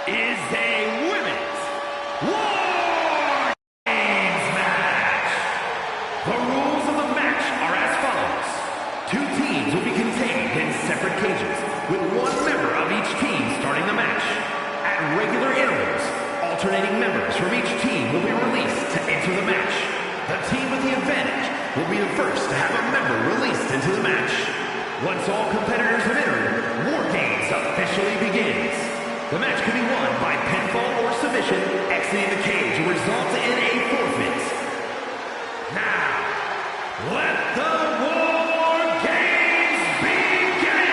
is a women's War Games match. The rules of the match are as follows. 2 teams will be contained in separate cages, with 1 member of each team starting the match. At regular intervals, alternating members from each team will be released to enter the match. The team with the advantage will be the first to have a member released into the match. Once all competitors have entered, War Games officially begins. The match can be won by pinfall or submission. Exiting the cage will result in a forfeit. Now, let the War Games begin!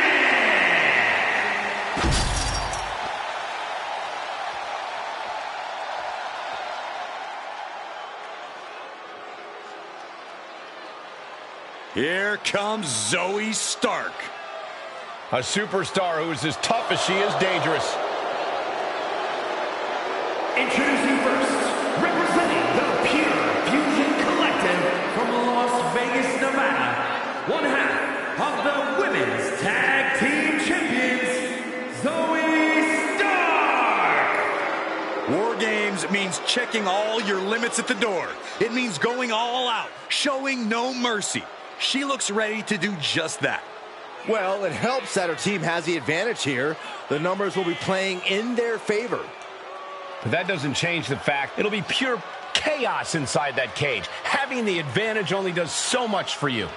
Here comes Zoe Stark. A superstar who is as tough as she is dangerous. Introducing first, representing the Pure Fusion Collective from Las Vegas, Nevada, 1/2 of the Women's Tag Team Champions, Zoe Stark! War Games means checking all your limits at the door. It means going all out, showing no mercy. She looks ready to do just that. Well, it helps that her team has the advantage here. The numbers will be playing in their favor. But that doesn't change the fact it'll be pure chaos inside that cage. Having the advantage only does so much for you.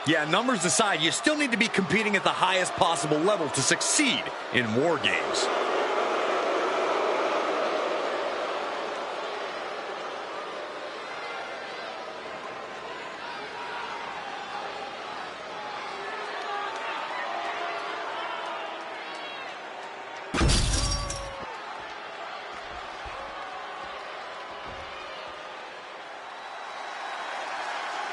Yeah, numbers aside, you still need to be competing at the highest possible level to succeed in War Games.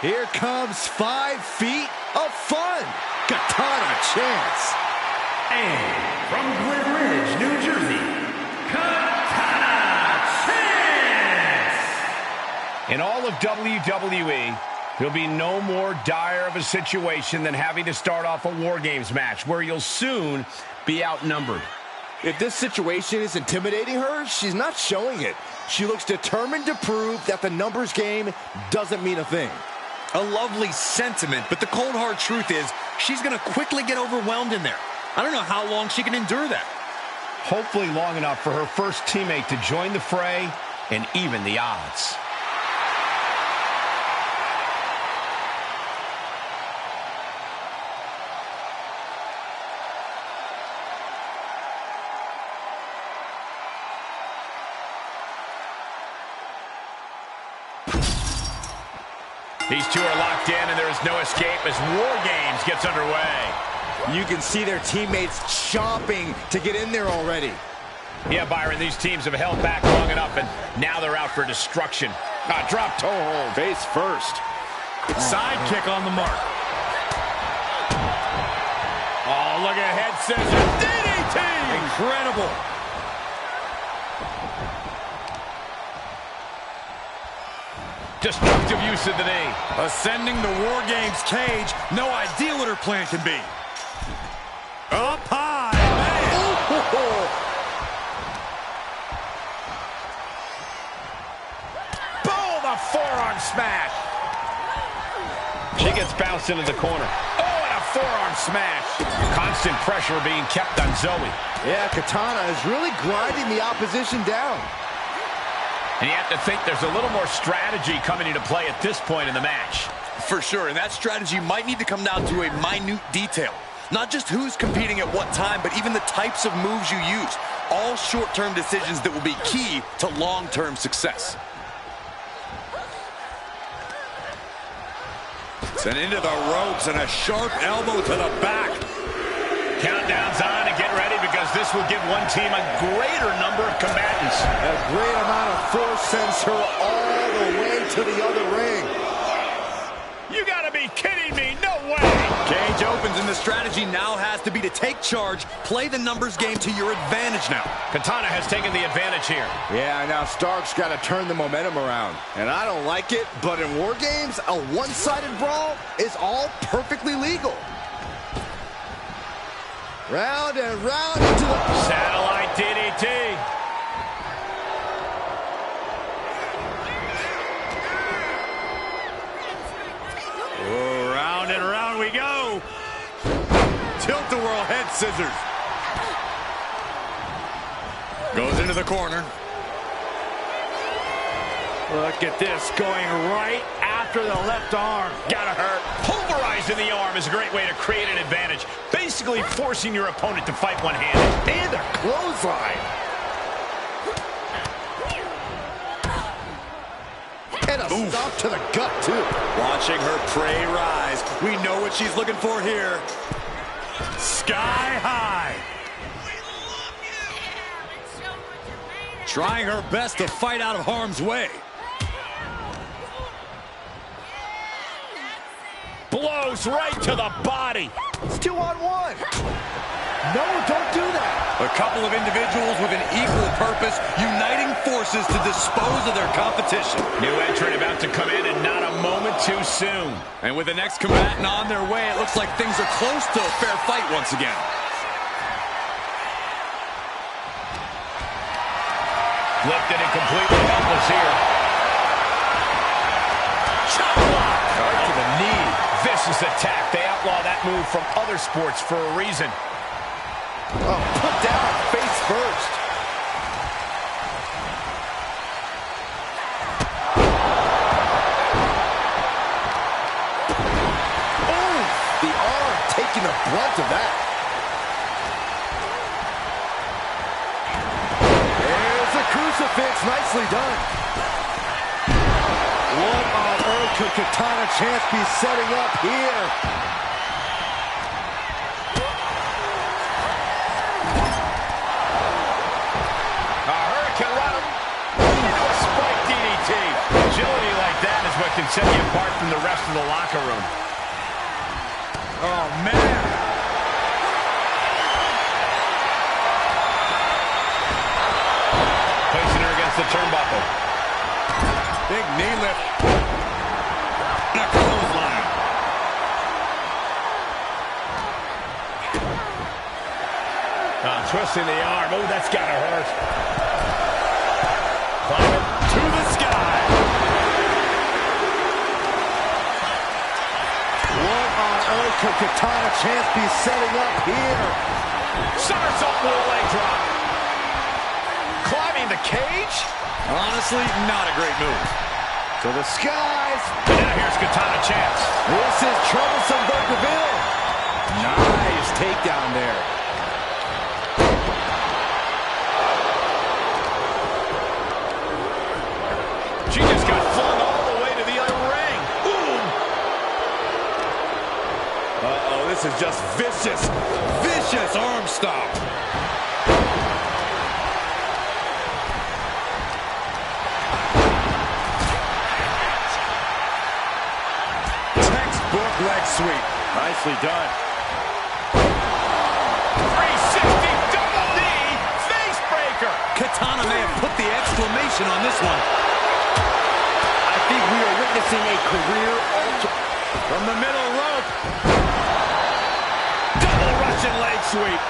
Here comes 5 feet of fun. Katana Chance. And from Glen Ridge, New Jersey, Katana Chance! In all of WWE, there'll be no more dire of a situation than having to start off a War Games match where you'll soon be outnumbered. If this situation is intimidating her, she's not showing it. She looks determined to prove that the numbers game doesn't mean a thing. A lovely sentiment, but the cold hard truth is she's going to quickly get overwhelmed in there. I don't know how long she can endure that. Hopefully long enough for her first teammate to join the fray and even the odds. These two are locked in, and there is no escape as War Games gets underway. You can see their teammates chomping to get in there already. Yeah, Byron, these teams have held back long enough, and now they're out for destruction. Drop toe hold. Face first. Side kick on the mark. Oh, look ahead, scissors. DDT! Incredible. Destructive use of the knee. Ascending the War Games cage. No idea what her plan can be. Up high. Boom! A forearm smash. She gets bounced into the corner. Oh, and a forearm smash. Constant pressure being kept on Zoe. Yeah, Katana is really grinding the opposition down. And you have to think there's a little more strategy coming into play at this point in the match. For sure, and that strategy might need to come down to a minute detail. Not just who's competing at what time, but even the types of moves you use. All short-term decisions that will be key to long-term success. Sent into the ropes and a sharp elbow to the back. Countdown's on and get ready because this will give one team a greater number of combatants. A great amount of force sends her all the way to the other ring. You gotta be kidding me, no way! Cage opens and the strategy now has to be to take charge, play the numbers game to your advantage now. Katana has taken the advantage here. Yeah, now Stark's got to turn the momentum around. And I don't like it, but in War Games, a one-sided brawl is all perfectly legal. Round and round into the... Satellite DDT. tilt-a-whirl head scissors. Goes into the corner. Look at this, going right after the left arm. Gotta hurt. Pulverizing the arm is a great way to create an advantage. Basically forcing your opponent to fight one-handed. And a clothesline. And a stop to the gut, too. Watching her prey rise. We know what she's looking for here. Sky high. Trying her best to fight out of harm's way. Blows right to the body. It's 2-on-1. No, don't do that. A couple of individuals with an equal purpose, uniting forces to dispose of their competition. New entrant about to come in and not a moment too soon. And with the next combatant on their way, it looks like things are close to a fair fight once again. Lifted and completely helpless here. Chop block. Right to the knee. Vicious attack. They outlaw that move from other sports for a reason. Oh, put down face first. Oh, the arm taking the brunt of that. There's a crucifix. Nicely done. What on earth could Katana Chance be setting up here? A hurricane run into a spike DDT. Agility like that is what can set you apart from the rest of the locker room. Oh, man. Placing her against the turnbuckle. Big knee lift. And a clothesline. Twisting the arm. Oh, that's gotta hurt. Climbing to the sky. What on earth could Katana Chance be setting up here? Somersault with a leg drop. Climbing the cage. Honestly, not a great move. To the skies. And now here's Katana Chance. This is troublesome Bougainville. Nice takedown there. She just got flung all the way to the other ring. Boom. Uh-oh, this is just vicious, vicious arm stomp. Textbook leg sweep. Nicely done. 360 double knee face breaker. Katana may have put the exclamation on this one. I think we are witnessing a career alter. From the middle rope. Double Russian leg sweep.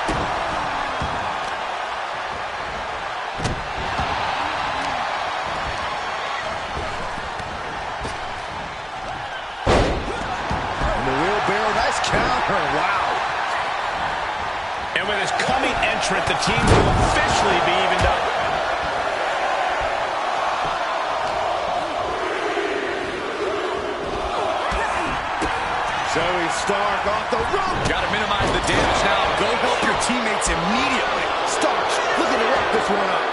And the wheelbarrow, nice counter. Wow. And with his coming entrant, the team will officially be evened up. Zoe Stark off the rope. Got to minimize the damage now. Go help your teammates immediately. Starks looking to wrap this one up.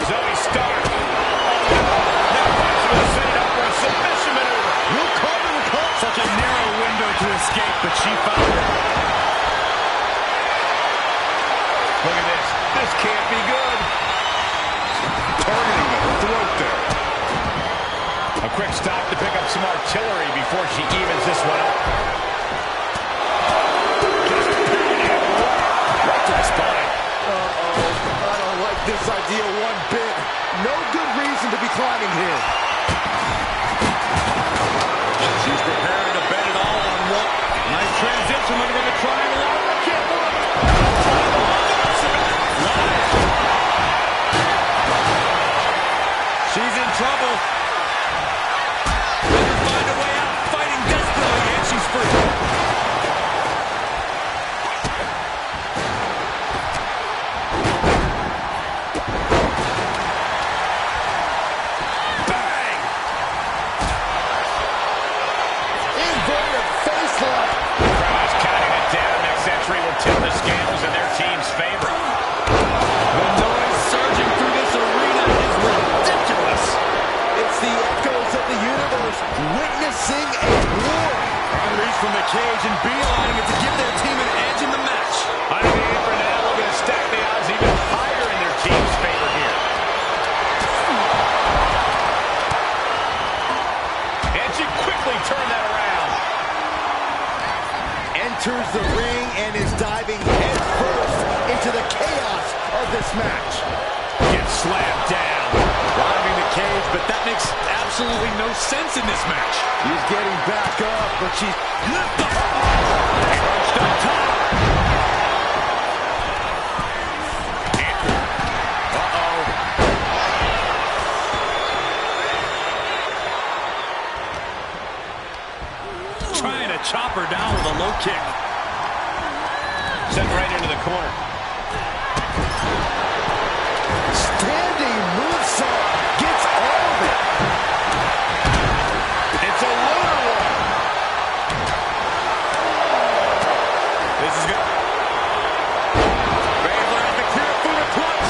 Zoe Stark. Now possibly set it up for a submission maneuver. Will Corbin come? Such a narrow window to escape, but she found it. Look at this. This can't be good. Targeting the throat there. A quick stop to pick up some artillery before she evens this one up. Just pounding it right to the spine. Uh-oh. I don't like this idea one bit. No good reason to be climbing here. She's preparing to bet it all on one. Nice transition. Looking at the triangle. Can't work. She's in trouble. Find a way out enters the ring and is diving headfirst into the chaos of this match. Gets slammed down. Driving the cage, but that makes absolutely no sense in this match. She's getting back up, but she's... Crouched up top. Trying to chop her down with a low kick. Sent right into the corner. Standing moonsault gets all of it. It's a loner one. This is good. Baszler has the clear through the clutch.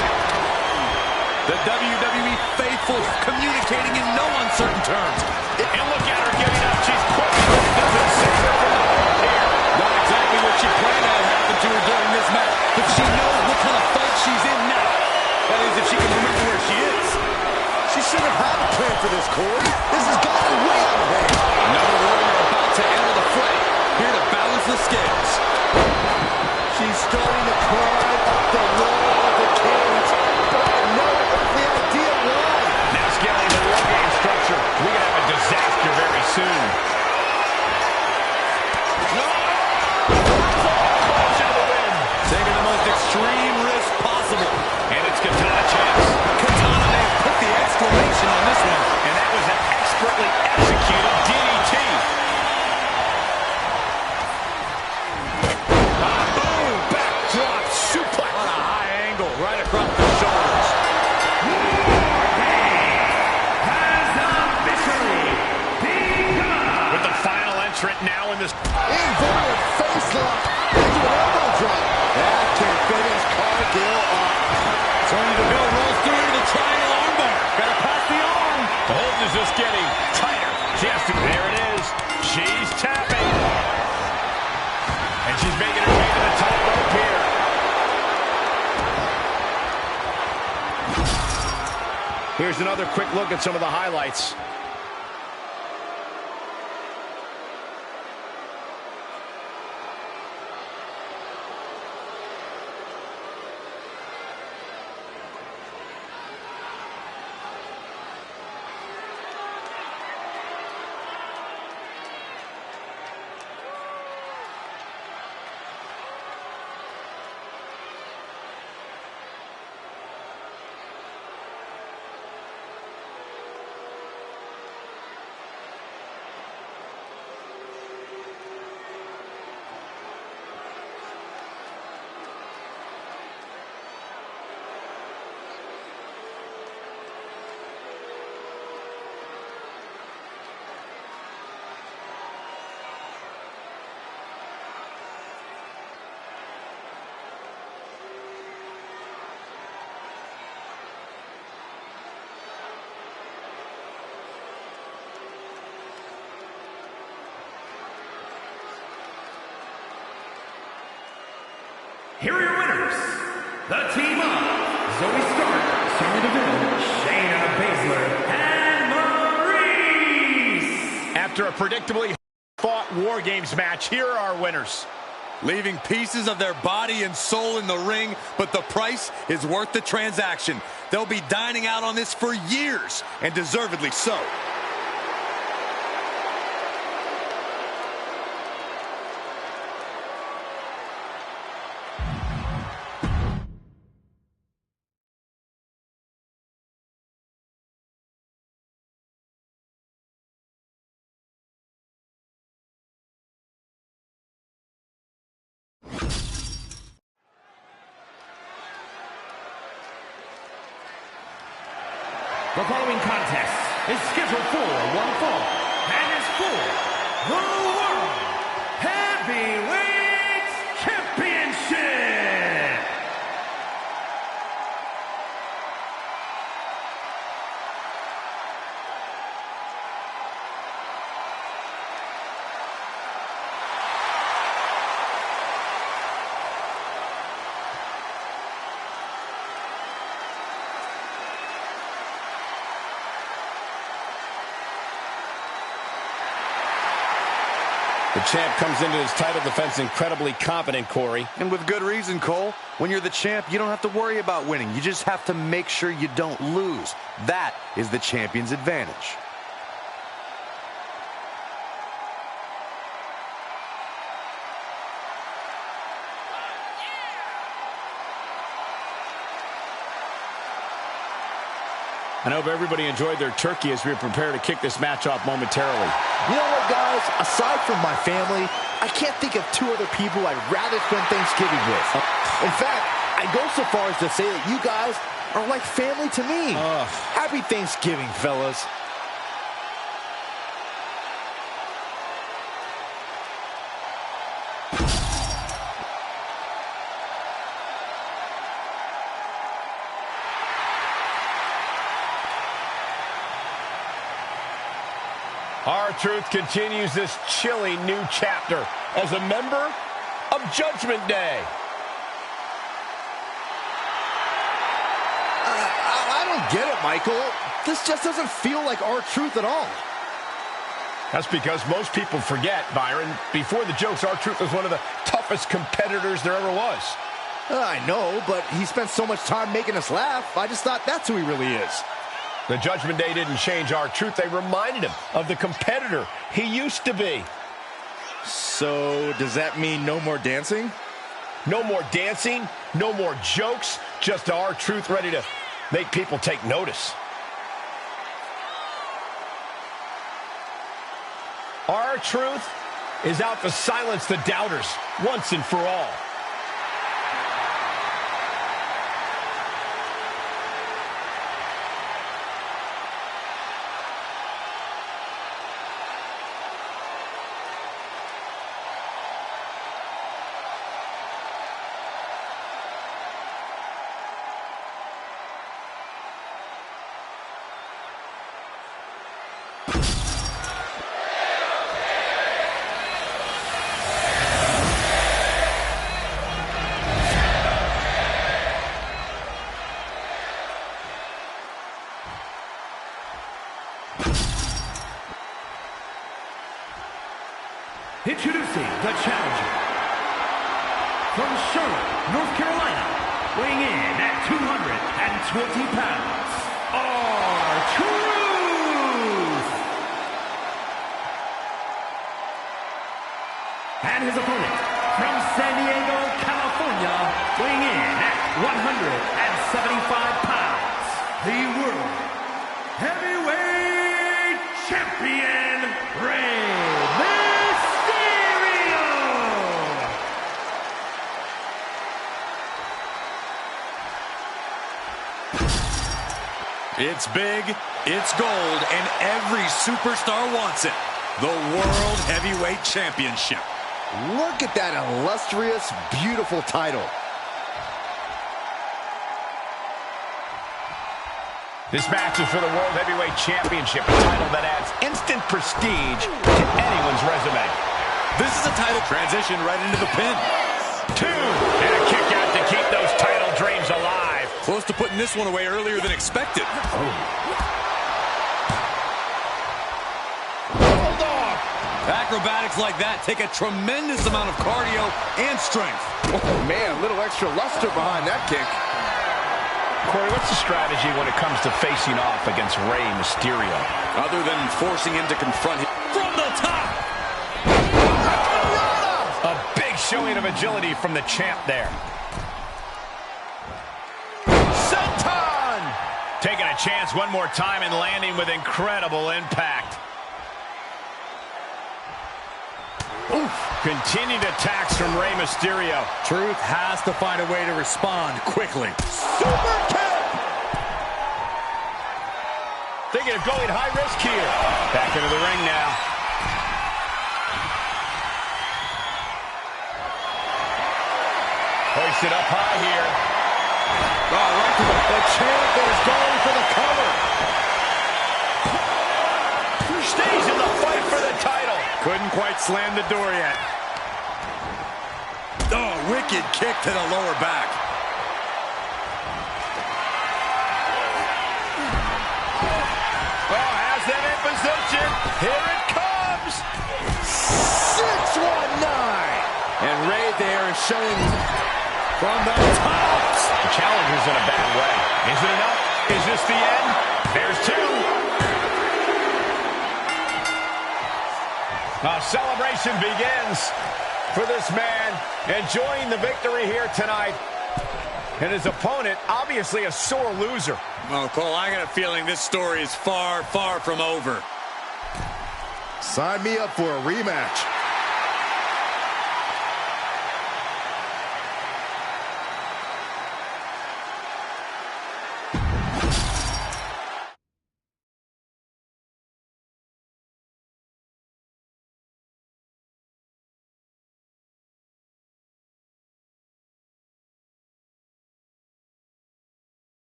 The WWE faithful communicating in no uncertain terms. And look at her giving up. She's quick. Doesn't save her from the hold here. Not exactly what she planned to have happen to her during this match, but she knows what kind of fight she's in now. That is, if she can remember where she is. She should have had a plan for this, Corey. This has gotten way out of hand. Another warrior about to enter the fray, here to balance the scales. She's starting to climb up the wall of the cage, but I have no earthly idea why. Now scaling the war game structure. We could have a disaster very soon. Taking the most extreme risk possible. And it's Katana chance. Katana may have put the exclamation on this one. And that was an expertly executed DDT. Boom! Backdrop suplex. On a high angle, right across the shoulders. Has officially begun. With the final entrant now in this. Inverted face lock into an elbow drop. That can finish Cargill off. Sonya Deville rolls through into the triangle armbar. Gotta pass the arm. The hold is just getting tighter. She has to. There it is. She's tapping. And she's making her way to the top rope here. Here's another quick look at some of the highlights. Here are your winners. The team of Zoe Stark, Sonya Deville, Shayna Baszler, and Maurice. After a predictably fought War Games match, here are our winners. Leaving pieces of their body and soul in the ring, but the price is worth the transaction. They'll be dining out on this for years, and deservedly so. The following contest is scheduled for one fall and is for the World Heavyweight Championship. The champ comes into his title defense incredibly confident, Corey. And with good reason, Cole. When you're the champ, you don't have to worry about winning. You just have to make sure you don't lose. That is the champion's advantage. I hope everybody enjoyed their turkey as we prepare to kick this match off momentarily. You know what, guys? Aside from my family, I can't think of two other people I'd rather spend Thanksgiving with. In fact, I go so far as to say that you guys are like family to me. Happy Thanksgiving, fellas. R-Truth continues this chilly new chapter as a member of Judgment Day. I don't get it, Michael. This just doesn't feel like R-Truth at all. That's because most people forget, Byron, before the jokes, R-Truth was one of the toughest competitors there ever was. I know, but he spent so much time making us laugh, I just thought that's who he really is. The Judgment Day didn't change R-Truth. They reminded him of the competitor he used to be. So, does that mean no more dancing? No more dancing, no more jokes, just R-Truth ready to make people take notice. R-Truth is out to silence the doubters once and for all. Introducing the challenger from Charlotte, North Carolina, weighing in at 220 pounds, R-Truth! And his opponent from San Diego, California, weighing in at 175 pounds, the World Heavyweight Champion, Rey Mysterio! It's big, it's gold, and every superstar wants it. The World Heavyweight Championship. Look at that illustrious, beautiful title. This match is for the World Heavyweight Championship, a title that adds instant prestige to anyone's resume. This is a title transition right into the pin. 2, and a kick out to keep those title dreams alive. Close to putting this one away earlier than expected. Hold on. Acrobatics like that take a tremendous amount of cardio and strength. Oh, man, a little extra luster behind that kick. Corey, what's the strategy when it comes to facing off against Rey Mysterio? Other than forcing him to confront him from the top. A big showing of agility from the champ there. Senton! Taking a chance one more time and landing with incredible impact. Oof. Continued attacks from Rey Mysterio. Truth has to find a way to respond quickly. Super kick! Thinking of going high risk here. Back into the ring now. Hoisted up high here. Oh, right to the champ is going for the cover. Stays in the fight for the title. Couldn't quite slam the door yet. Oh, wicked kick to the lower back. Oh, has them in position. Here it comes. 6 showing from the tops. The challenger's in a bad way. Is it enough? Is this the end? There's two. A celebration begins for this man, enjoying the victory here tonight. And his opponent, obviously a sore loser. Well, Cole, I got a feeling this story is far, far from over. sign me up for a rematch.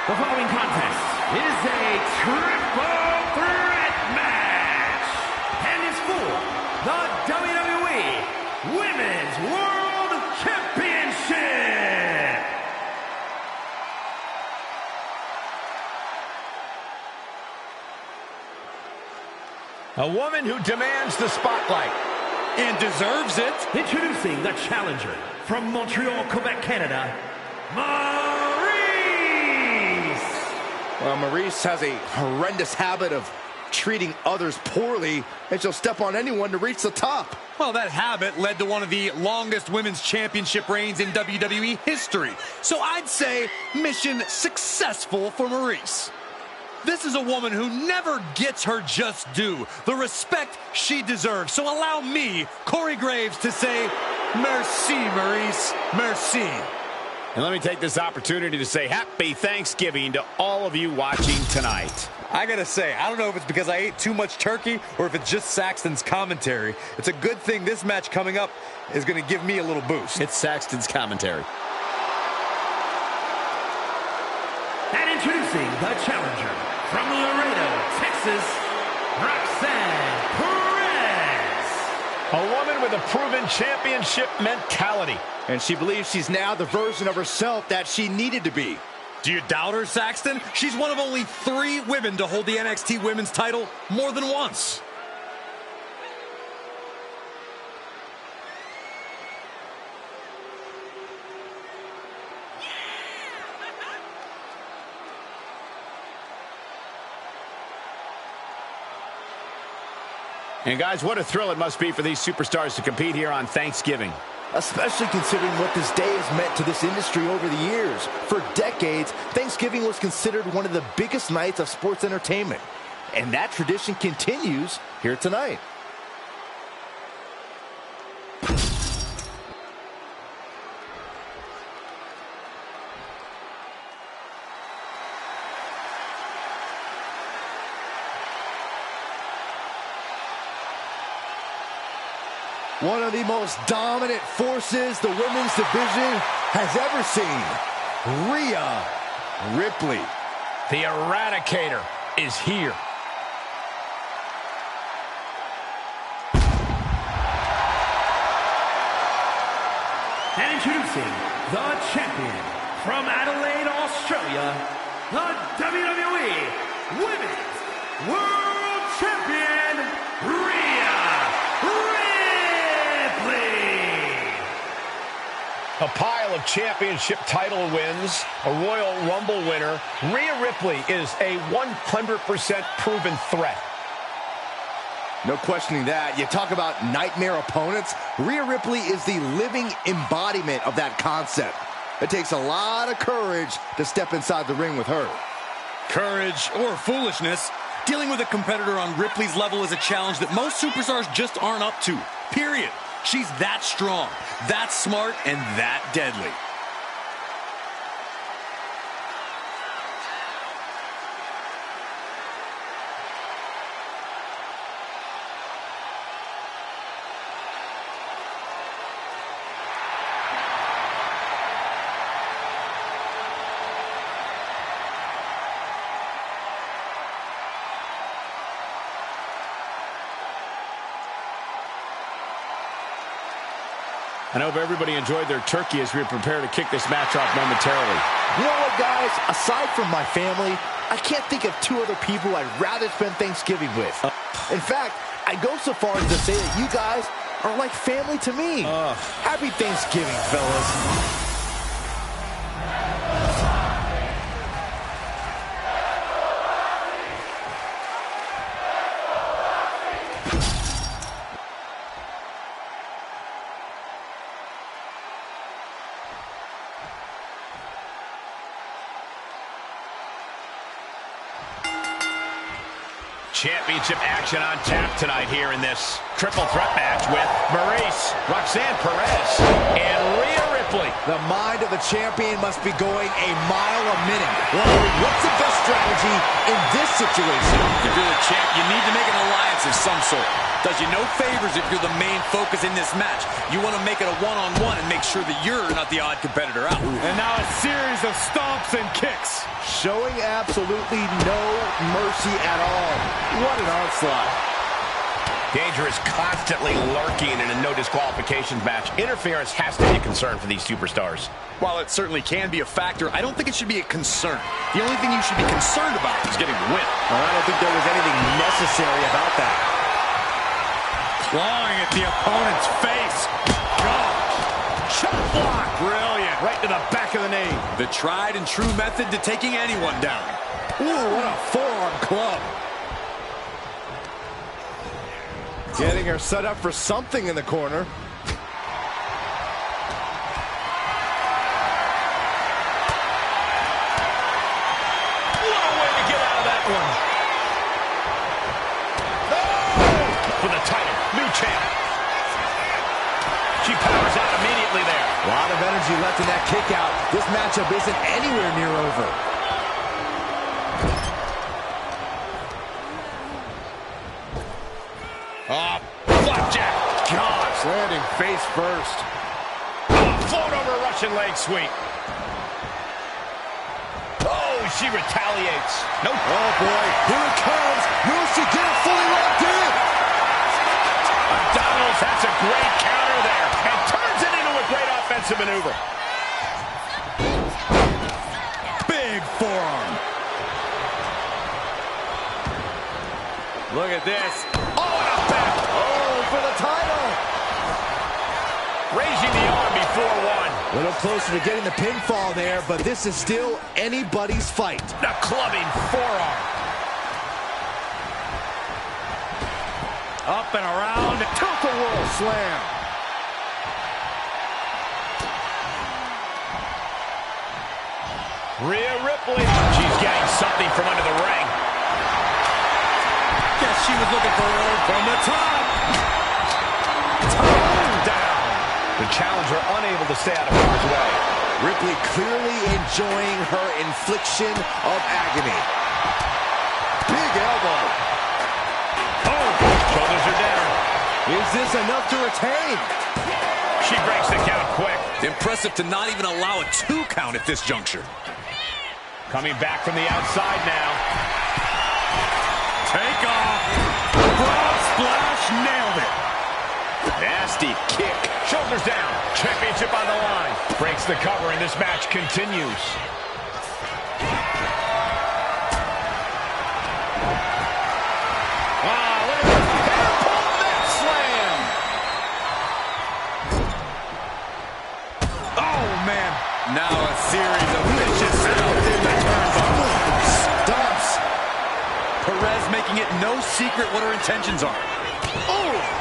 The following contest is a triple threat match and is for the WWE Women's World Championship. A woman who demands the spotlight. And deserves it. Introducing the challenger from Montreal, Quebec, Canada, Well, Maurice has a horrendous habit of treating others poorly, and she'll step on anyone to reach the top. Well, that habit led to one of the longest women's championship reigns in WWE history. So I'd say mission successful for Maurice. This is a woman who never gets her just due, the respect she deserves. So allow me, Corey Graves, to say, merci, Maurice, merci. And let me take this opportunity to say happy Thanksgiving to all of you watching tonight. I gotta say, I don't know if it's because I ate too much turkey or if it's just Saxton's commentary. It's a good thing this match coming up is gonna give me a little boost. It's Saxton's commentary. And introducing the challenger from Laredo, Texas, Roxanne Perez. A woman with a proven championship mentality. And she believes she's now the version of herself that she needed to be. Do you doubt her, Saxton? She's one of only 3 women to hold the NXT Women's title more than once. And guys, what a thrill it must be for these superstars to compete here on Thanksgiving. Especially considering what this day has meant to this industry over the years. For decades, Thanksgiving was considered one of the biggest nights of sports entertainment. And that tradition continues here tonight. One of the most dominant forces the women's division has ever seen. Rhea Ripley. The Eradicator is here. And introducing the champion from Adelaide, Australia, the WWE Women's World Champion, Rhea Ripley. A pile of championship title wins, a Royal Rumble winner. Rhea Ripley is a 100% proven threat. No questioning that. You talk about nightmare opponents. Rhea Ripley is the living embodiment of that concept. It takes a lot of courage to step inside the ring with her. Courage or foolishness, dealing with a competitor on Ripley's level is a challenge that most superstars just aren't up to. Period. She's that strong, that smart, and that deadly. I hope everybody enjoyed their turkey as we prepare to kick this match off momentarily. You know what, guys? Aside from my family, I can't think of two other people I'd rather spend Thanksgiving with. In fact, I go so far as to say that you guys are like family to me. Happy Thanksgiving, fellas. Championship action on tap tonight here in this triple threat match with Maurice, Roxanne Perez, and Rhea Ripley. The mind of the champion must be going a mile a minute. What's the best strategy in this situation? If you're the champ, you need to make an alliance of some sort. Does you no favors if you're the main focus in this match. You want to make it a one-on-one and make sure that you're not the odd competitor out. And now a series of stomps and kicks. Showing absolutely no mercy at all. What an onslaught. Danger is constantly lurking in a no disqualifications match. Interference has to be a concern for these superstars. While it certainly can be a factor, I don't think it should be a concern. The only thing you should be concerned about is getting the win. Well, I don't think there was anything necessary about that. Clawing at the opponent's face. Gosh. Chop block. Brilliant. Right to the back of the knee. The tried and true method to taking anyone down. Ooh, what a forearm club. Getting her set up for something in the corner. What a way to get out of that one. For the title, new champ. She powers out immediately there. A lot of energy left in that kick out. This matchup isn't anywhere near over. Flapjack. Gosh, landing face first. Float over Russian leg sweep. Oh, she retaliates. Nope. Oh, boy. Here it comes. Will she get it fully locked in? Donalds has a great counter there and turns it into a great offensive maneuver. Big forearm. Look at this. Oh, and a back. Oh, for the title. Raising the arm before one. A little closer to getting the pinfall there, but this is still anybody's fight. The clubbing forearm. Up and around. Tilt-a-whirl slam. Rhea Ripley. She's getting something from under the ring. Guess she was looking for her from the top. Down. The challenger unable to stay out of harm's way. Ripley clearly enjoying her infliction of agony. Big elbow. Oh, shoulders are down. Is this enough to retain? She breaks the count quick. Impressive to not even allow a 2 count at this juncture. Coming back from the outside now. Take off. Broad splash. Nailed it. Nasty kick. Shoulders down. Championship on the line. Breaks the cover and this match continues. Look at this. Hair-pull neck slam. Oh, man. Now a series of vicious stomps in the turnbuckle. Stomps. Perez making it no secret what her intentions are. Oh!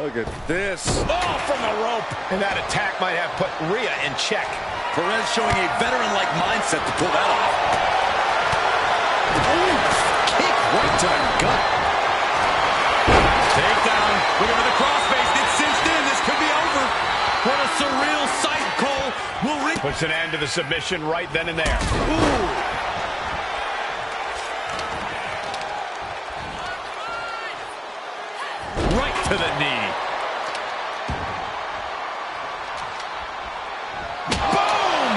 Look at this. Oh, from the rope. And that attack might have put Rhea in check. Perez showing a veteran-like mindset to pull that off. Ooh, kick right to the gut. Takedown. Looking for the crossface. It's cinched in. This could be over. What a surreal sight, Cole. Will ring. Puts an end to the submission right then and there. Ooh. Right to the knee. Boom!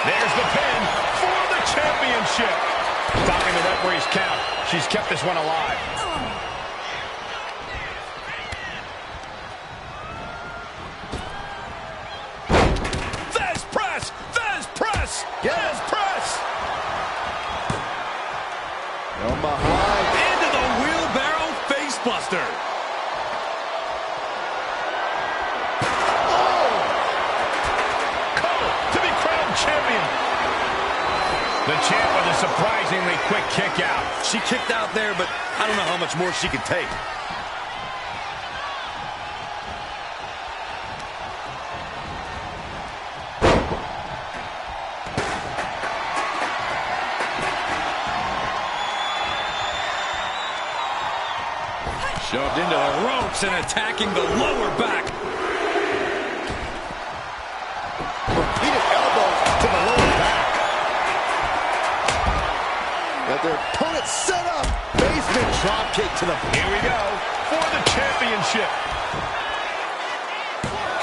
There's the pin for the championship. Stopping the referee's count. She's kept this one alive. Fez press! Fez press! Yes. Fez press! From behind. Into the wheelbarrow facebuster. To be crowned champion. The champ with a surprisingly quick kick out. She kicked out there, but I don't know how much more she can take. Shoved into the ropes and attacking the lower back. Repeated elbows to the lower back. Got their opponent set up. Basement dropkick to the... Here we go for the championship.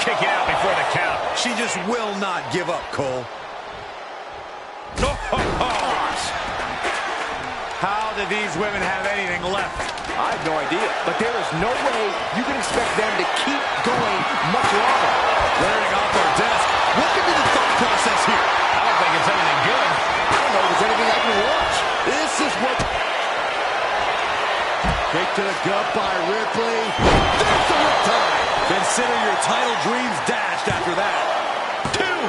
Kick it out before the count. She just will not give up, Cole. How do these women have anything left? I have no idea, but there is no way you can expect them to keep going much longer. Glaring off our desk. Look into the thought process here. I don't think it's anything good. I don't know if there's anything I can watch. This is what... Kick to the gut by Ripley. There's the riptide. Consider your title dreams dashed after that. Two.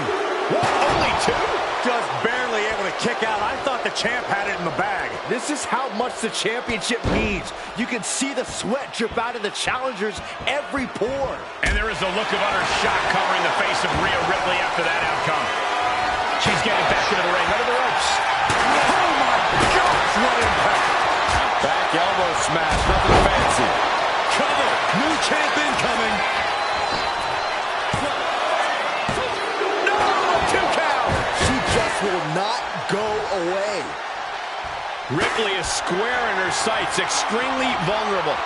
What? Only two? Just barely able to kick out. I thought the champ had it in the bag. This is how much the championship means. You can see the sweat drip out of the challengers every pore. And there is a look of utter shock covering the face of Rhea Ripley after that outcome. She's getting back into the ring, under the ropes. Oh my gosh, what impact! Back elbow smash, nothing fancy. Cover, new champ incoming. No, a 2 count. She just will not go away. Ripley is square in her sights, extremely vulnerable.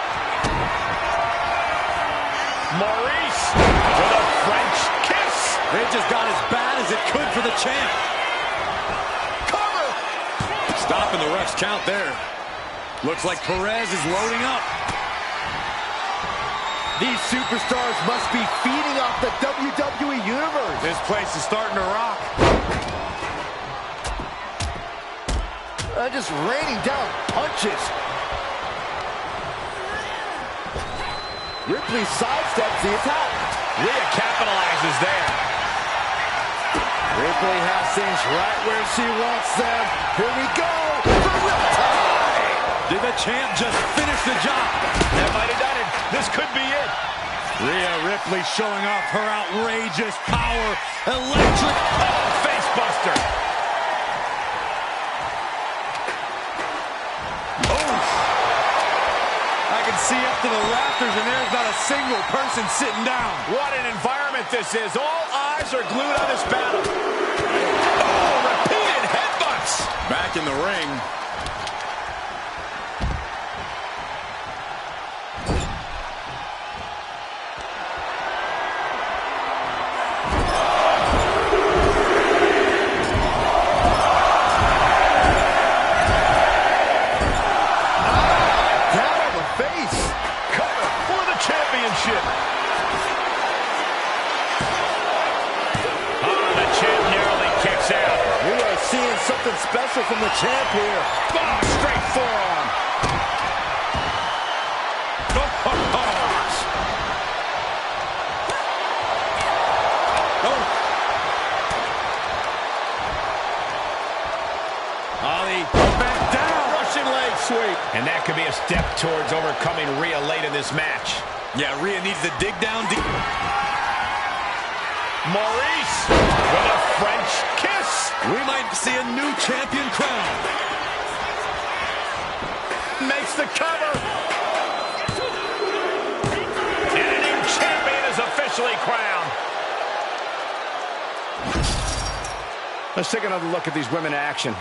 Maurice with a French kiss. It just got as bad as it could for the champ. Cover. Stopping the ref's count there. Looks like Perez is loading up. These superstars must be feeding off the WWE Universe. This place is starting to rock. Just raining down punches. Ripley sidesteps the attack. Rhea capitalizes there. Ripley has things right where she wants them. Here we go. The riptide. Did the champ just finish the job? That might have done it. This could be it. Rhea Ripley showing off her outrageous power. Electric. Oh, face buster. I can see up to the rafters, and there's not a single person sitting down. What an environment this is. All eyes are glued on this battle. Oh, repeated headbutts. Back in the ring. Something special from the champ here. Oh, straight forearm. Ali bent down. Russian leg sweep. And that could be a step towards overcoming Rhea late in this match. Yeah, Rhea needs to dig down deep. Maurice with a French kiss. We might see a new champion crowned. Makes the cover. And a new champion is officially crowned. Let's take another look at these women in action.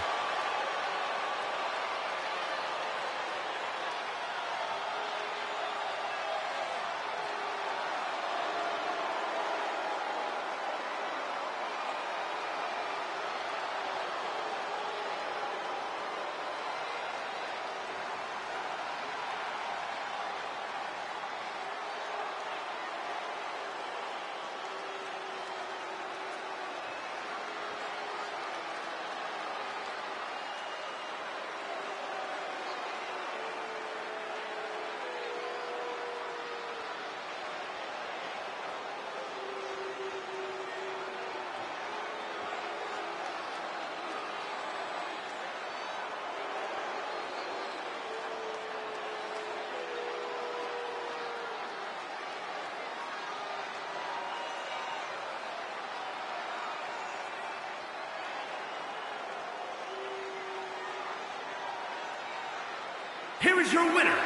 here is your winner,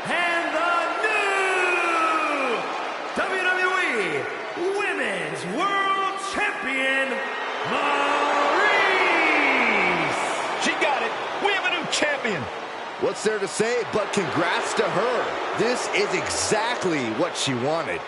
and the new WWE Women's World Champion, Maurice. She got it. We have a new champion. What's there to say but congrats to her? This is exactly what she wanted.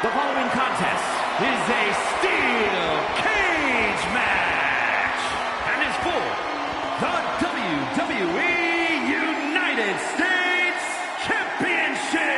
The following contest is a steel cage match and is for the WWE United States Championship.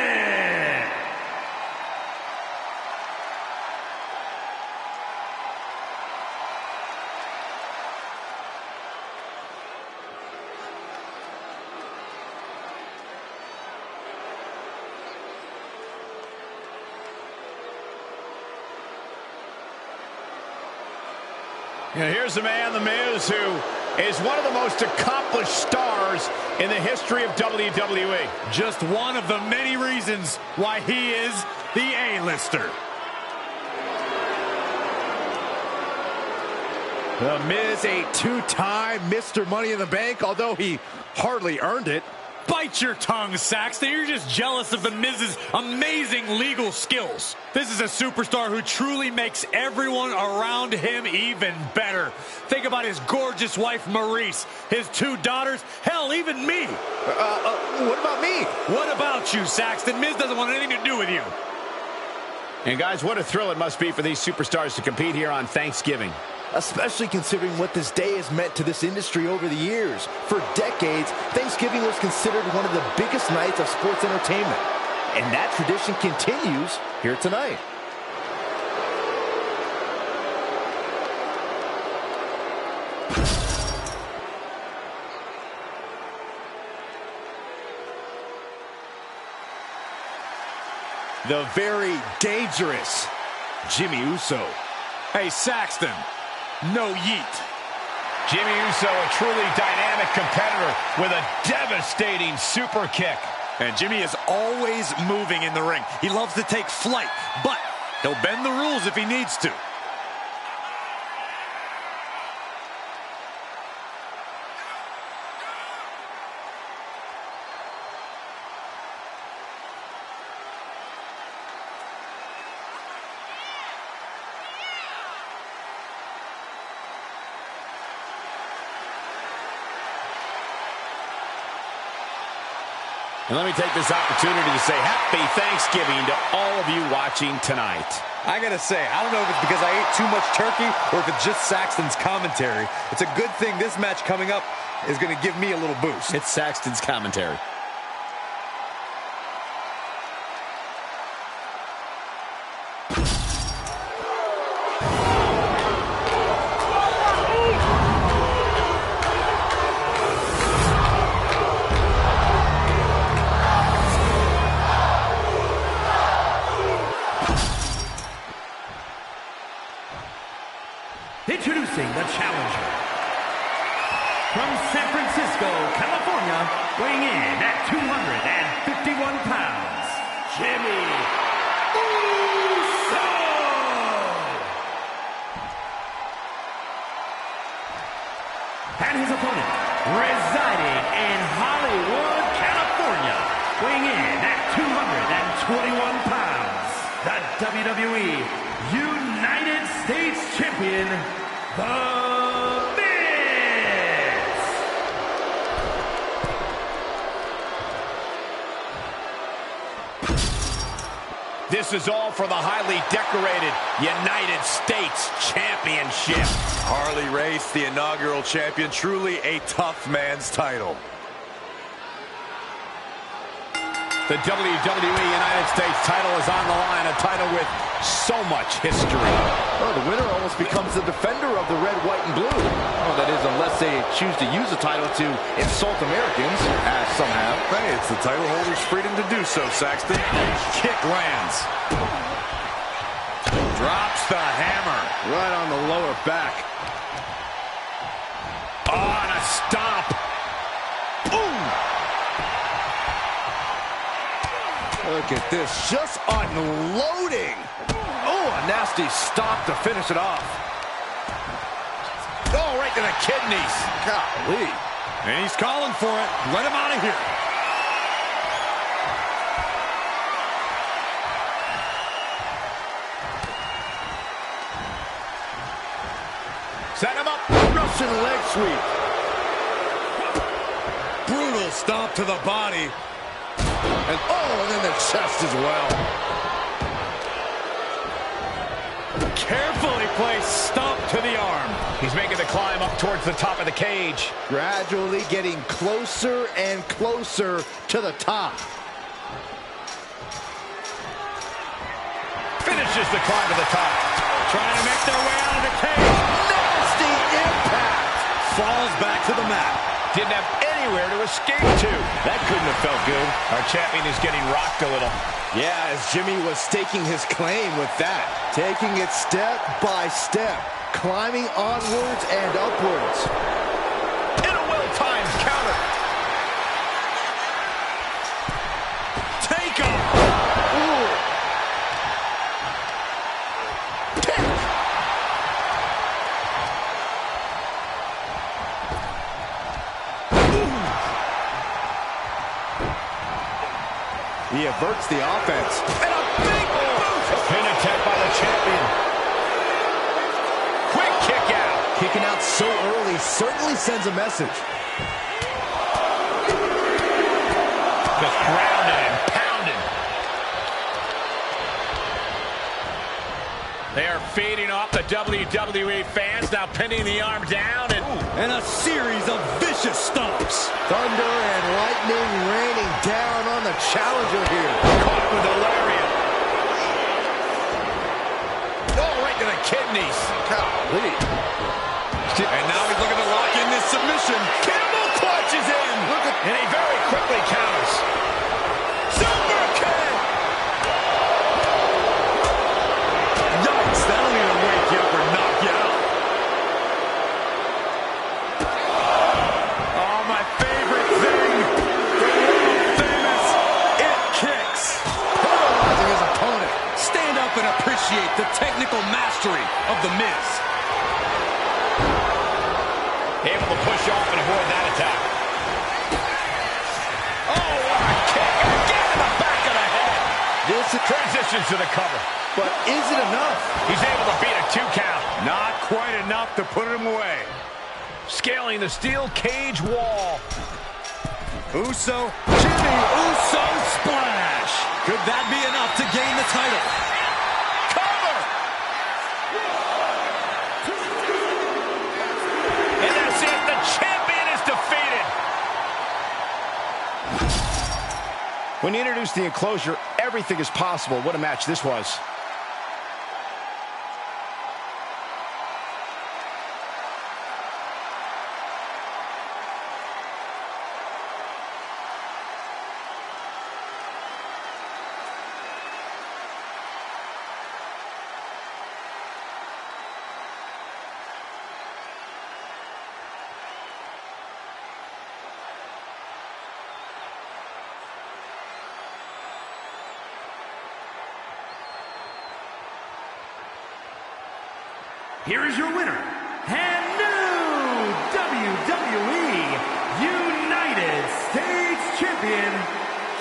And here's the man, The Miz, who is one of the most accomplished stars in the history of WWE. Just one of the many reasons why he is the A-lister. The Miz, a two-time Mr. Money in the Bank, although he hardly earned it. Bite your tongue, Saxton. You're just jealous of The Miz's amazing legal skills. This is a superstar who truly makes everyone around him even better. Think about his gorgeous wife, Maurice, his two daughters, hell, even me. What about me? What about you, Saxton? Miz doesn't want anything to do with you. And guys, what a thrill it must be for these superstars to compete here on Thanksgiving. Especially considering what this day has meant to this industry over the years. For decades, Thanksgiving was considered one of the biggest nights of sports entertainment. And that tradition continues here tonight. The very dangerous Jimmy Uso. Hey, Saxton, no yeet. Jimmy Uso, a truly dynamic competitor with a devastating super kick. And Jimmy is always moving in the ring. He loves to take flight, but he'll bend the rules if he needs to. And let me take this opportunity to say happy Thanksgiving to all of you watching tonight. I gotta say, I don't know if it's because I ate too much turkey or if it's just Saxton's commentary. It's a good thing this match coming up is gonna give me a little boost. It's Saxton's commentary. Introducing the challenger. From San Francisco, California, weighing in at 251 pounds, Jimmy Uso! And his opponent, residing in Hollywood, California, weighing in at 221 pounds, the WWE United States Champion, The Miz! This is all for the highly decorated United States Championship. Harley Race, the inaugural champion, truly a tough man's title. The WWE United States title is on the line, a title with so much history. Well, the winner almost becomes the defender of the red, white, and blue. Well, that is, unless they choose to use the title to insult Americans, as some have. Hey, it's the title holder's freedom to do so, Saxton. Kick lands. Drops the hammer. Right on the lower back. Oh, and a stomp. Ooh! Look at this, just unloading. Oh, a nasty stomp to finish it off. Oh, right to the kidneys. Golly. And he's calling for it. Let him out of here. Set him up. Russian leg sweep. Brutal stomp to the body. And then the chest as well. Carefully placed stomp to the arm. He's making the climb up towards the top of the cage. Gradually getting closer and closer to the top. Finishes the climb to the top. Trying to make their way out of the cage. Nasty impact. Falls back to the mat. Didn't have anywhere to escape to. That couldn't have felt good. Our champion is getting rocked a little. Yeah, as Jimmy was staking his claim with that. Taking it step by step. Climbing onwards and upwards. And a well-timed counter. Take him. Ooh. Kick. He averts the offense. And a big boot. A pin attempt by the champion. Quick kick out. Kicking out so early certainly sends a message. Just grounded and pounded. They are feeding off the WWE fans, now pinning the arm down And a series of vicious stomps. Thunder and lightning raining down on the challenger here. caught with a lariat. Oh, right to the kidneys. Golly. And now he's looking to lock in this submission. Camel clutch is in. Look at, And he very quickly counters. Super kick. Yikes, that'll either wake you up or knock you out. Oh, my favorite thing. The world famous It Kicks. paralyzing his opponent. Stand up and appreciate the technical mastery of The Miz. Able to push off and avoid that attack. Oh, what a kick. Again to the back of the head. This is, Transitions to the cover. but is it enough? He's able to beat a 2 count. Not quite enough to put him away. Scaling the steel cage wall. Uso, Jimmy Uso splash. Could that be enough to gain the title? Cover. And that's it. The champion is defeated. When you introduce the enclosure, everything is possible. What a match this was. Here is your winner, and new WWE United States Champion,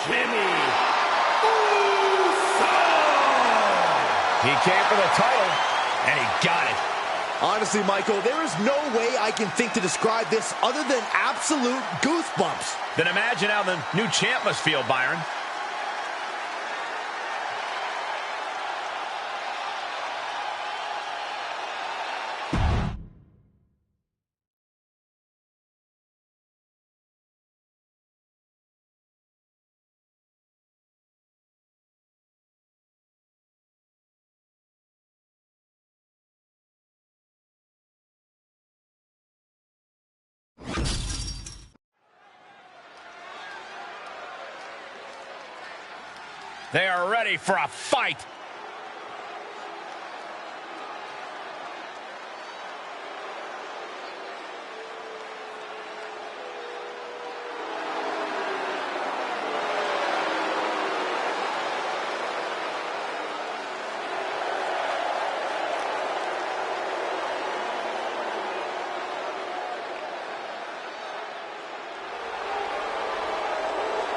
Jimmy Uso! He came for the title, and he got it. Honestly, Michael, there is no way I can think to describe this other than absolute goosebumps. Then imagine how the new champ must feel, Byron. They are ready for a fight.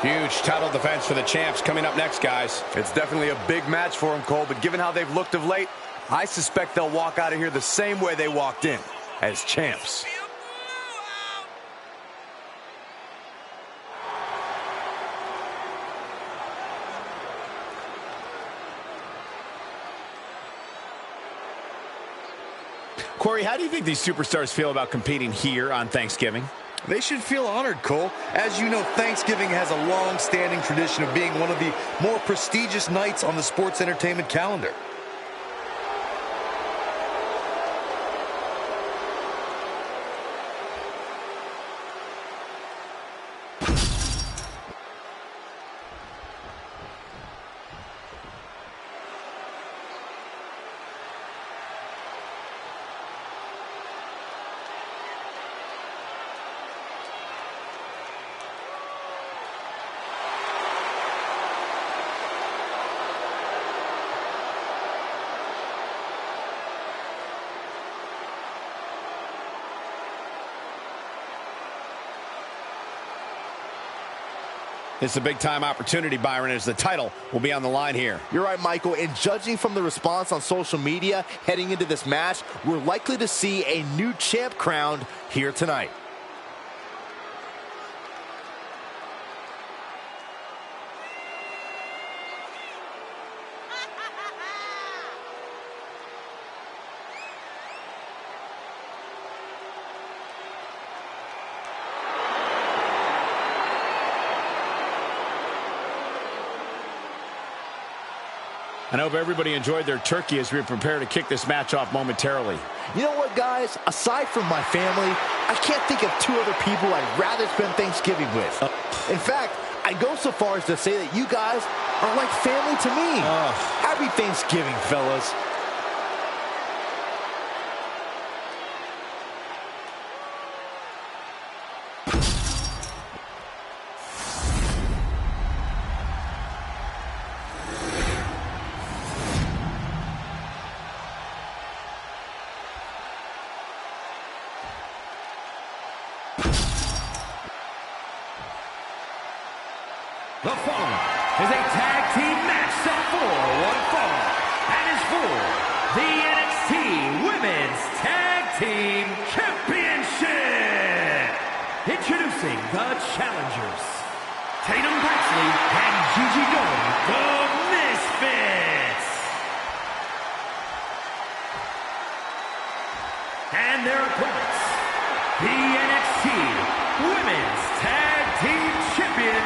Huge title defense for the champs coming up next, guys. It's definitely a big match for them, Cole, but given how they've looked of late, I suspect they'll walk out of here the same way they walked in, as champs. Corey, how do you think these superstars feel about competing here on Thanksgiving? They should feel honored, Cole. As you know, Thanksgiving has a long-standing tradition of being one of the more prestigious nights on the sports entertainment calendar. It's a big-time opportunity, Byron, as the title will be on the line here. You're right, Michael, and judging from the response on social media heading into this match, we're likely to see a new champ crowned here tonight. I hope everybody enjoyed their turkey as we prepare to kick this match off momentarily. You know what, guys? Aside from my family, I can't think of two other people I'd rather spend Thanksgiving with. In fact, I go so far as to say that you guys are like family to me. Happy Thanksgiving, fellas. The following is a tag team match set for one fall and is for the NXT Women's Tag Team Championship. Introducing the challengers, Tatum Paxley and Gigi Dolan, the Misfits. And their opponents, the NXT Women's Tag Team Champion,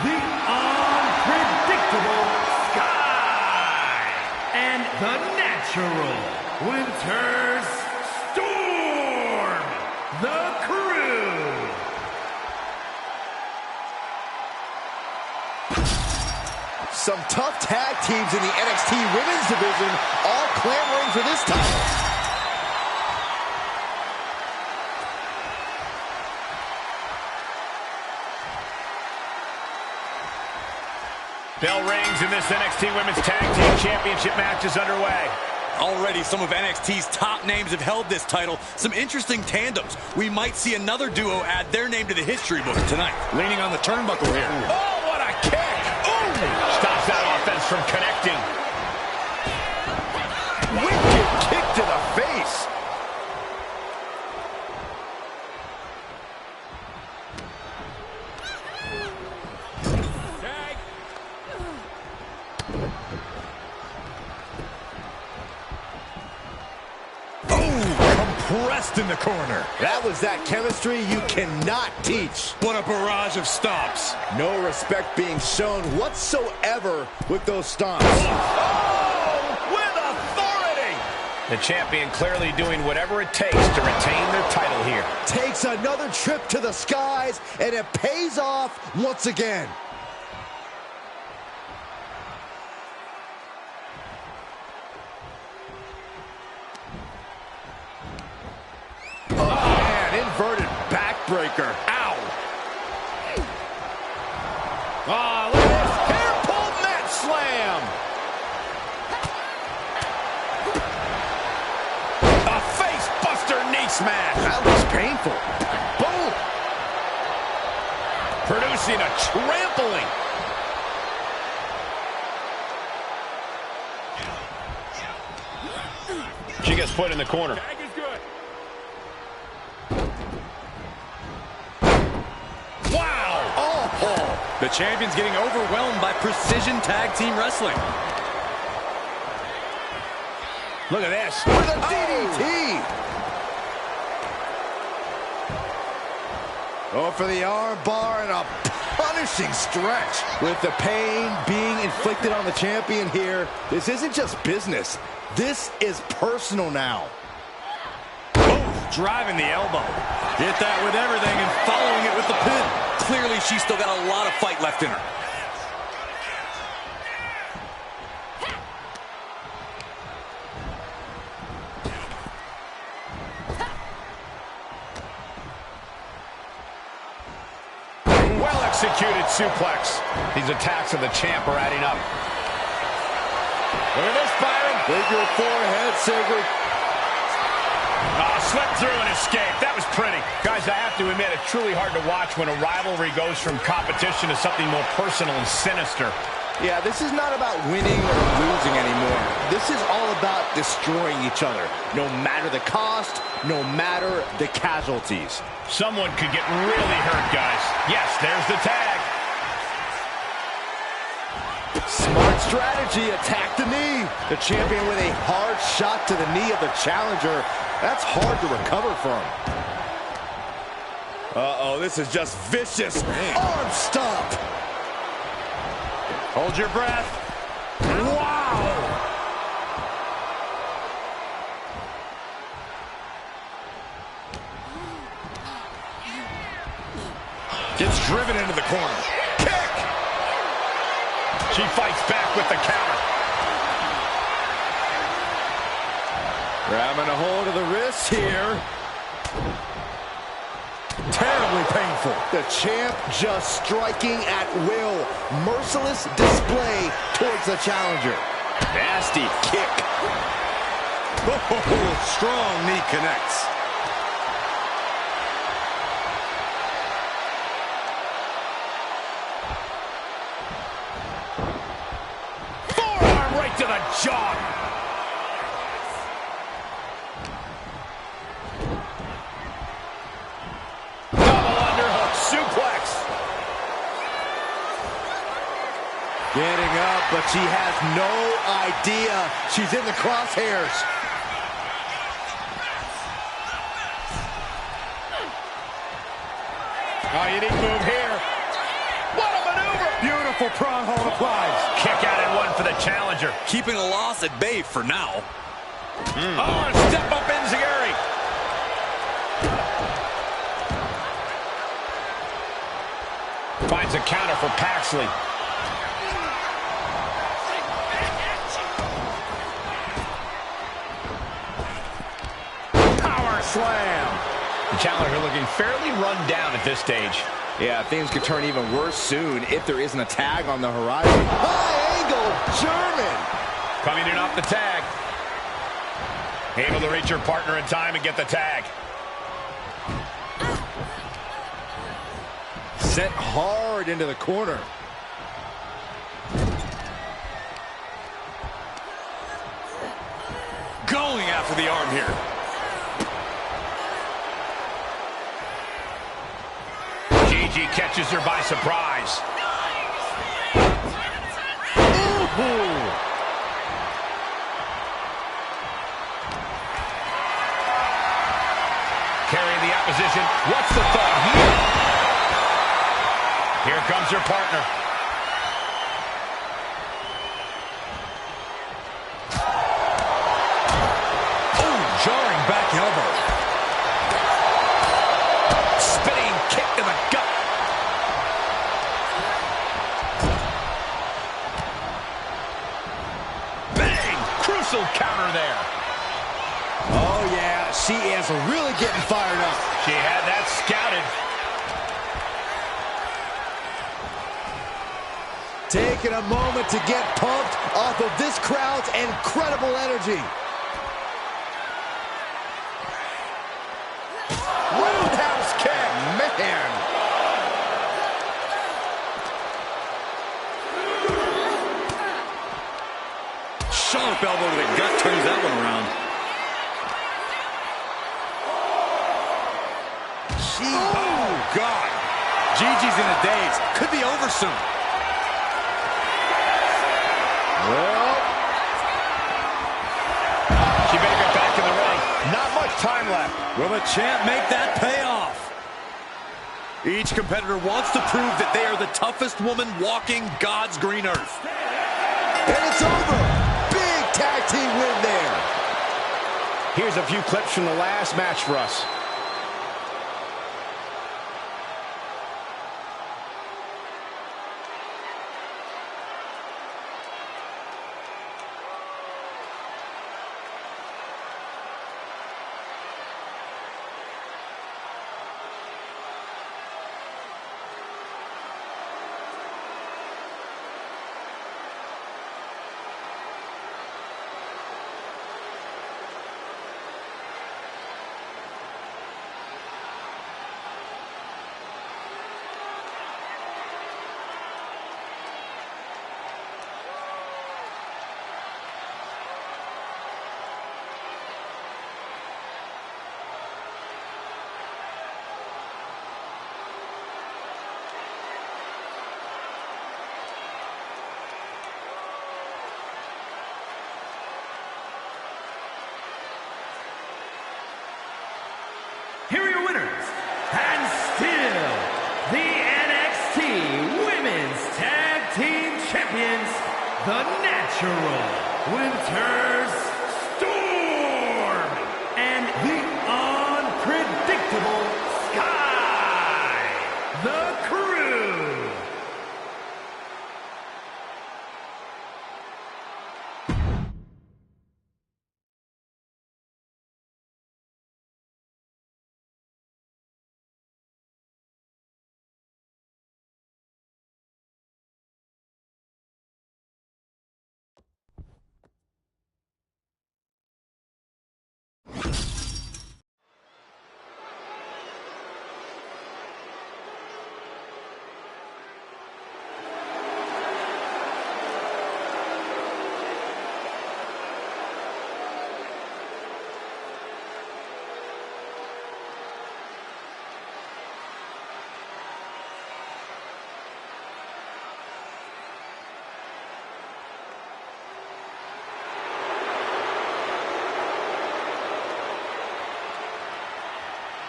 the Unpredictable Sky, and the Natural Winter's Storm, the Crew. Some tough tag teams in the NXT Women's Division, all clamoring for this title. Bell rings and this NXT Women's Tag Team Championship match is underway. Already, some of NXT's top names have held this title. Some interesting tandems. We might see another duo add their name to the history books tonight. Leaning on the turnbuckle here. Oh, what a kick! Ooh! Stops that offense from connecting. Wicked kick to the face. Pressed in the corner. That was that chemistry you cannot teach. What a barrage of stomps. No respect being shown whatsoever with those stomps. Oh, with authority! The champion clearly doing whatever it takes to retain their title here. Takes another trip to the skies, and it pays off once again. smash. That looks painful. Boom! Producing a trampling. She gets put in the corner. Tag is good. Wow! Oh! The champion's getting overwhelmed by precision tag team wrestling. Look at this. With a DDT! Oh, for the arm bar and a punishing stretch. With the pain being inflicted on the champion here, this isn't just business. This is personal now. Driving the elbow. Hit that with everything and following it with the pin. Clearly, she's still got a lot of fight left in her. Well-executed suplex. These attacks of the champ are adding up. Look at this, Byron. Figure forehead, Sigrid. Slipped through and escaped. That was pretty. Guys, I have to admit, it's truly hard to watch when a rivalry goes from competition to something more personal and sinister. Yeah, this is not about winning or losing anymore. This is all about destroying each other. No matter the cost, no matter the casualties. Someone could get really hurt, guys. Yes, there's the tag. Smart strategy, attack the knee. The champion with a hard shot to the knee of the challenger. That's hard to recover from. Uh-oh, this is just vicious. Arm stomp. Hold your breath. Wow. Gets driven into the corner. Kick! She fights back with the counter. Grabbing a hold of the wrist here. Terribly painful. The champ just striking at will. Merciless display towards the challenger. Nasty kick. Oh, strong knee connects. Forearm right to the jaw. Getting up, but she has no idea she's in the crosshairs. Oh, unique move here. What a maneuver! Beautiful prong hold applies. Kick out and one for the challenger. Keeping a loss at bay for now. Oh, and step up Enziguri. Finds a counter for Paxley. Slam. The challenger looking fairly run down at this stage. Yeah, things could turn even worse soon if there isn't a tag on the horizon. High angle German. Coming in off the tag. Able to reach her partner in time and get the tag. Sent hard into the corner. Going after the arm here. Gigi catches her by surprise. Ooh. Carrying the opposition. What's the thought here? Here comes her partner. Oh, jarring back elbow. Spinning kick to the gut. Bang! Crucial counter there. Oh, yeah, she is really getting fired up. She had that scouted. Taking a moment to get pumped off of this crowd's incredible energy. Sharp elbow to the gut turns that one around. Oh, God. Gigi's in a daze. Could be over soon. Well, she may get back in the ring. Not much time left. Will the champ make that pay off? Each competitor wants to prove that they are the toughest woman walking God's green earth. And it's over. Big tag team win there. Here's a few clips from the last match for us. Here are your winners, and still the NXT Women's Tag Team Champions, the Natural, Winter's Storm, and the Unpredictable Sky, the Crew.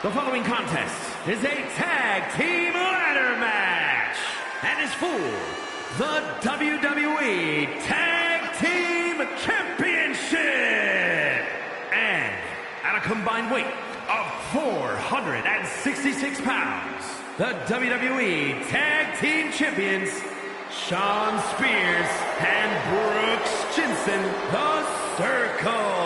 The following contest is a tag team ladder match and is for the WWE Tag Team Championship. And at a combined weight of 466 pounds, the WWE Tag Team Champions, Shawn Spears and Brooks Jensen, the Circle.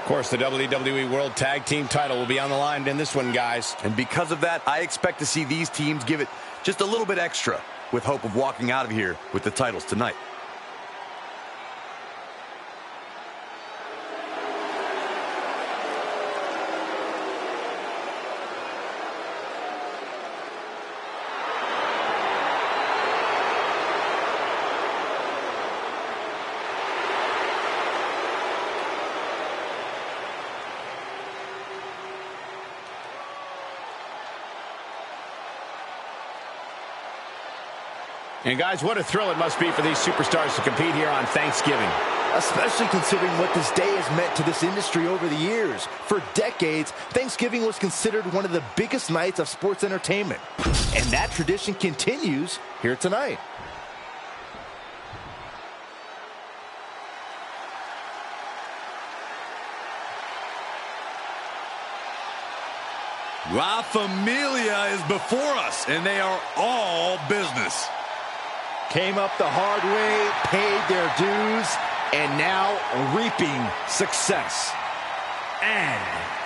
Of course, the WWE World Tag Team title will be on the line in this one, guys. And because of that, I expect to see these teams give it just a little bit extra with hope of walking out of here with the titles tonight. And guys, what a thrill it must be for these superstars to compete here on Thanksgiving. Especially considering what this day has meant to this industry over the years. For decades, Thanksgiving was considered one of the biggest nights of sports entertainment. And that tradition continues here tonight. La Familia is before us, and they are all business. Came up the hard way, paid their dues, and now reaping success. And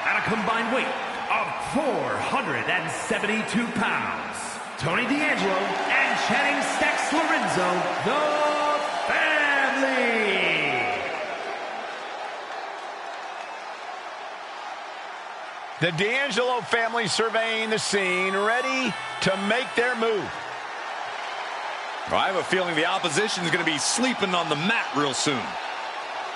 at a combined weight of 472 pounds, Tony D'Angelo and Channing Stacks Lorenzo, the family. The D'Angelo family surveying the scene, ready to make their move. I have a feeling the opposition is going to be sleeping on the mat real soon.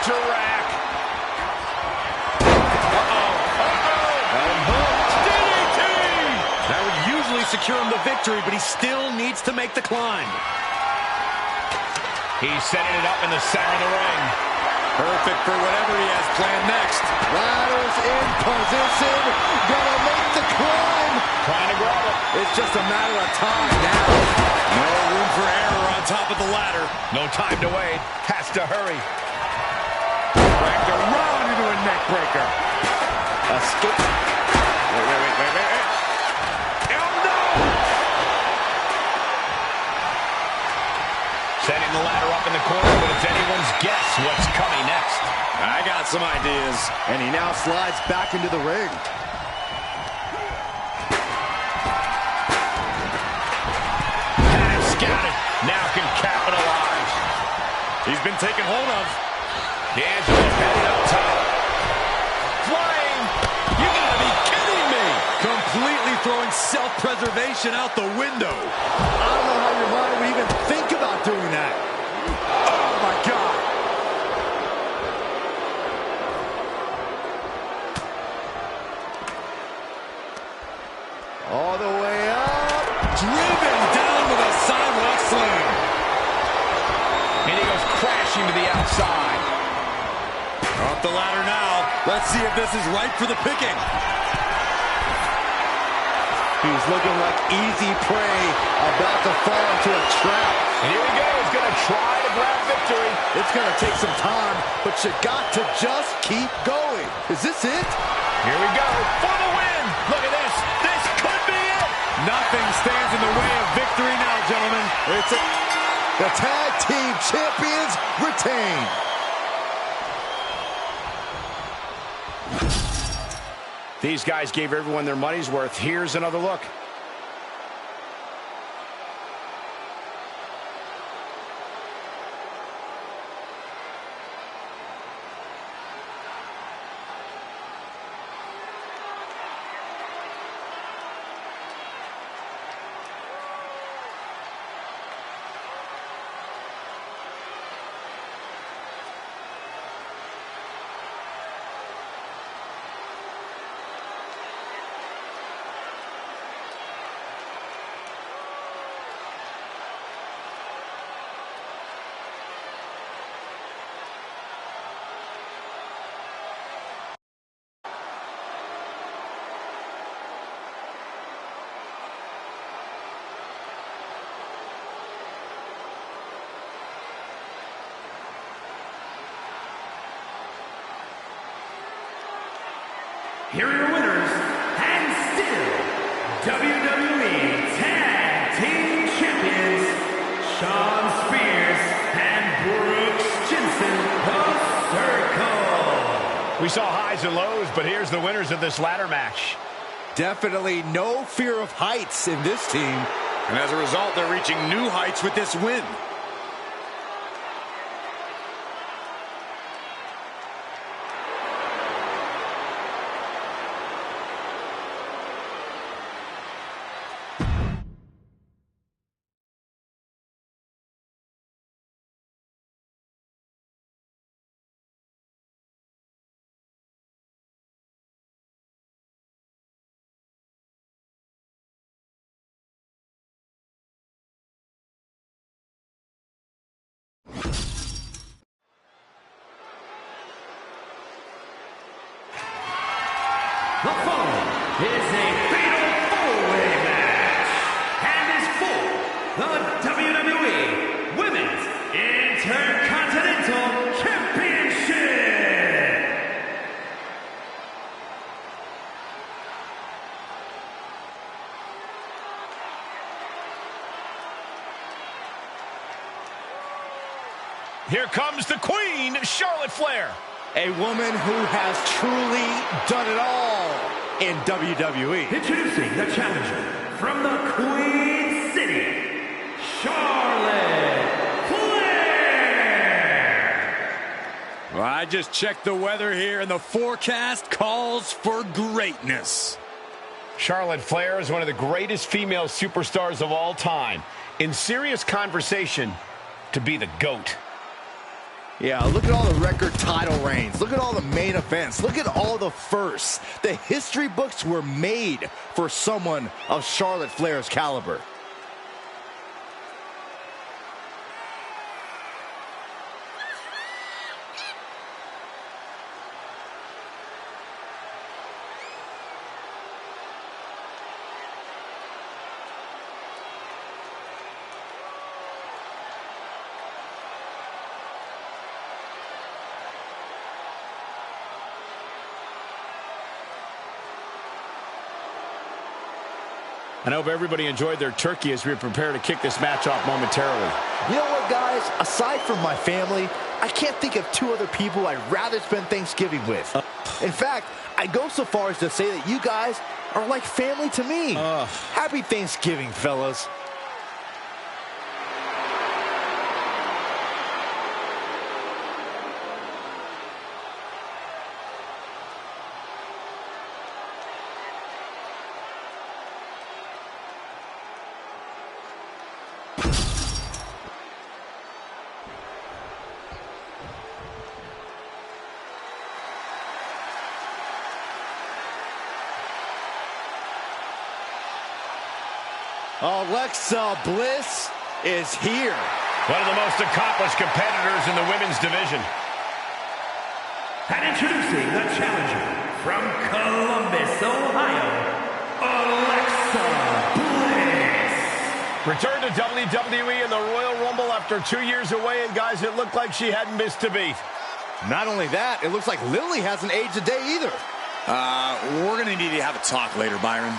Archer rack. That would usually secure him the victory, but he still needs to make the climb. He's setting it up in the center of the ring. Perfect for whatever he has planned next. Ladders in position. Gonna make the climb. Trying to grab it. It's just a matter of time now. No room for error on top of the ladder. No time to wait. Has to hurry. Dragged around into a neck breaker. Escape. Wait. Oh, no! Setting the ladder up in the corner, but it's anyone's guess what's coming next. I got some ideas. And he now slides back into the ring. Had it scouted. Now can capitalize. He's been taken hold of. D'Angelo headed up top. Flying. You gotta be kidding me. Completely throwing self-preservation out the window. I don't know how your mind would even think about doing that. Oh, my God. All the way up. Driven down with a sidewalk slam. And he goes crashing to the outside. Off the ladder now. Let's see if this is right for the picking. He's looking like easy prey, about to fall into a trap. And here he goes, gonna try to grab victory. It's gonna take some time, but you got to just keep going. Is this it? Here we go, for the win. Look at this. This could be it. Nothing stands in the way of victory now, gentlemen. It's it. The tag team champions retain. These guys gave everyone their money's worth. Here's another look. Here are your winners, and still WWE Tag Team Champions, Shawn Spears and Brooks Jensen, the Circle. We saw highs and lows, but here's the winners of this ladder match. Definitely no fear of heights in this team. And as a result, they're reaching new heights with this win. The following is a fatal four-way match and is for the WWE Women's Intercontinental Championship. Here comes the Queen, Charlotte Flair. A woman who has truly done it all in WWE. Introducing the challenger from the Queen City, Charlotte Flair. Well, I just checked the weather here, and the forecast calls for greatness. Charlotte Flair is one of the greatest female superstars of all time. In serious conversation to be the GOAT. Yeah, look at all the record title reigns. Look at all the main events. Look at all the firsts. The history books were made for someone of Charlotte Flair's caliber. I hope everybody enjoyed their turkey as we prepare to kick this match off momentarily. You know what, guys? Aside from my family, I can't think of two other people I'd rather spend Thanksgiving with. In fact, I'd go so far as to say that you guys are like family to me. Happy Thanksgiving, fellas. Alexa Bliss is here. One of the most accomplished competitors in the women's division. And introducing the challenger from Columbus, Ohio, Alexa Bliss. Returned to WWE in the Royal Rumble after 2 years away, and guys, it looked like she hadn't missed a beat. Not only that, it looks like Lily hasn't aged a day either. We're going to need to have a talk later, Byron.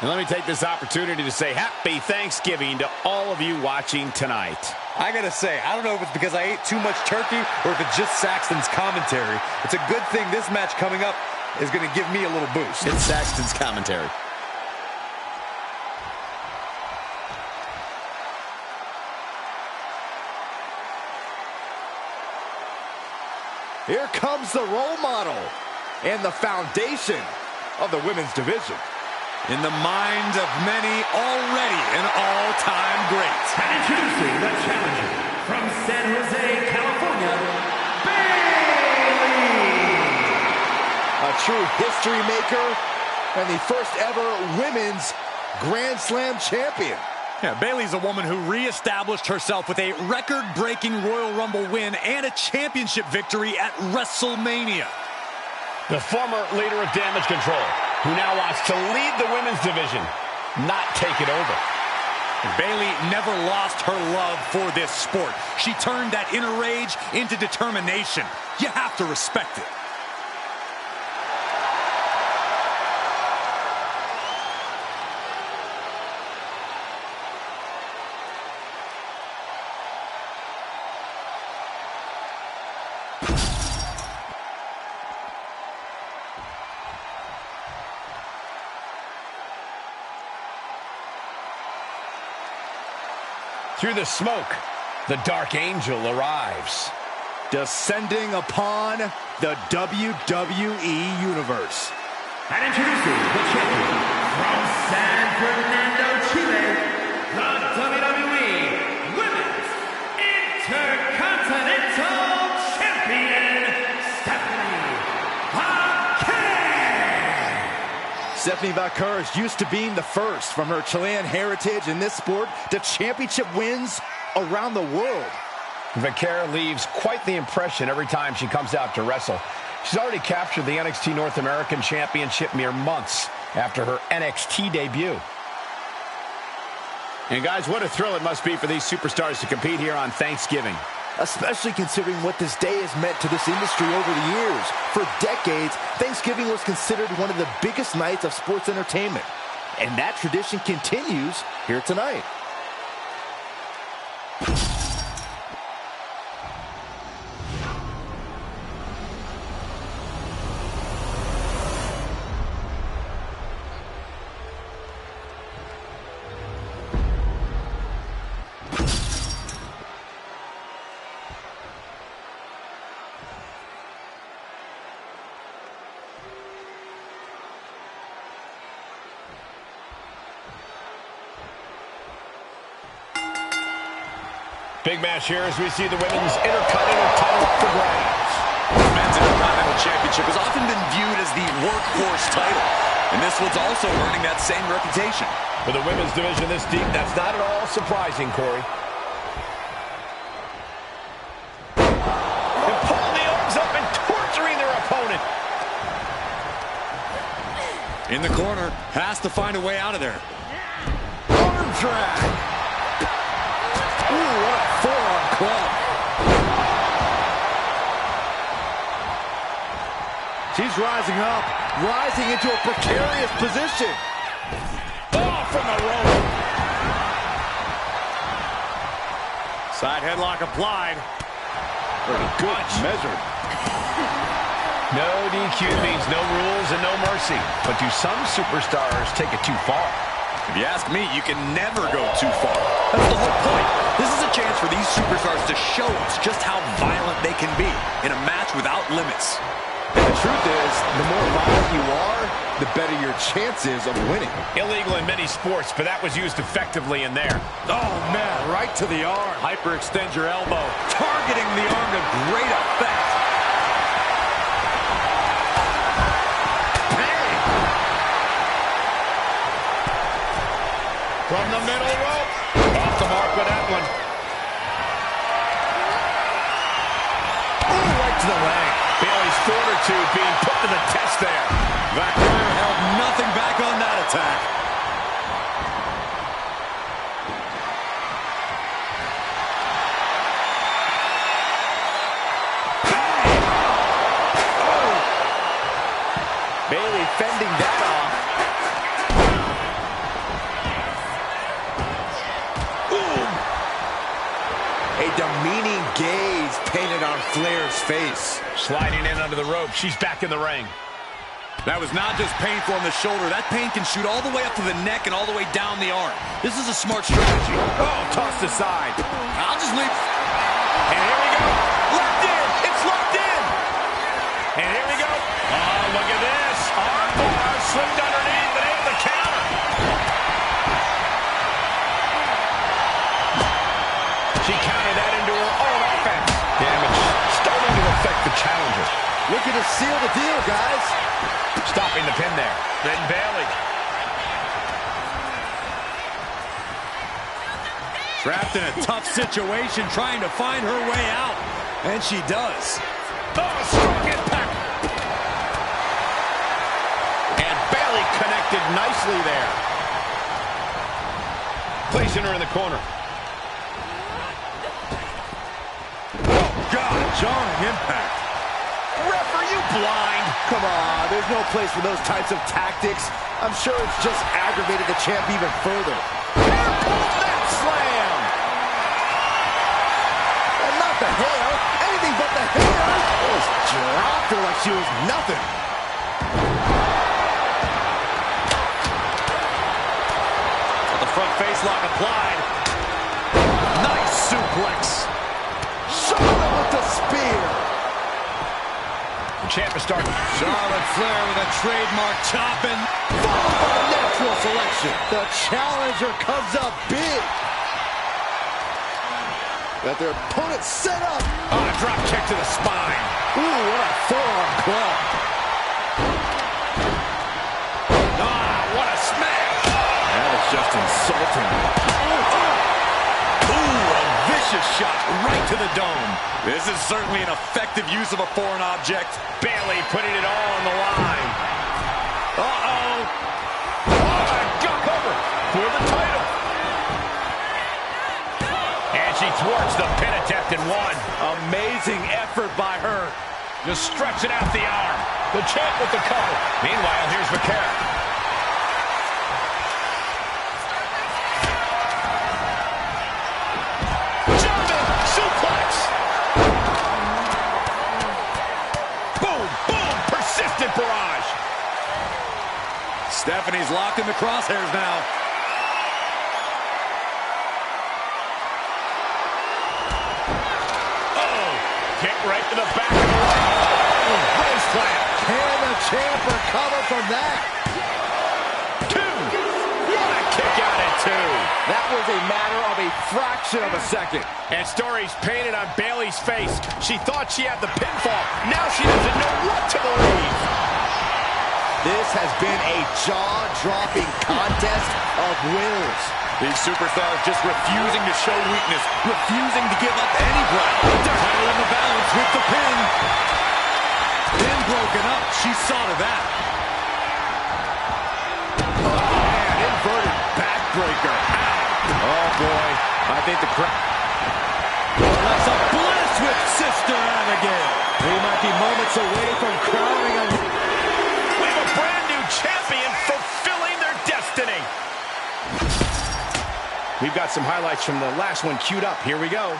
And let me take this opportunity to say happy Thanksgiving to all of you watching tonight. I gotta say, I don't know if it's because I ate too much turkey or if it's just Saxton's commentary. It's a good thing this match coming up is gonna give me a little boost. It's Saxton's commentary. Here comes the role model and the foundation of the women's division. In the minds of many, already an all-time great. And introducing the challenger from San Jose, California, Bayley. A true history maker and the first ever women's Grand Slam champion. Yeah, Bayley's a woman who reestablished herself with a record-breaking Royal Rumble win and a championship victory at WrestleMania. The former leader of Damage Control, who now wants to lead the women's division, not take it over. Bayley never lost her love for this sport. She turned that inner rage into determination. You have to respect it. Through the smoke, the Dark Angel arrives. Descending upon the WWE Universe. And introducing the champion from San Fernando, Chile, the WWE Women's Intercontinental Champion, Stephanie Vaquer. Stephanie Vaquer is used to being the first from her Chilean heritage in this sport to championship wins around the world. Vaquer leaves quite the impression every time she comes out to wrestle. She's already captured the NXT North American Championship mere months after her NXT debut. And guys, what a thrill it must be for these superstars to compete here on Thanksgiving. Especially considering what this day has meant to this industry over the years. For decades, Thanksgiving was considered one of the biggest nights of sports entertainment. And that tradition continues here tonight. Big match here as we see the women's Intercontinental title up for grabs. The men's Intercontinental Championship has often been viewed as the workhorse title, and this one's also earning that same reputation. For the women's division this deep, that's not at all surprising, Corey. And pulling the arms up and torturing their opponent. In the corner, has to find a way out of there. Arm drag. Ooh, what a forearm club. She's rising up, rising into a precarious position. Oh, from the rope. Side headlock applied. Pretty good measure. No DQ means no rules and no mercy. But do some superstars take it too far? If you ask me, you can never go too far. That's the whole point. This is a chance for these superstars to show us just how violent they can be in a match without limits. And the truth is, the more violent you are, the better your chances of winning. Illegal in many sports, but that was used effectively in there. Oh, man, right to the arm. Hyperextend your elbow. Targeting the arm to great effect. From the middle rope. Off the mark with that one. Ooh, right to the leg. Bailey's fortitude being put to the test there. Vaccaro held nothing back on that attack. Bailey fending that off. A demeaning gaze painted on Flair's face. Sliding in under the rope. She's back in the ring. That was not just painful on the shoulder. That pain can shoot all the way up to the neck and all the way down the arm. This is a smart strategy. Oh, tossed aside. I'll just leave. And here we go. Locked in. It's locked in. And here we go. Oh, look at this. Armbar slipped underneath and able to counter. She countered that into her own offense. Damage starting to affect the challenger. Looking to seal the deal, guys. Stopping the pin there. Then Bailey. Trapped in a tough situation, trying to find her way out. And she does. Oh, strong impact. And Bailey connected nicely there. Placing her in the corner. God, jarring impact. Ref, are you blind? Come on, there's no place for those types of tactics. I'm sure it's just aggravated the champ even further. That slam. And not the hair, anything but the hair. Just dropped her like she was nothing. The front face lock applied. Nice suplex. Charlotte with the spear. The champ is starting. Charlotte Flair with a trademark chopping. Followed by the natural selection. The challenger comes up big. Got their opponent set up. Oh, a drop kick to the spine. Ooh, what a forearm club. Ah, what a smash. That is just insulting. Ooh, a vicious shot right to the dome. This is certainly an effective use of a foreign object. Bailey putting it all on the line. Uh-oh. Oh, a duck cover for the title. And she thwarts the pin attempt in one. Amazing effort by her. Just stretching out the arm. The champ with the cover. Meanwhile, here's Vaccaro. Barrage. Stephanie's locked in the crosshairs now. Oh, kick right to the back of the leg. Rose slam. Can the champ recover from that? Two. What a kick out at two. That was a matter of a fraction of a second. And stories painted on Bayley's face. She thought she had the pinfall. Now she doesn't know what to believe. This has been a jaw-dropping contest of winners. These superstars just refusing to show weakness, refusing to give up any ground. Title in the balance with the pin. Pin broken up. She saw to that. Man, inverted backbreaker. Oh, boy. I think the crowd... That's a bliss with Sister Abigail. We might be moments away from crowning a... We have a brand new champion fulfilling their destiny. We've got some highlights from the last one queued up. Here we go.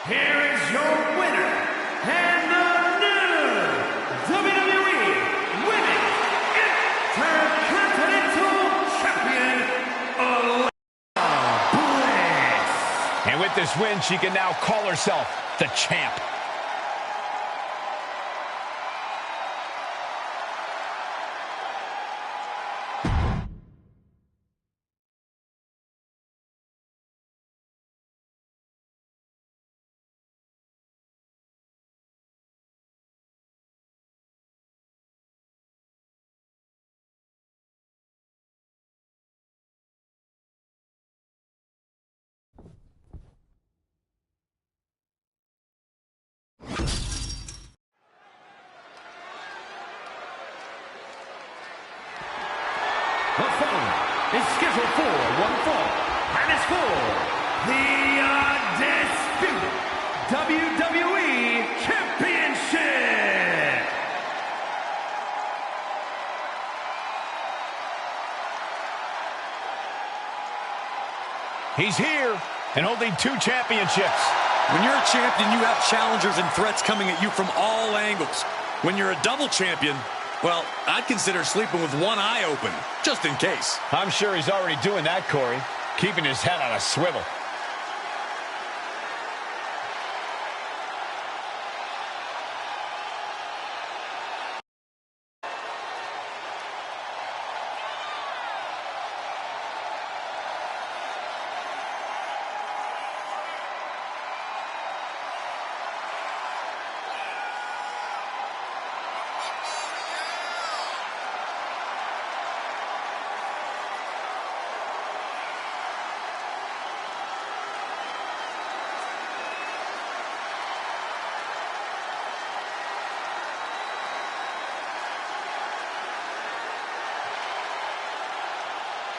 Here is your winner, and the new WWE Women's Intercontinental Champion, Alexa Bliss. And with this win, she can now call herself the champ. The following is scheduled for one fall, and it's for the Undisputed WWE Championship. He's here and holding 2 championships. When you're a champion, you have challengers and threats coming at you from all angles. When you're a double champion, well, I'd consider sleeping with one eye open, just in case. I'm sure he's already doing that, Corey, keeping his head on a swivel.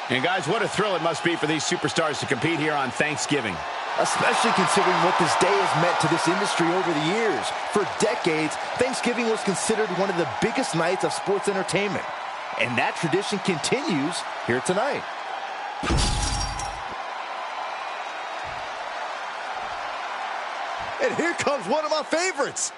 And guys, what a thrill it must be for these superstars to compete here on Thanksgiving. Especially considering what this day has meant to this industry over the years. For decades, Thanksgiving was considered one of the biggest nights of sports entertainment. And that tradition continues here tonight. And here comes one of my favorites.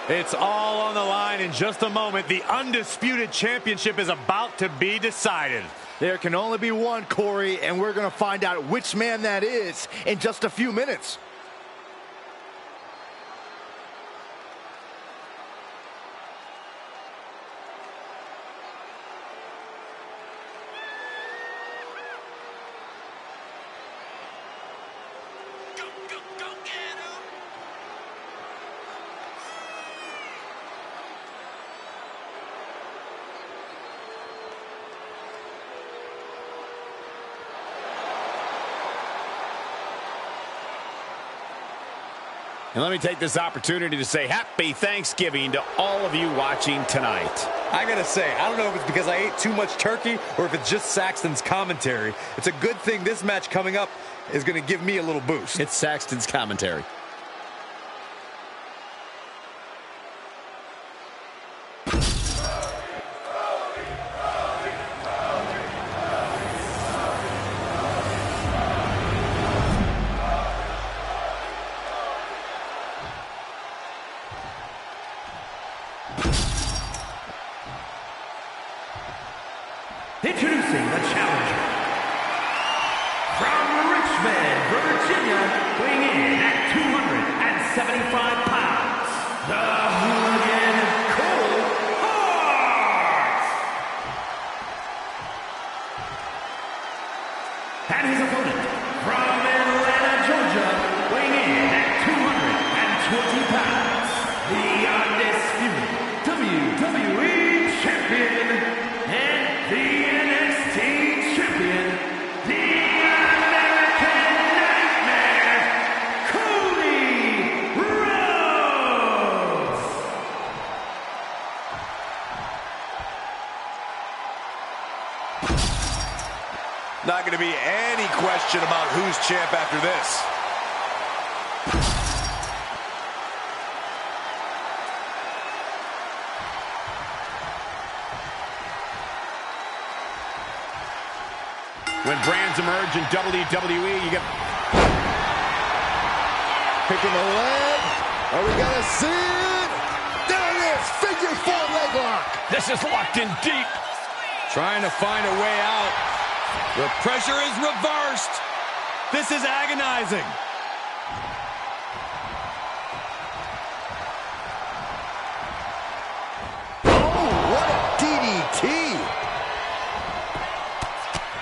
It's all on the line in just a moment. The Undisputed Championship is about to be decided. There can only be one, Corey, and we're going to find out which man that is in just a few minutes. And let me take this opportunity to say happy Thanksgiving to all of you watching tonight. I gotta say, I don't know if it's because I ate too much turkey or if it's just Saxton's commentary. It's a good thing this match coming up is gonna give me a little boost. It's Saxton's commentary. Introducing the challenger. From Richmond, Virginia, weighing in at 275 pounds, the Hooligan Cole Hart. And his opponent, from Atlanta, Georgia, weighing in at 220 pounds, the undisputed WWE Champion and the NXT Champion, the American Nightmare, Cody Rhodes. Not gonna be any question about who's champ after this. When brands emerge in WWE, you get... Picking the leg. Are we going to see it? There it is. Figure 4 leg lock. This is locked in deep. Trying to find a way out. The pressure is reversed. This is agonizing. Oh, what a DDT.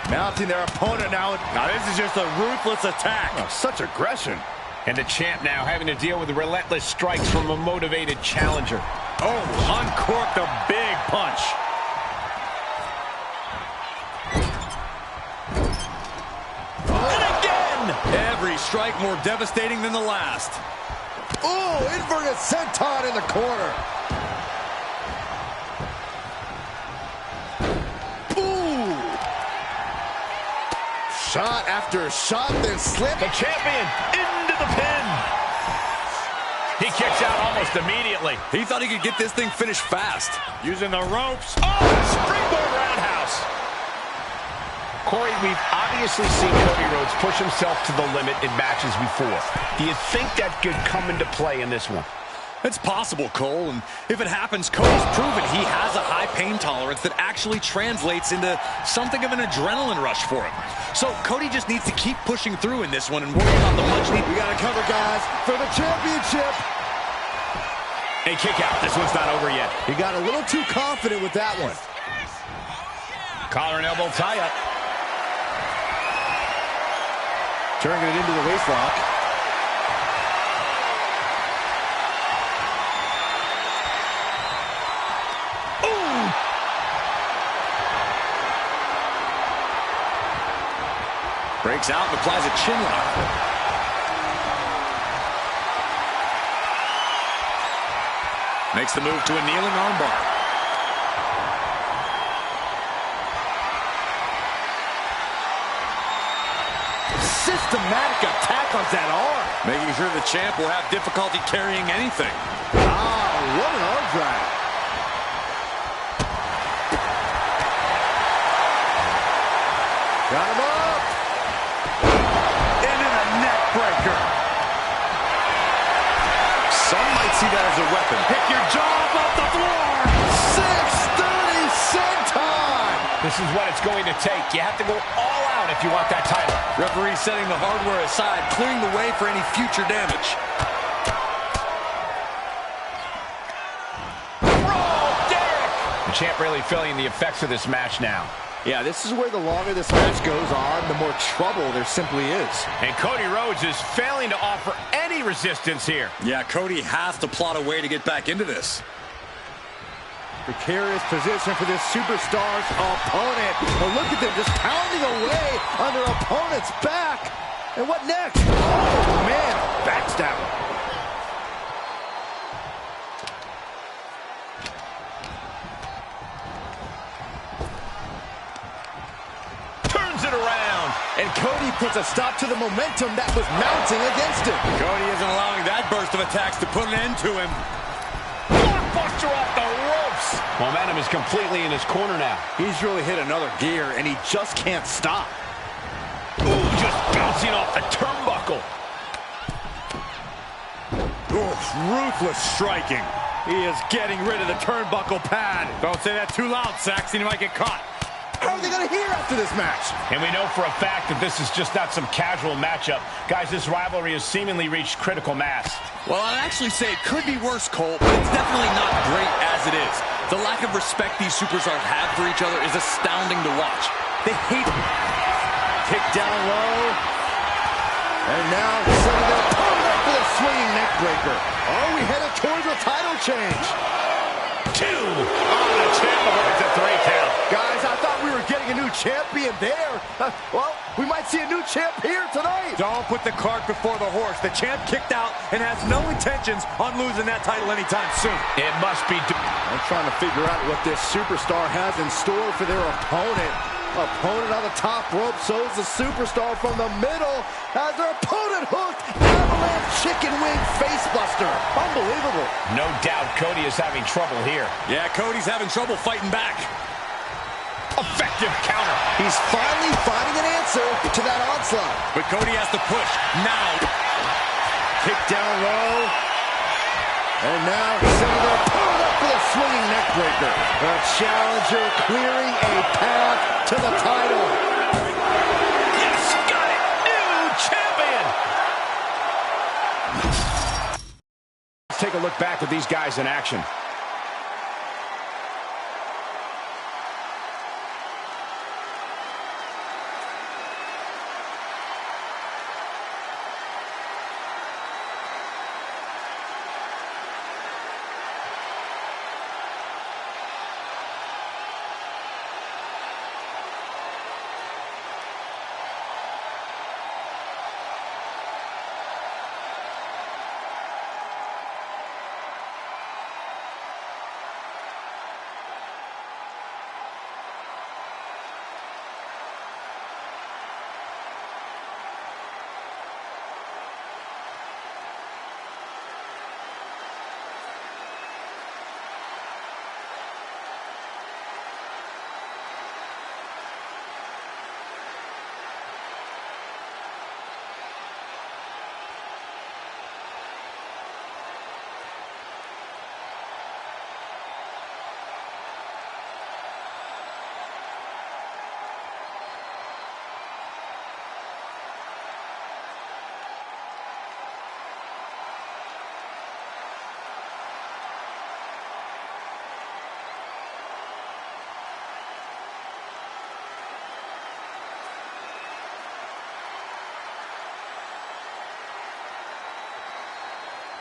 Mounting their opponent now. Now this is just a ruthless attack. Oh, such aggression. And the champ now having to deal with the relentless strikes from a motivated challenger. Oh, uncorked a big punch. And again! Every strike more devastating than the last. Oh, inverted senton in the corner. Ooh. Shot after shot, then slip. The champion into the pin. He kicks out almost immediately. He thought he could get this thing finished fast. Using the ropes. Oh, springboard roundhouse. Corey, we've obviously seen Cody Rhodes push himself to the limit in matches before. Do you think that could come into play in this one? It's possible, Cole, and if it happens, Cody's proven he has a high pain tolerance that actually translates into something of an adrenaline rush for him. So Cody just needs to keep pushing through in this one and worry about the much need. We got to cover, guys, for the championship. A kick out. This one's not over yet. He got a little too confident with that one. Collar and elbow tie up. Turning it into the waist lock. Breaks out and applies a chin lock. Makes the move to a kneeling armbar. Systematic attack on that arm. Making sure the champ will have difficulty carrying anything. Ah, what an arm drag. Got him up. Into the neck breaker. Some might see that as a weapon. Pick your jaw up off the floor. 630 senton. This is what it's going to take. You have to go all out if you want that title. Referee setting the hardware aside, clearing the way for any future damage. The champ really feeling the effects of this match now. Yeah, this is where the longer this match goes on, the more trouble there simply is. And Cody Rhodes is failing to offer any resistance here. Yeah, Cody has to plot a way to get back into this. Precarious position for this superstar's opponent. But look at them just pounding away on their opponent's back. And what next? Oh, man, backstabber. it around. And Cody puts a stop to the momentum that was mounting against him. Cody isn't allowing that burst of attacks to put an end to him. Blockbuster off the ropes. Momentum is completely in his corner now. He's really hit another gear, and he just can't stop. Ooh, just bouncing off the turnbuckle. Oof, ruthless striking. He is getting rid of the turnbuckle pad. Don't say that too loud, Saxon. You might get caught. How are they going to hear after this match? And we know for a fact that this is just not some casual matchup. Guys, this rivalry has seemingly reached critical mass. Well, I'd actually say it could be worse, Cole, but it's definitely not great as it is. The lack of respect these superstars have for each other is astounding to watch. They hate it. Kick down low. And now setting their opponent up for the swinging neck breaker. Are we headed towards a title change? 2. Oh, the champ avoids a 3 count. Guys, I thought we were getting a new champion there. Well, we might see a new champ here tonight. Don't put the cart before the horse. The champ kicked out and has no intentions on losing that title anytime soon. It must be... I'm trying to figure out what this superstar has in store for their opponent. Opponent on the top rope shows the superstar from the middle as their opponent hooked. Avalanche chicken wing facebuster. Unbelievable. No doubt Cody is having trouble here. Yeah, Cody's having trouble fighting back. Effective counter. He's finally finding an answer to that onslaught. But Cody has to push now. Kick down low. And now sending their opponent up for the swinging neck breaker. The challenger clearing a path to the title. Yes, got it. New champion. Let's take a look back at these guys in action.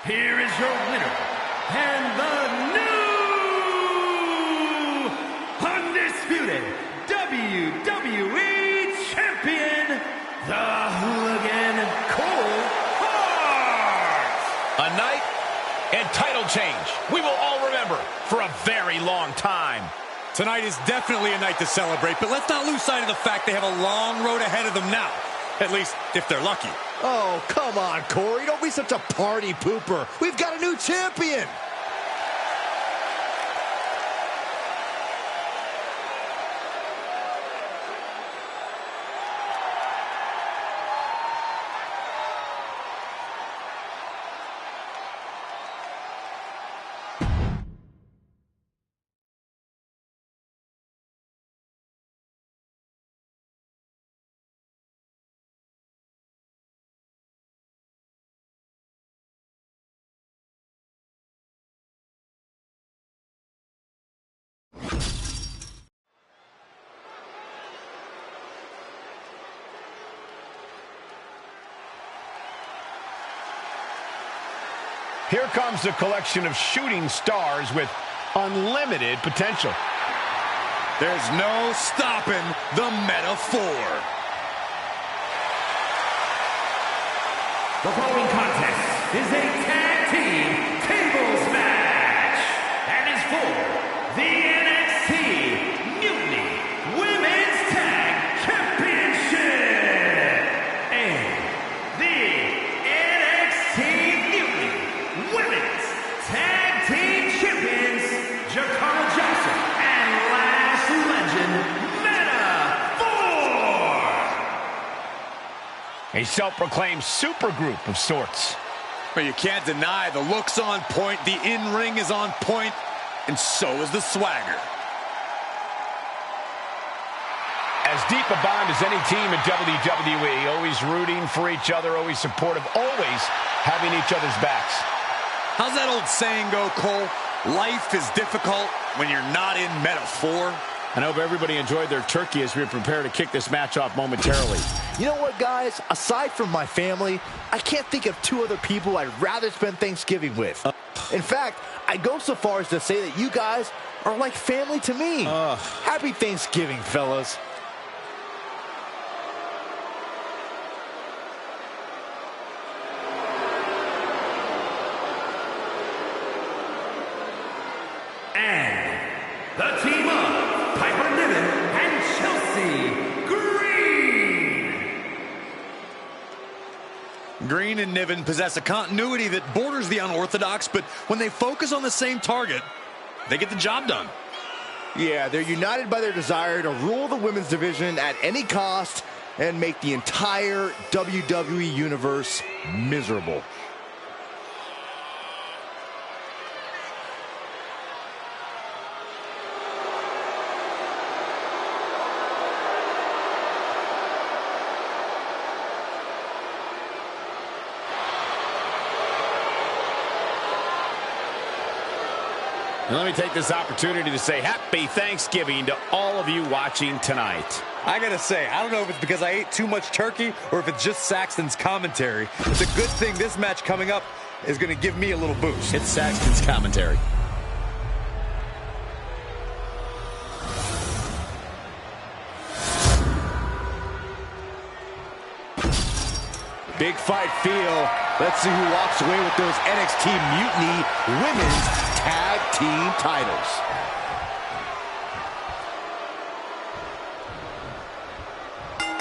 Here is your winner, and the new undisputed WWE Champion, the Hooligan Cole Hart. A night and title change we will all remember for a very long time. Tonight is definitely a night to celebrate, but let's not lose sight of the fact they have a long road ahead of them now. At least, if they're lucky. Oh, come on, Corey. Don't be such a party pooper. We've got a new champion. Here comes a collection of shooting stars with unlimited potential. There's no stopping the metaphor. The following contest is a tag team tables match and is for the NXT Mutiny Women's Tag Championship. A self-proclaimed supergroup of sorts. But you can't deny the looks on point, the in-ring is on point, and so is the swagger. As deep a bond as any team in WWE, always rooting for each other, always supportive, always having each other's backs. How's that old saying go, Cole? Life is difficult when you're not in metaphor. I hope everybody enjoyed their turkey as we prepare to kick this match off momentarily. You know what, guys? Aside from my family, I can't think of two other people I'd rather spend Thanksgiving with. In fact, I'd go so far as to say that you guys are like family to me. Happy Thanksgiving, fellas. And the team of Piper Niven and Chelsea Green. Green and Niven possess a continuity that borders the unorthodox, but when they focus on the same target, they get the job done. Yeah, they're united by their desire to rule the women's division at any cost and make the entire WWE Universe miserable. And let me take this opportunity to say happy Thanksgiving to all of you watching tonight. I gotta say, I don't know if it's because I ate too much turkey or if it's just Saxton's commentary. It's a good thing this match coming up is gonna give me a little boost. It's Saxton's commentary. Big fight feel. Let's see who walks away with those NXT Mutiny Women's Tag Team titles.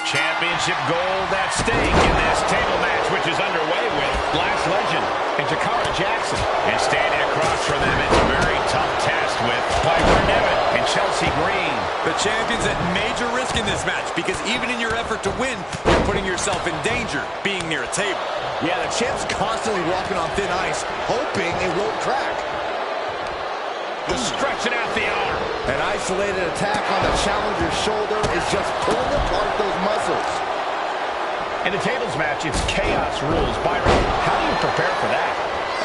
Championship gold at stake in this table match, which is underway with Glass Legend and Jakara Jackson. And standing across from them, it's a very tough test with Piper Niven and Chelsea Green. The champion's at major risk in this match because even in your effort to win, you're putting yourself in danger being near a table. Yeah, the champ's constantly walking on thin ice, hoping it won't crack. Stretching out the arm. An isolated attack on the challenger's shoulder is just pulling apart those muscles. In the tables match, it's chaos rules. Byron, how do you prepare for that?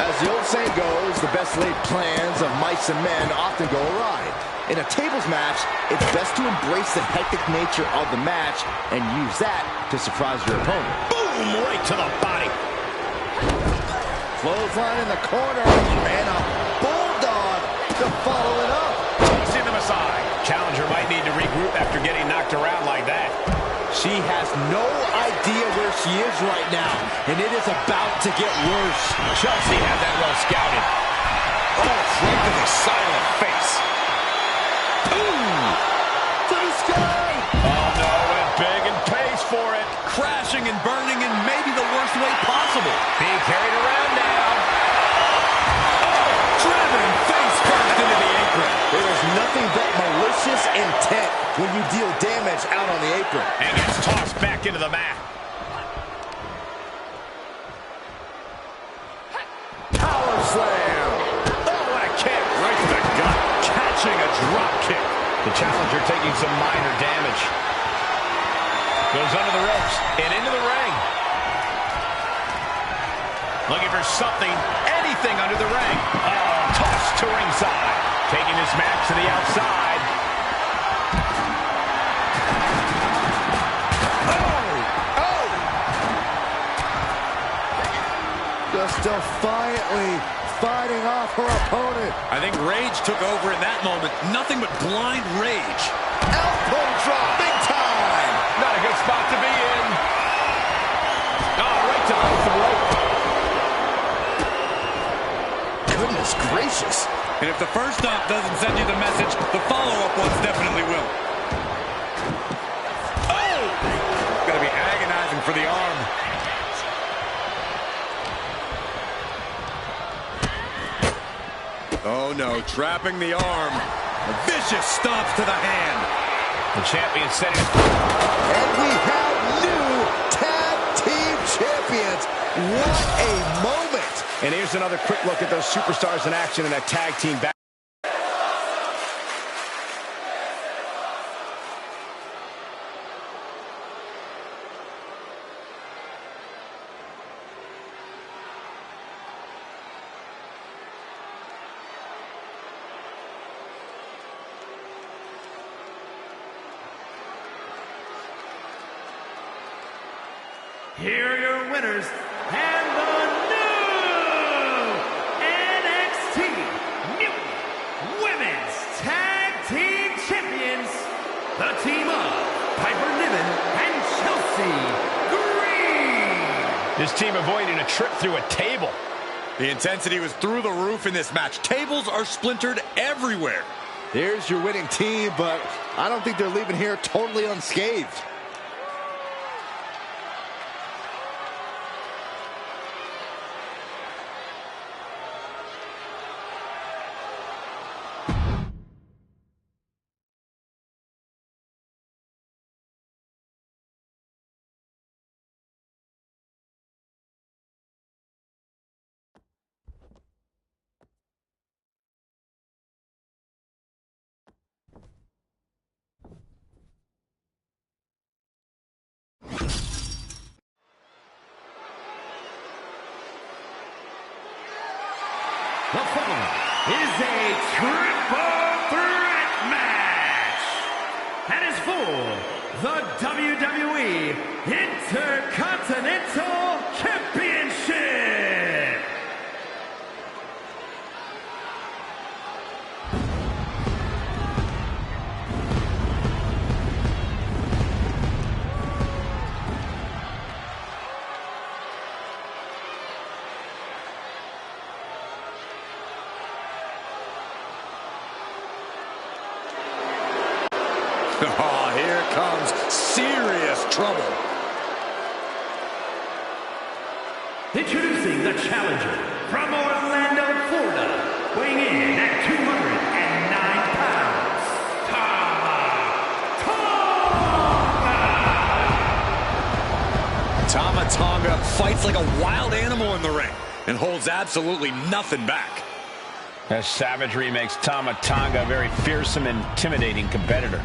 As the old saying goes, the best laid plans of mice and men often go awry. In a tables match, it's best to embrace the hectic nature of the match and use that to surprise your opponent. Boom, right to the body. Clothesline in the corner, and a bulldog to follow it up. Tossing them aside. Challenger might need to regroup after getting knocked around like that. She has no idea where she is right now, and it is about to get worse. Chelsea had that well scouted. Oh, right to the side of the face. Ooh! To the sky! Oh, no, went big and pays for it. Crashing and burning in maybe the worst way possible. Being carried around now. Driven face first into the apron. There is nothing but malicious intent when you deal damage out on the apron. And gets tossed back into the mat. Power slam! Oh, what a kick. Right to the gut. Catching a drop kick. The challenger taking some minor damage. Goes under the ropes and into the ring. Looking for something, anything under the ring. Oh, tossed to ringside. Taking this match to the outside. Just defiantly fighting off her opponent. I think rage took over in that moment. Nothing but blind rage. Elbow drop, big time. Not a good spot to be in. Oh, right to the throat. Goodness gracious. And if the first stop doesn't send you the message, the follow-up ones definitely will. Oh! Gonna be agonizing for the arm. Oh no, trapping the arm. A vicious stomps to the hand. The champion setting. And we have new tag team champions. What a moment. And here's another quick look at those superstars in action in that tag team back. Here are your winners and the new NXT Mutant Women's Tag Team Champions, the team of Piper Niven and Chelsea Green. This team avoiding a trip through a table. The intensity was through the roof in this match. Tables are splintered everywhere. There's your winning team, but I don't think they're leaving here totally unscathed. The following is a triple threat match and is for the WWE Intercontinental Championship. Oh, here comes serious trouble. Introducing the challenger from Orlando, Florida, weighing in at 209 pounds, Tama Tonga fights like a wild animal in the ring and holds absolutely nothing back. That savagery makes Tama Tonga a very fearsome and intimidating competitor.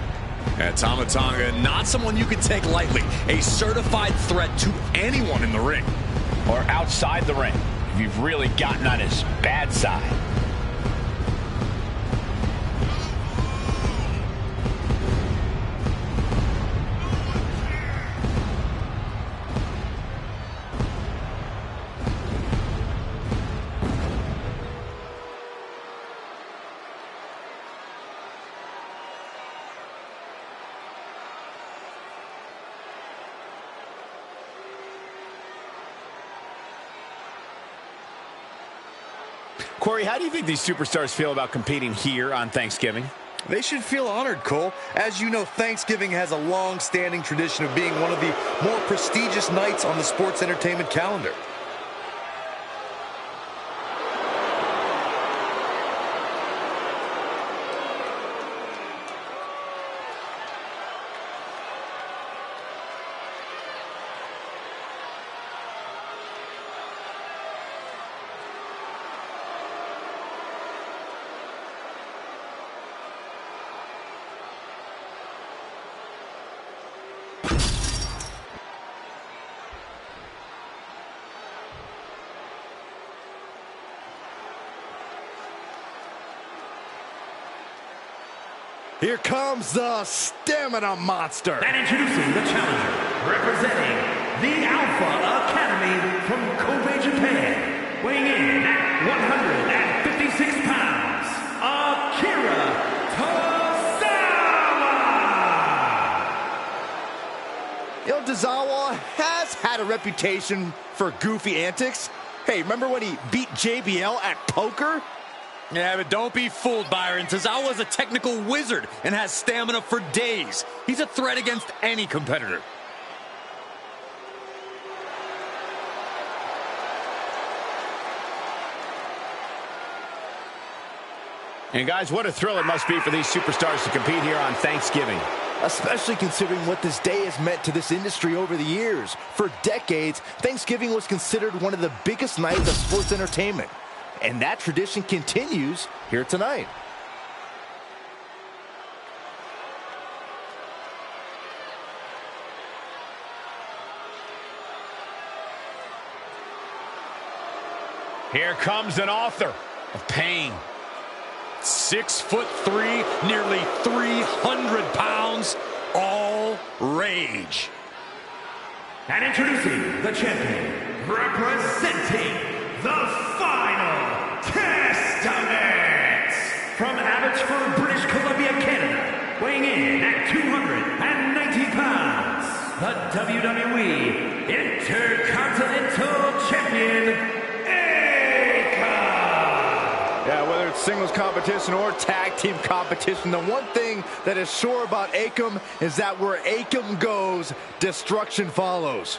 And Tama Tonga, not someone you can take lightly. A certified threat to anyone in the ring. Or outside the ring, if you've really gotten on his bad side. Corey, how do you think these superstars feel about competing here on Thanksgiving? They should feel honored, Cole. As you know, Thanksgiving has a long-standing tradition of being one of the more prestigious nights on the sports entertainment calendar. Here comes the Stamina Monster. And introducing the challenger, representing the Alpha Academy from Kobe, Japan, weighing in at 156 pounds, Akira Tozawa! You know, Tozawa has had a reputation for goofy antics. Hey, remember when he beat JBL at poker? Yeah, but don't be fooled, Byron. Tozawa's a technical wizard and has stamina for days. He's a threat against any competitor. And guys, what a thrill it must be for these superstars to compete here on Thanksgiving. especially considering what this day has meant to this industry over the years. For decades, Thanksgiving was considered one of the biggest nights of sports entertainment. And that tradition continues here tonight. Here comes an author of pain. 6'3", nearly 300 pounds, all rage. And introducing the champion, representing the Final Testament, from Abbotsford, British Columbia, Canada, weighing in at 290 pounds, the WWE Intercontinental Champion, Yeah, whether it's singles competition or tag team competition, the one thing that is sure about Akam is that where Akam goes, destruction follows.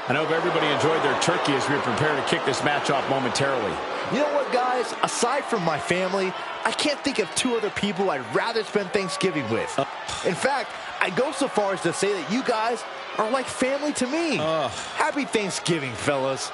I hope everybody enjoyed their turkey as we prepare to kick this match off momentarily. You know what, guys? Aside from my family, I can't think of two other people I'd rather spend Thanksgiving with. In fact, I go so far as to say that you guys are like family to me. Happy Thanksgiving, fellas.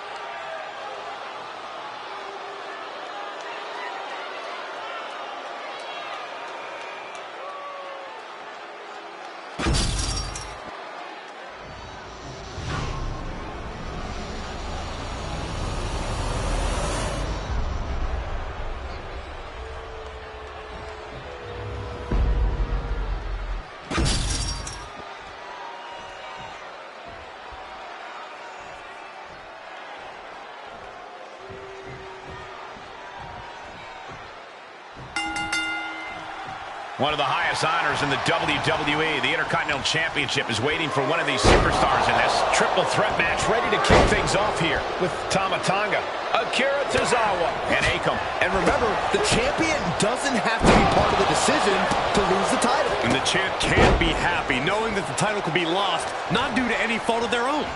One of the highest honors in the WWE, the Intercontinental Championship, is waiting for one of these superstars in this triple threat match, ready to kick things off here with Tama Tonga, Akira Tozawa, and Akam. And remember, the champion doesn't have to be part of the decision to lose the title. And the champ can't be happy knowing that the title could be lost, not due to any fault of their own.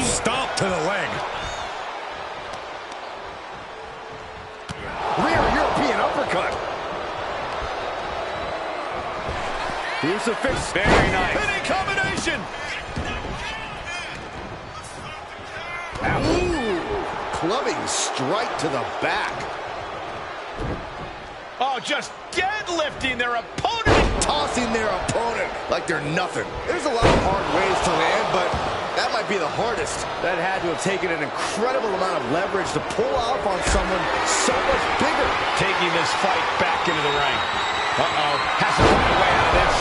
Stomp to the leg. Rear European uppercut. Here's a fix. Very nice. Pinning combination. Ooh, clubbing strike to the back. Oh, just deadlifting their opponent. Tossing their opponent like they're nothing. There's a lot of hard ways to land, but that might be the hardest. That had to have taken an incredible amount of leverage to pull off on someone so much bigger. Taking this fight back into the ring. Uh-oh. Has to find a way out of this.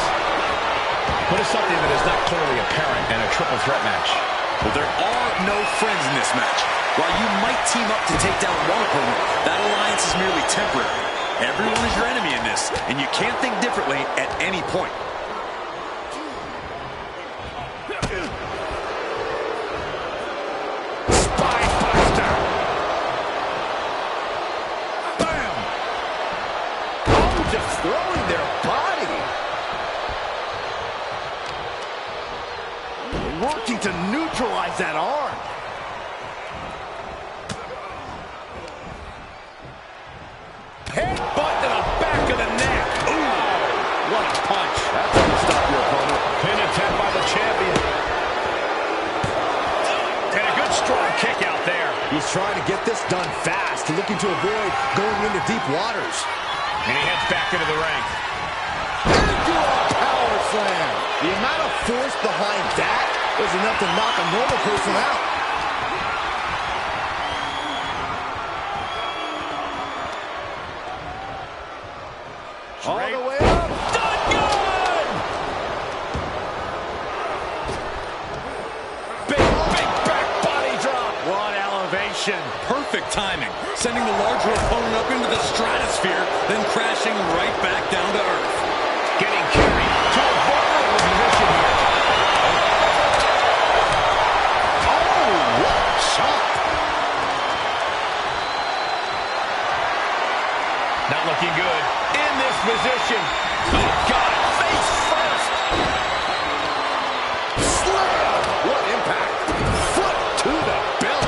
But it's something that is not clearly apparent in a triple threat match. Well, there are no friends in this match. While you might team up to take down one opponent, that alliance is merely temporary. Everyone is your enemy in this, and you can't think differently at any point. Spinebuster. Bam! Oh, just throwing their body. Working to neutralize that arm. Headbutt to the back of the neck. Ooh, what a punch. That's how you stop your opponent. Pin attempt by the champion. And a good strong kick out there. He's trying to get this done fast, looking to avoid going into deep waters. And he heads back into the ring. Into a power slam. The amount of force behind that was enough to knock a normal person out. All the way up. Done good! Big back body drop. What elevation. Perfect timing, sending the larger opponent up into the stratosphere, then crashing right back down to earth. Getting carried to a vulnerable position here. Oh, what a shot. Not looking good in this position. Oh, God, face first. Slam. What impact. Foot to the belly.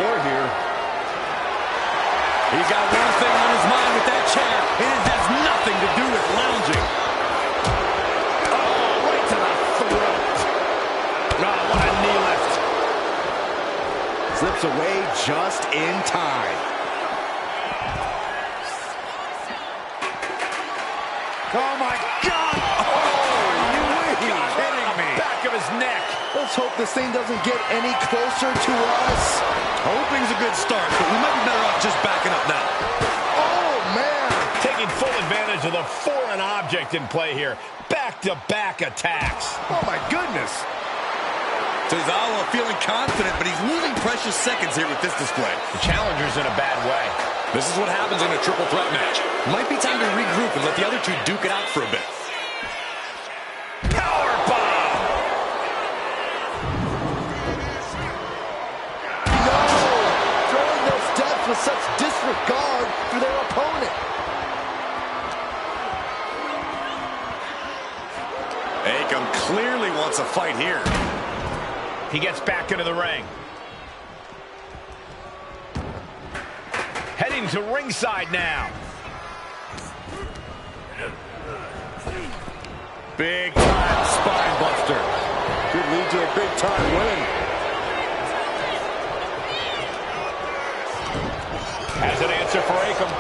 floor here. He's got one thing on his mind with that chair, and it has nothing to do with lounging. Oh, right to the throat. Oh, what a knee lift. Slips away just in time. Oh, my God. You Kidding me. Back of his neck. Let's hope this thing doesn't get any closer to us. Hoping's a good start, but we might be better off just backing up now. Oh, man. Taking full advantage of the foreign object in play here. Back-to-back attacks. Oh, my goodness. Tozawa feeling confident, but he's losing precious seconds here with this display. The challenger's in a bad way. This is what happens in a triple threat match. Might be time to regroup and let the other two duke it out for a bit. Power bomb. No! Throwing those steps with such disregard for their opponent. Akam clearly wants a fight here. He gets back into the ring. Heading to ringside now. Big time spine buster. Could lead to a big time win. Has an answer for Akam.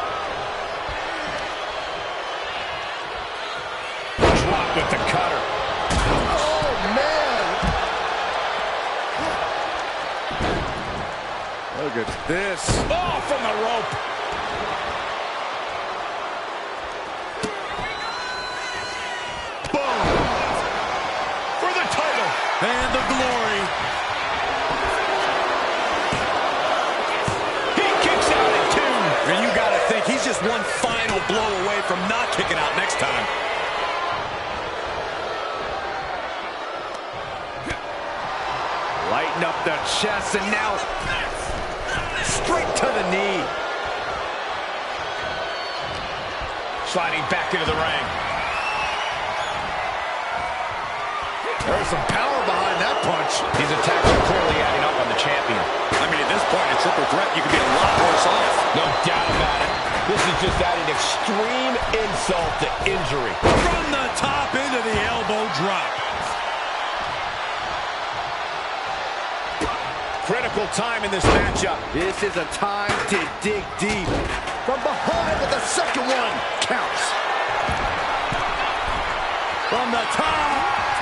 Dropped with the cutter. Oh, man. Look at this. Oh, from the rope. Boom. For the title. And the glory. He kicks out at 2. And you gotta think he's just one final blow away from not kicking out next time. Lighten up the chest and now straight to the knee. Sliding back into the ring. There's some power behind that punch. These attacks are clearly adding up on the champion. I mean, at this point in triple threat, you could be a lot worse off. No doubt about it. This is just adding extreme insult to injury. From the top into the elbow drop. Critical time in this matchup. This is a time to dig deep. From behind with the second one. Counts. From the top.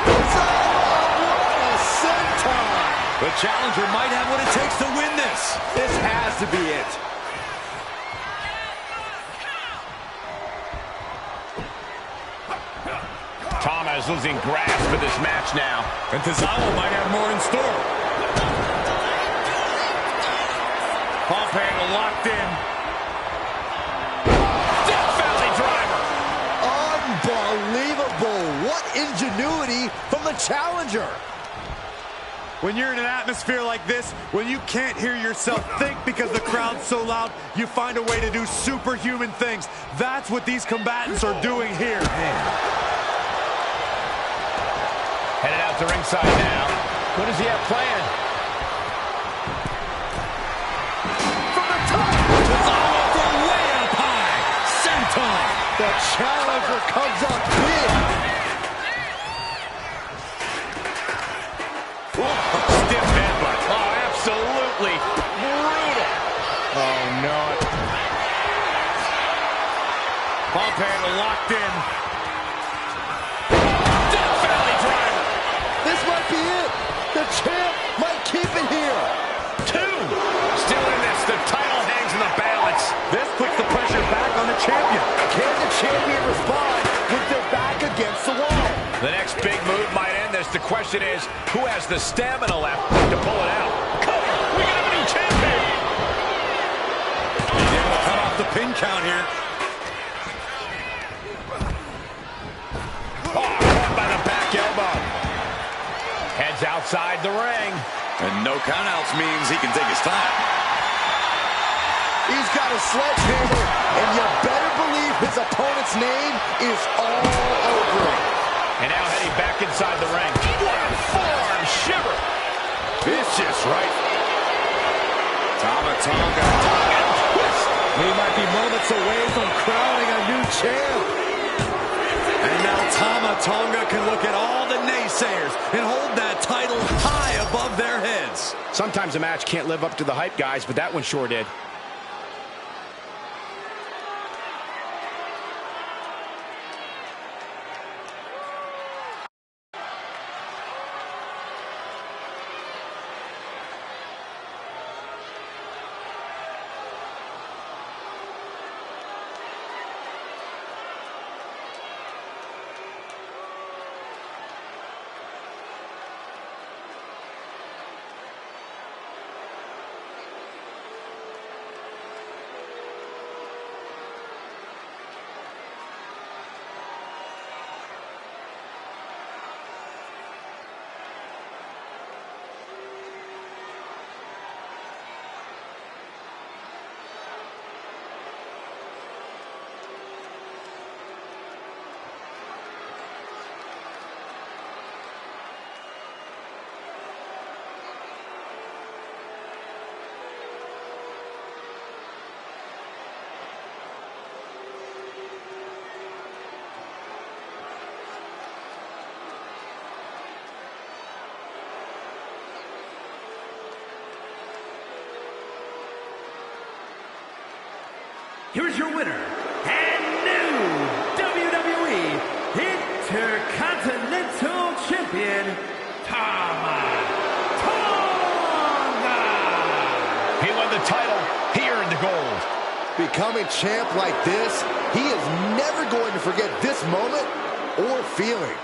What a senton. The challenger might have what it takes to win this. This has to be it. Tama is losing grasp of this match now. And Tozawa might have more in store. Pump handle locked in. Death Valley driver. Unbelievable. What ingenuity from the challenger. When you're in an atmosphere like this, when you can't hear yourself think because the crowd's so loud, you find a way to do superhuman things. That's what these combatants are doing here. Headed out to ringside now. What does he have planned? From the top. Tozawa from way up high. Senton. The challenger comes up big. Stiff headbutt. Oh, absolutely brutal. Oh, no. Pump handle locked in. Death Valley driver. This might be it. The champ might keep it here. 2. Still in this. The title hangs in the balance. This puts the pressure back on the champion. Can the champion respond with their back against the wall? The next big move might end this. The question is, who has the stamina left to pull it out? Cover! We got a new champion! He's able to cut off the pin count here. Oh, caught by the back elbow. Heads outside the ring. And no countouts means he can take his time. He's got a sledgehammer, and you better believe his opponent's name is all over it. And now heading back inside the ring. What a forearm shiver! Vicious, right? Tonga twist. We might be moments away from crowning a new champ. And now Tonga can look at all the naysayers and hold that title high above their heads. Sometimes a match can't live up to the hype, guys, but that one sure did. Here's your winner, and new WWE Intercontinental Champion, Tonga. He won the title. He earned the gold. Becoming champ like this, he is never going to forget this moment or feeling.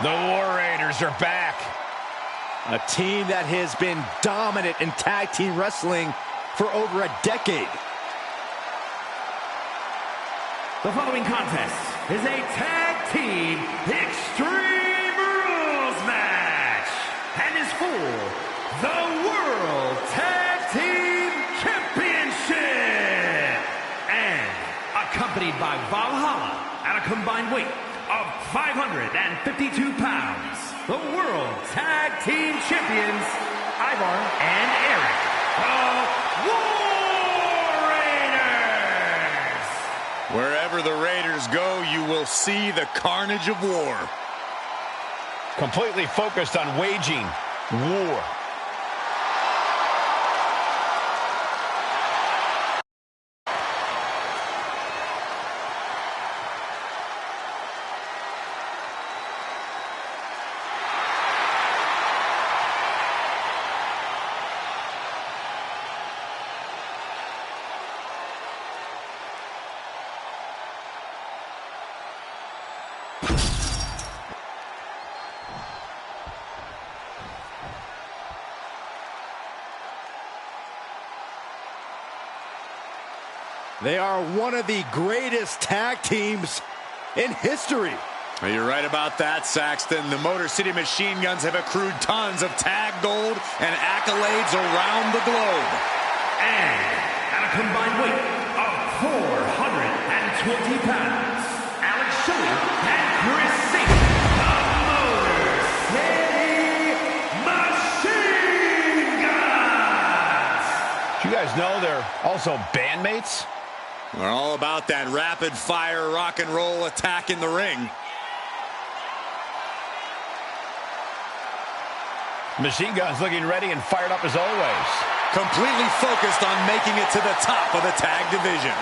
The War Raiders are back. A team that has been dominant in tag team wrestling for over a decade. The following contest is a tag team Extreme Rules match and is for the World Tag Team Championship. And accompanied by Valhalla at a combined weight of 552 pounds, the World Tag Team Champions, Ivar and Eric, the War Raiders. Wherever the Raiders go, you will see the carnage of war. Completely focused on waging war. They are one of the greatest tag teams in history. You're right about that, Saxton. The Motor City Machine Guns have accrued tons of tag gold and accolades around the globe. And at a combined weight of 420 pounds, Alex Shelley and Chris Satan, the Motor City Machine Guns. Do you guys know they're also bandmates? We're all about that rapid-fire rock and roll attack in the ring. Machine Guns looking ready and fired up as always. Completely focused on making it to the top of the tag division.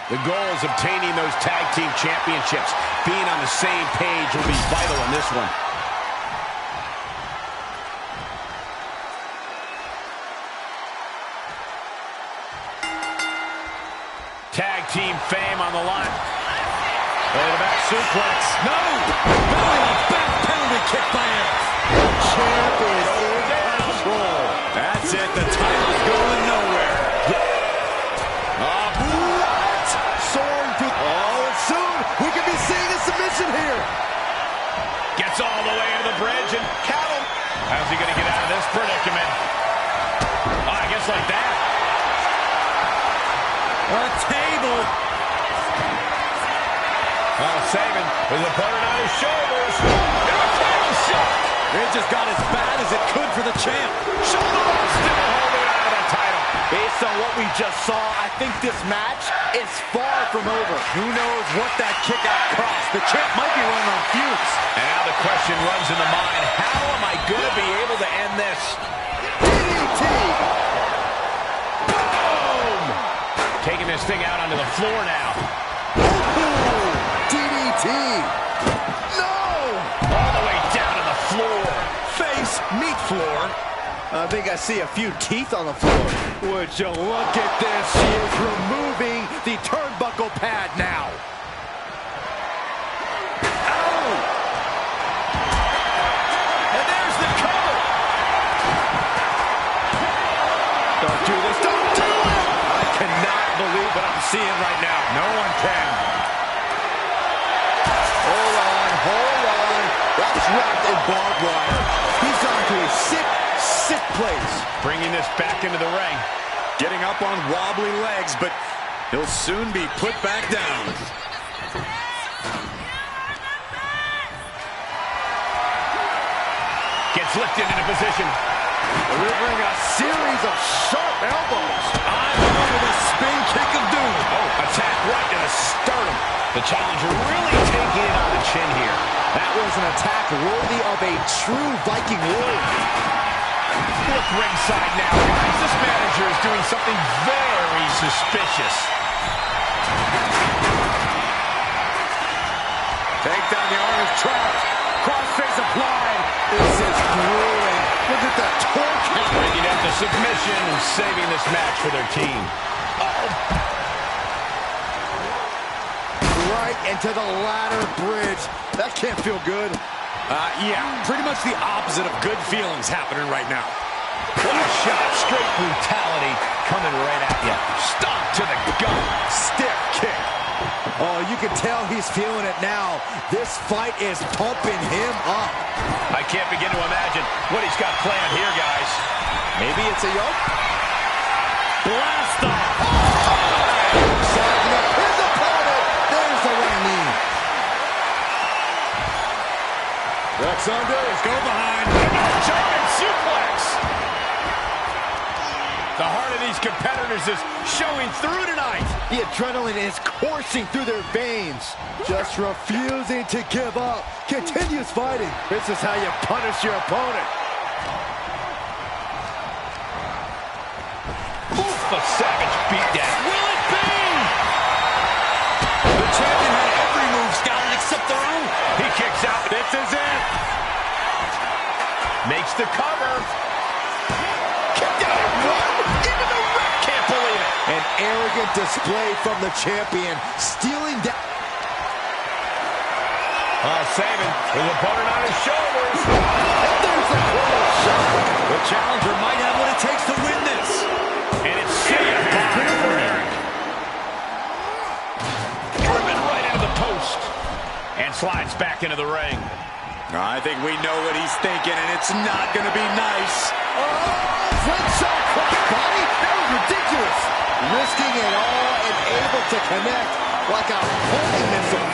The goal is obtaining those tag team championships. Being on the same page will be vital in this one. Tag team fame on the line. Belly to back suplex. No! Belly to back penalty kick by him. The champ is in control. That's it. The title's going nowhere. Soaring through. Oh, and soon we could be seeing a submission here. Gets all the way into the bridge and count him. How's he going to get out of this predicament? Oh, I guess like that. A table. Oh, saving his opponent on his shoulders. And a title shot. It just got as bad as it could for the champ. Shoulder still holding on to the title. Based on what we just saw, I think this match is far from over. Who knows what that kick out cost? The champ might be running on fumes. And now the question runs in the mind, how am I going to be able to end this? DDT! Boom! Taking this thing out onto the floor now. Ooh, DDT! No! All the way down to the floor. Face, meat floor. I think I see a few teeth on the floor. Would you look at this? She is removing the turnbuckle pad now. Oh! And there's the cover. Don't do this. Don't do it! I cannot believe what I'm seeing right now. No one can. Hold on, hold on. That's wrapped in barbed wire. He's gone to a sick place. Bringing this back into the ring. Getting up on wobbly legs, but he'll soon be put back down. Gets lifted into position. Delivering a series of sharp elbows. On with a spin kick of doom. Oh, attack right to the sternum. The challenger really taking it on the chin here. That was an attack worthy of a true Viking warrior. Look ringside now, guys. This manager is doing something very suspicious. Takedown, the arm is trapped. Crossface applied. This is grueling. Look at that torque. Bringing up the submission and saving this match for their team. Right into the ladder bridge. That can't feel good. Yeah, pretty much the opposite of good feelings happening right now. What a shot. Straight brutality coming right at you. Stomp to the gut. Stiff kick. Oh, you can tell he's feeling it now. This fight is pumping him up. I can't begin to imagine what he's got planned here, guys. Maybe it's a yoke. Blast off. Sizing up his opponent. There's the running knee. Rex Unders go behind. German suplex. The heart of these competitors is showing through tonight. The adrenaline is coursing through their veins. Just refusing to give up. Continues fighting. This is how you punish your opponent. Oof, a savage beatdown. Will it be? The champion had every move scouted except their own. He kicks out. This is it. Makes the cover. Kicked out at one. Into the ring. Can't believe it. An arrogant display from the champion. Stealing down. Saving his opponent on his shoulders. And there's a close shot. The challenger might have what it takes to win this. And it's saved for Eric. Driven right into the post. And slides back into the ring. I think we know what he's thinking, and it's not going to be nice. Oh, slingshot crossbody. That was ridiculous. Risking it all and able to connect like a homing missile.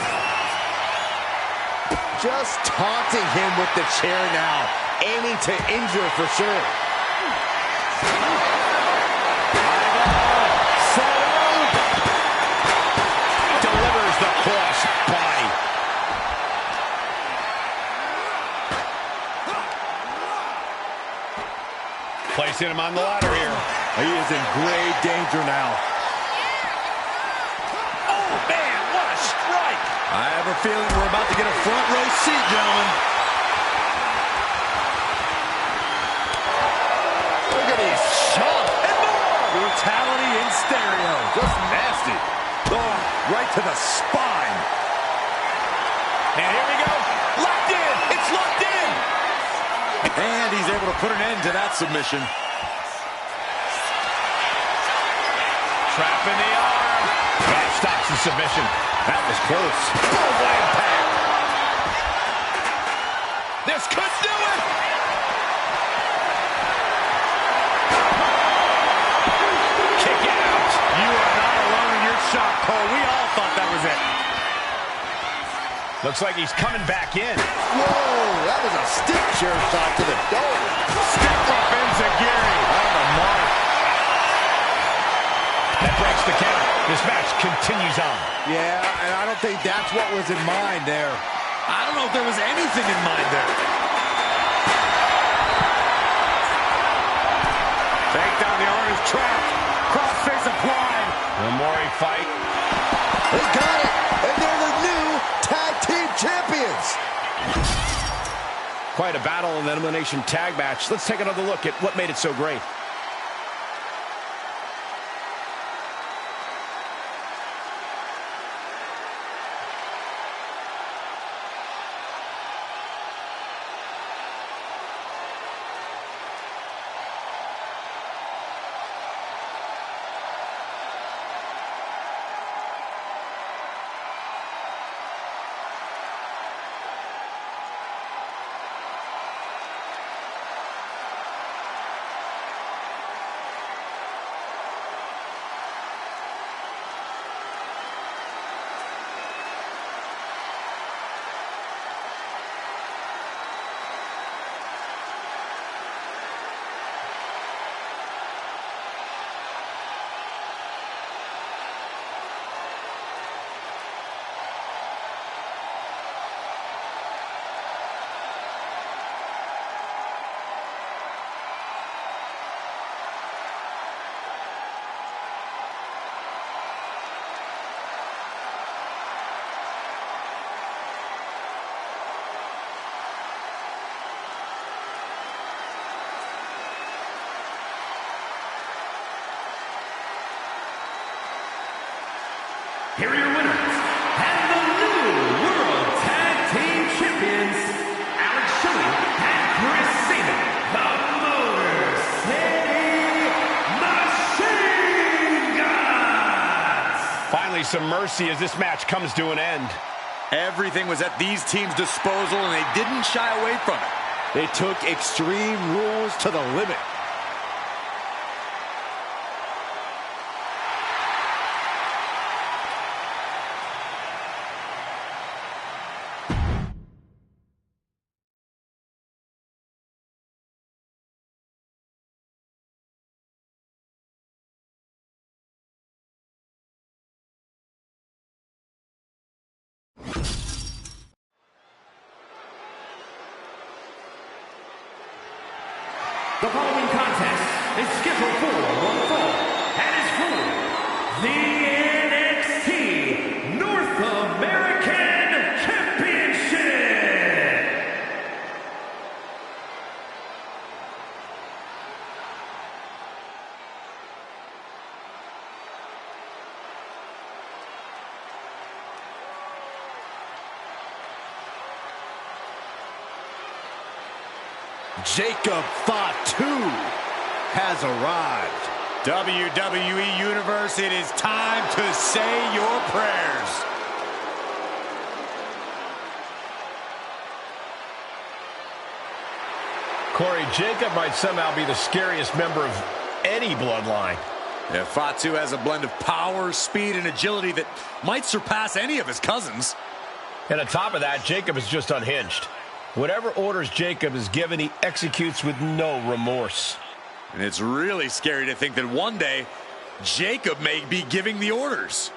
Just taunting him with the chair now, aiming to injure for sure. Delivers the cross body. Placing him on the ladder here. He is in great danger now. Oh, man, what a strike. I have a feeling we're about to get a front row seat, gentlemen. Look at these shots. And more. Brutality in stereo. Just nasty. Oh, right to the spine. And here we go. Locked in. It's locked in. And he's able to put an end to that submission. Trap in the arm. That stops the submission. That was close. Boom, impact. This could do it. Kick out. You are not alone in your shock, Cole. We all thought that was it. Looks like he's coming back in. Whoa, that was a stick chair shot to the dome. Step up Enziguri on the mark. That breaks the count. This match continues on. Yeah, and I don't think that's what was in mind there. I don't know if there was anything in mind there. Takedown, the arm is trapped. Crossface applied. Memori fight. They got it, and they're the new tag team champions. Quite a battle in the elimination tag match. Let's take another look at what made it so great. Here are your winners, and the new World Tag Team Champions, Alex Shelley and Chris Sabin, the Motor City Machine Guns! Finally, some mercy as this match comes to an end. Everything was at these teams' disposal, and they didn't shy away from it. They took Extreme Rules to the limit. The following contest is scheduled for one fall and is for the NXT North American Championship. Jacob Fatu has arrived. WWE Universe, it is time to say your prayers. Corey, Jacob might somehow be the scariest member of any bloodline. Yeah, Fatu has a blend of power, speed, and agility that might surpass any of his cousins. And on top of that, Jacob is just unhinged. Whatever orders Jacob is given, he executes with no remorse. And it's really scary to think that one day, Jacob may be giving the orders.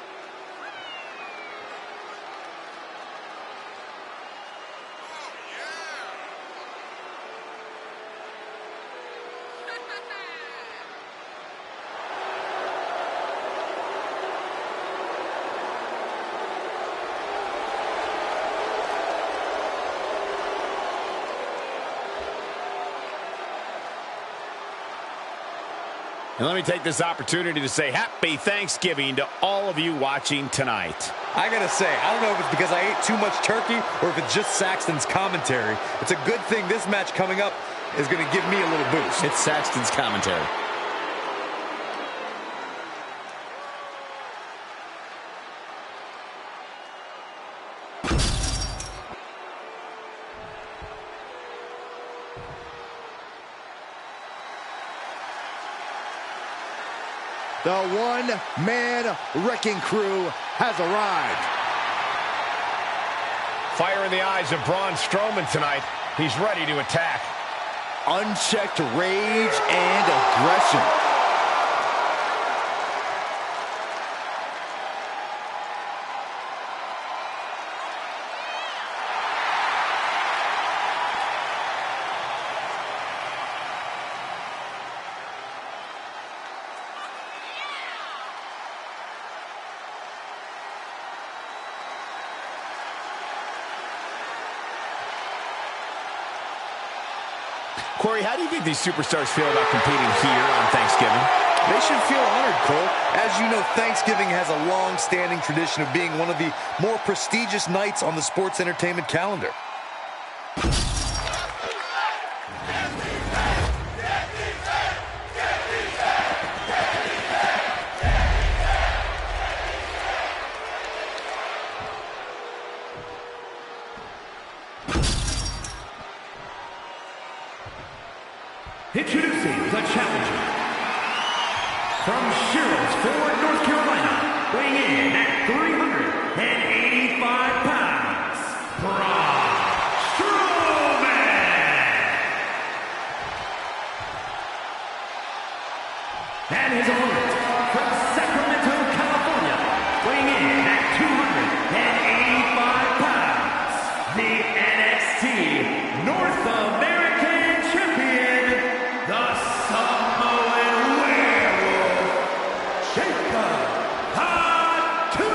And let me take this opportunity to say happy Thanksgiving to all of you watching tonight. I gotta say, I don't know if it's because I ate too much turkey or if it's just Saxton's commentary. It's a good thing this match coming up is gonna give me a little boost. It's Saxton's commentary. The one-man wrecking crew has arrived. Fire in the eyes of Braun Strowman tonight. He's ready to attack. Unchecked rage and aggression. Corey, how do you think these superstars feel about competing here on Thanksgiving? They should feel honored, Cole. As you know, Thanksgiving has a long-standing tradition of being one of the more prestigious nights on the sports entertainment calendar. Introducing the challenger from Charlottesville, North Carolina, weighing in at 385 pounds, Braun Strowman. And his opponent from Sacramento, California, weighing in at 285 pounds, the NXT North American Champion, the Samoan Werewolf, Jacob Fatu.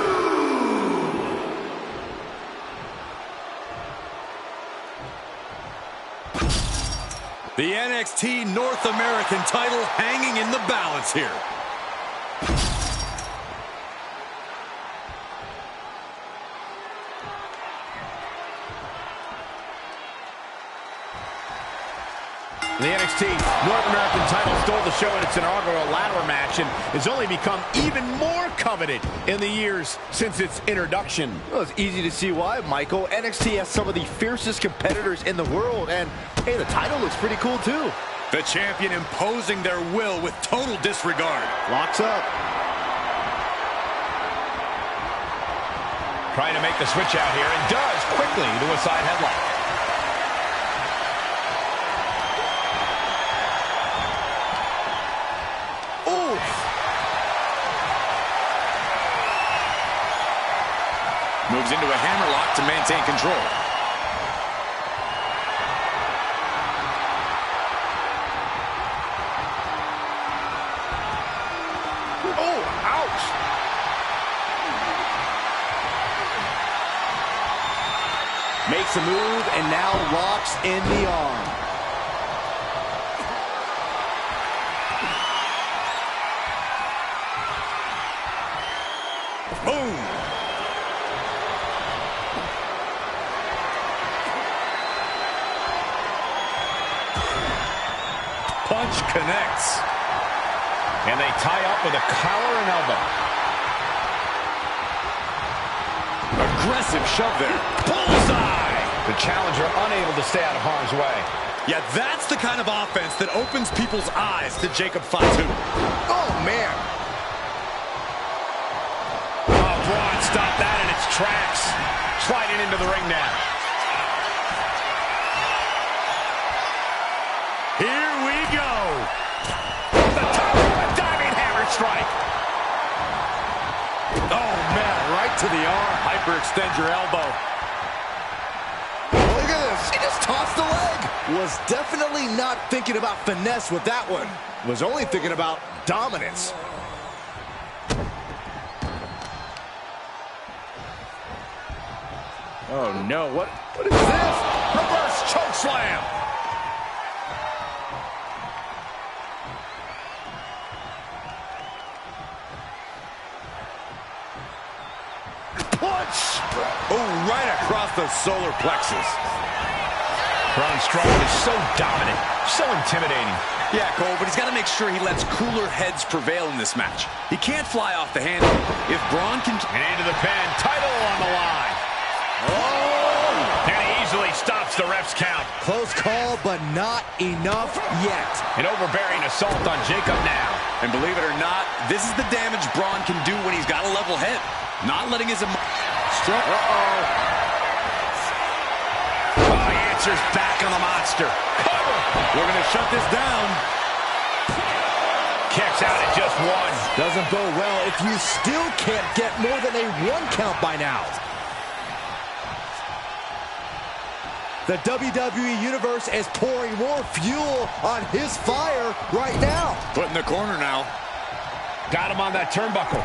The NXT North American title hanging in the balance here. The NXT North American title stole the show in its inaugural ladder match and has only become even more coveted in the years since its introduction. Well, it's easy to see why, Michael. NXT has some of the fiercest competitors in the world, and hey, the title looks pretty cool too. The champion imposing their will with total disregard. Locks up. Trying to make the switch out here and does quickly to a side headlock. Moves into a hammerlock to maintain control. Oh, ouch! Makes a move and now locks in the arm. Boom! Punch connects. And they tie up with a collar and elbow. Aggressive shove there. Bullseye! The challenger unable to stay out of harm's way. Yeah, that's the kind of offense that opens people's eyes to Jacob Fatu. Oh, man. Oh, Braun stopped that in its tracks. Sliding into the ring now. Here we go. The top of a diving hammer strike. Oh, man, right to the arm. Hyperextend your elbow. Look at this. He just tossed the leg. Was definitely not thinking about finesse with that one. Was only thinking about dominance. Oh, no. What What is this? reverse choke slam. punch. Oh, right across the solar plexus. Braun Strowman is so dominant, so intimidating. Yeah, Cole, but he's got to make sure he lets cooler heads prevail in this match. He can't fly off the handle. If Braun can... And into the pin, title on the line. Oh! And he easily stops the ref's count. Close call, but not enough yet. An overbearing assault on Jacob now. And believe it or not, this is the damage Braun can do when he's got a level head. Not letting his... Oh, he answers back on the monster. Cover! We're going to shut this down. Kicks out at just one. Doesn't bode well if you still can't get more than a 1 count by now. The WWE Universe is pouring more fuel on his fire right now. Put in the corner now. Got him on that turnbuckle.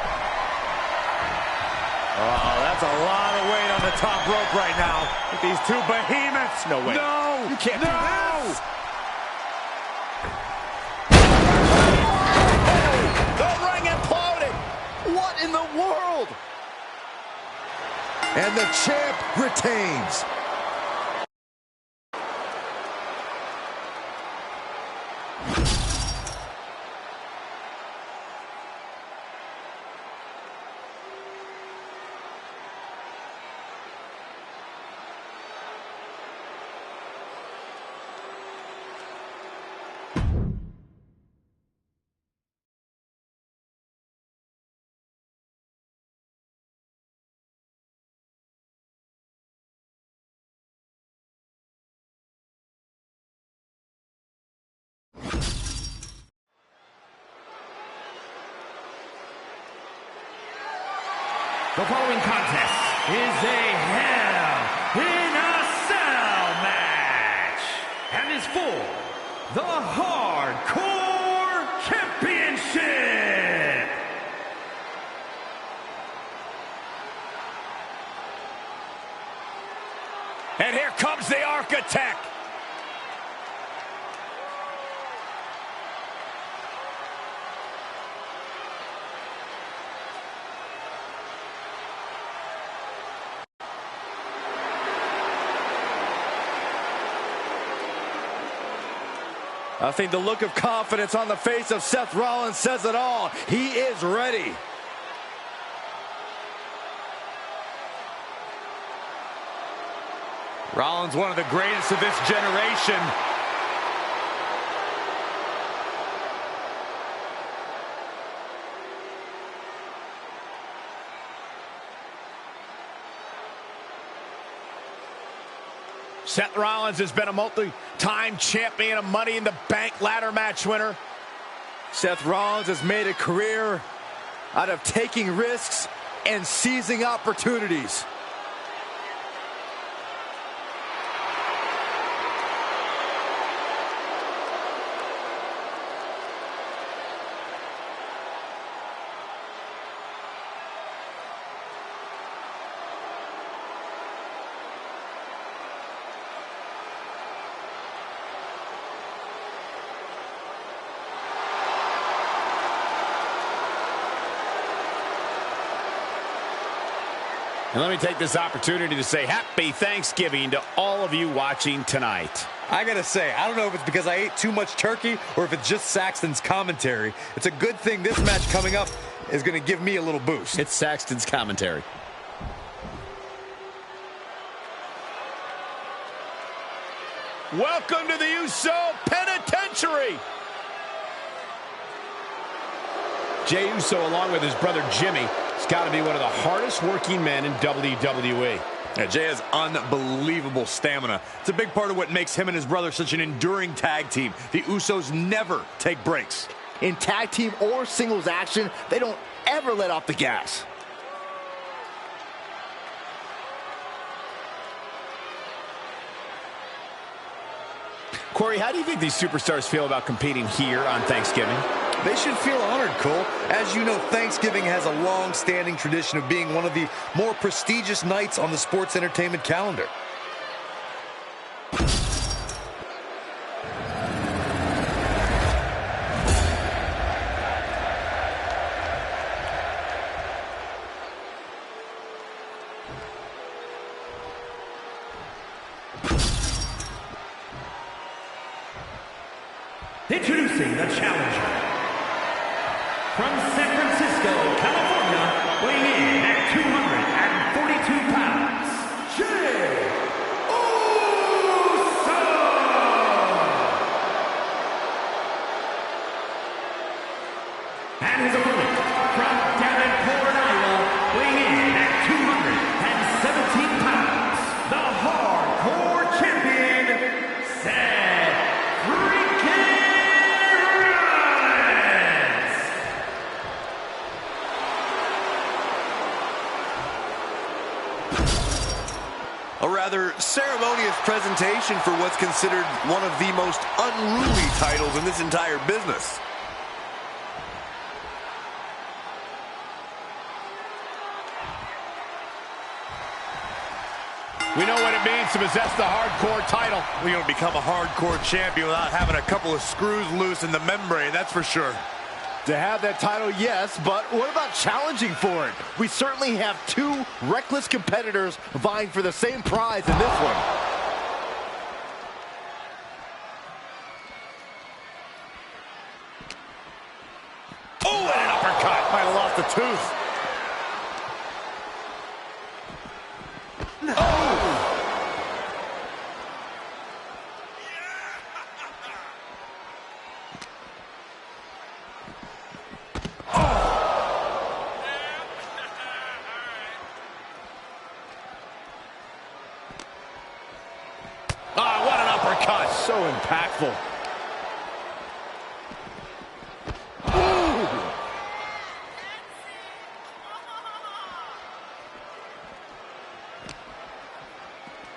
Oh, that's a lot of weight on the top rope right now. With these two behemoths. No way. No! You can't no! do this. The ring imploded! What in the world? And the champ retains. The following contest is a Hell in a Cell match and is for the Hardcore Championship. And here comes the Architect. I think the look of confidence on the face of Seth Rollins says it all. He is ready. Rollins, one of the greatest of this generation. Seth Rollins has been a multi-time champion, a Money in the Bank ladder match winner. Seth Rollins has made a career out of taking risks and seizing opportunities. And let me take this opportunity to say happy Thanksgiving to all of you watching tonight. I gotta say, I don't know if it's because I ate too much turkey or if it's just Saxton's commentary. It's a good thing this match coming up is gonna give me a little boost. It's Saxton's commentary. Welcome to the Uso Penitentiary. Jey Uso, along with his brother Jimmy, has got to be one of the hardest working men in WWE. Yeah, Jey has unbelievable stamina. It's a big part of what makes him and his brother such an enduring tag team. The Usos never take breaks. In tag team or singles action, they don't ever let off the gas. Corey, how do you think these superstars feel about competing here on Thanksgiving? They should feel honored, Cole. As you know, Thanksgiving has a long-standing tradition of being one of the more prestigious nights on the sports entertainment calendar. Introducing the challenger. From San Francisco, California, weighing in at 242 pounds, Jey Uso! And his opponent, from Davenport, Iowa, weighing in at 217 pounds, the Hardcore Champion, Seth Freakin' Rollins! A rather ceremonious presentation for what's considered one of the most unruly titles in this entire business. We know what it means to possess the hardcore title. We don't become a hardcore champion without having a couple of screws loose in the membrane, that's for sure. To have that title, yes, but what about challenging for it? We certainly have two reckless competitors vying for the same prize in this one. Oh, and an uppercut. Might have lost a tooth. Ah, what an uppercut. So impactful.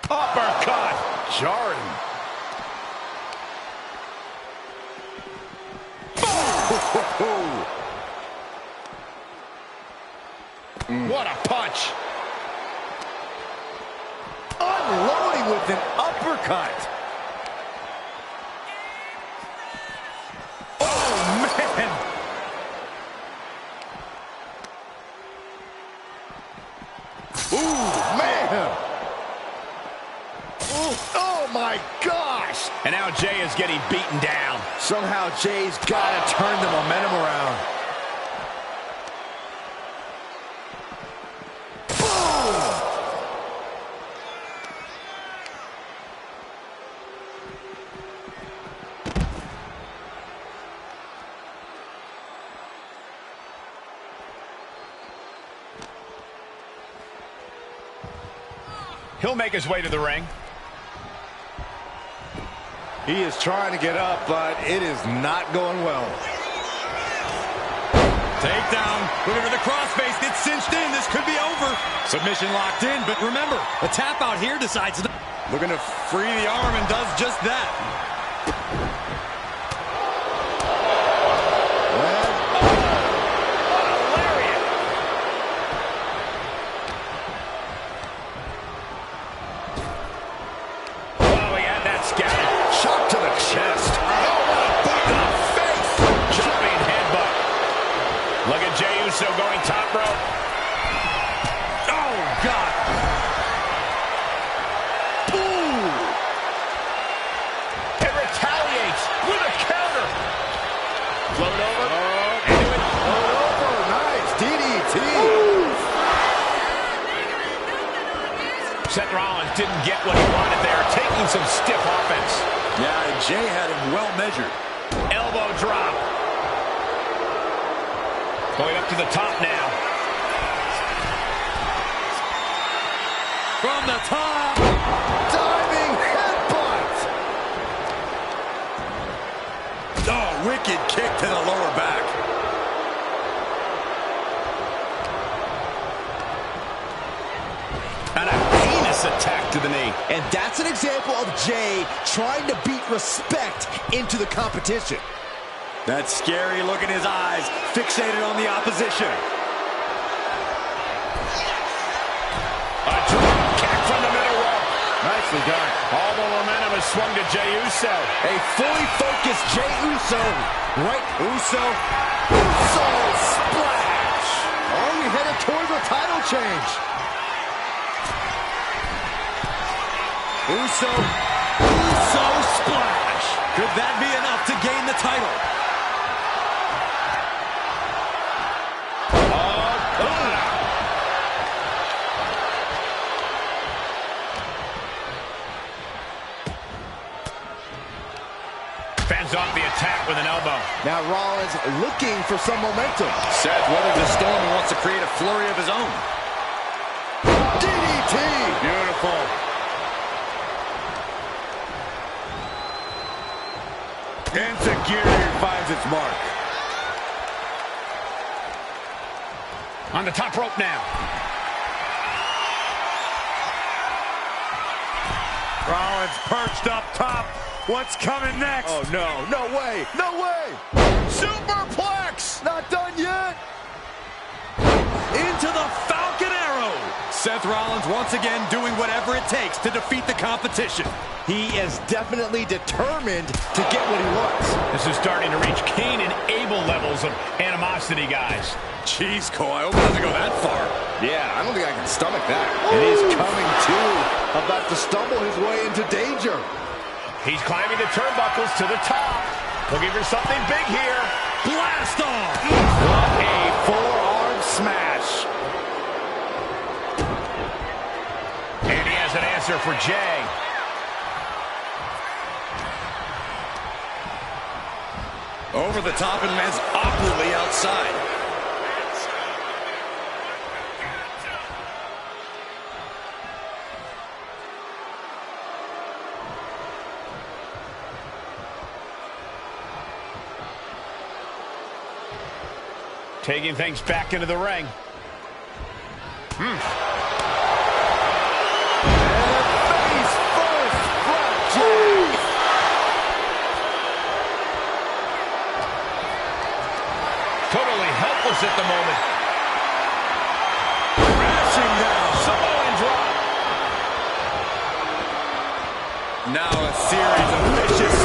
Uppercut. Jarring. What a punch. Unloading with an uppercut. Oh, man. Ooh, man. Ooh, oh, my gosh. And now Jey is getting beaten down. Somehow Jay's got to turn the momentum around. He'll make his way to the ring. He is trying to get up, but it is not going well. Takedown. Looking for the crossface. Gets cinched in. This could be over. Submission locked in, but remember, a tap out here decides to... Looking to free the arm and does just that. Shot to the chest. Oh, what a boot to the face. Jumping headbutt. Look at Jey Uso going top rope. Oh, God. Ooh. And retaliates with a counter. Float over. Into it. Float over. Nice. DDT. Seth Rollins didn't get what he wanted there, taking some stiff offense. Yeah, and Jey had him well measured. Elbow drop. Going up to the top now. From the top. Diving headbutt. Oh, wicked kick to the lower back. And a heinous attack to the knee. And that's an example of Jey trying to beat respect into the competition. That scary look in his eyes, fixated on the opposition. A drop kick from the middle rope. Nicely done. All the momentum has swung to Jey Uso. A fully focused Jey Uso. Right, Uso. Uso splash. Are we headed towards a title change? Uso splash. Could that be enough to gain the title. Fends off the attack with an elbow. Now Rollins looking for some momentum. Seth weathered the storm and wants to create a flurry of his own. DDT! Beautiful. Insecurity finds its mark. On the top rope now. Rollins perched up top. What's coming next? Oh, no. No way. No way. Superplex! Not done yet. Into the Falcon Arrow. Seth Rollins once again doing whatever it takes to defeat the competition. He is definitely determined to get what he wants. This is starting to reach Cain and Abel levels of animosity, guys. Jeez, Cole, I hope it doesn't go that far. Yeah, I don't think I can stomach that. And he's coming to, about to stumble his way into danger. He's climbing the turnbuckles to the top. Looking for something big here. Blast off! What a forearm smash. And he has an answer for Jay. Over the top and lands awkwardly outside. Taking things back into the ring. And face first, flapjack. Totally helpless at the moment. Crashing down. Samoan drop. Now a series of vicious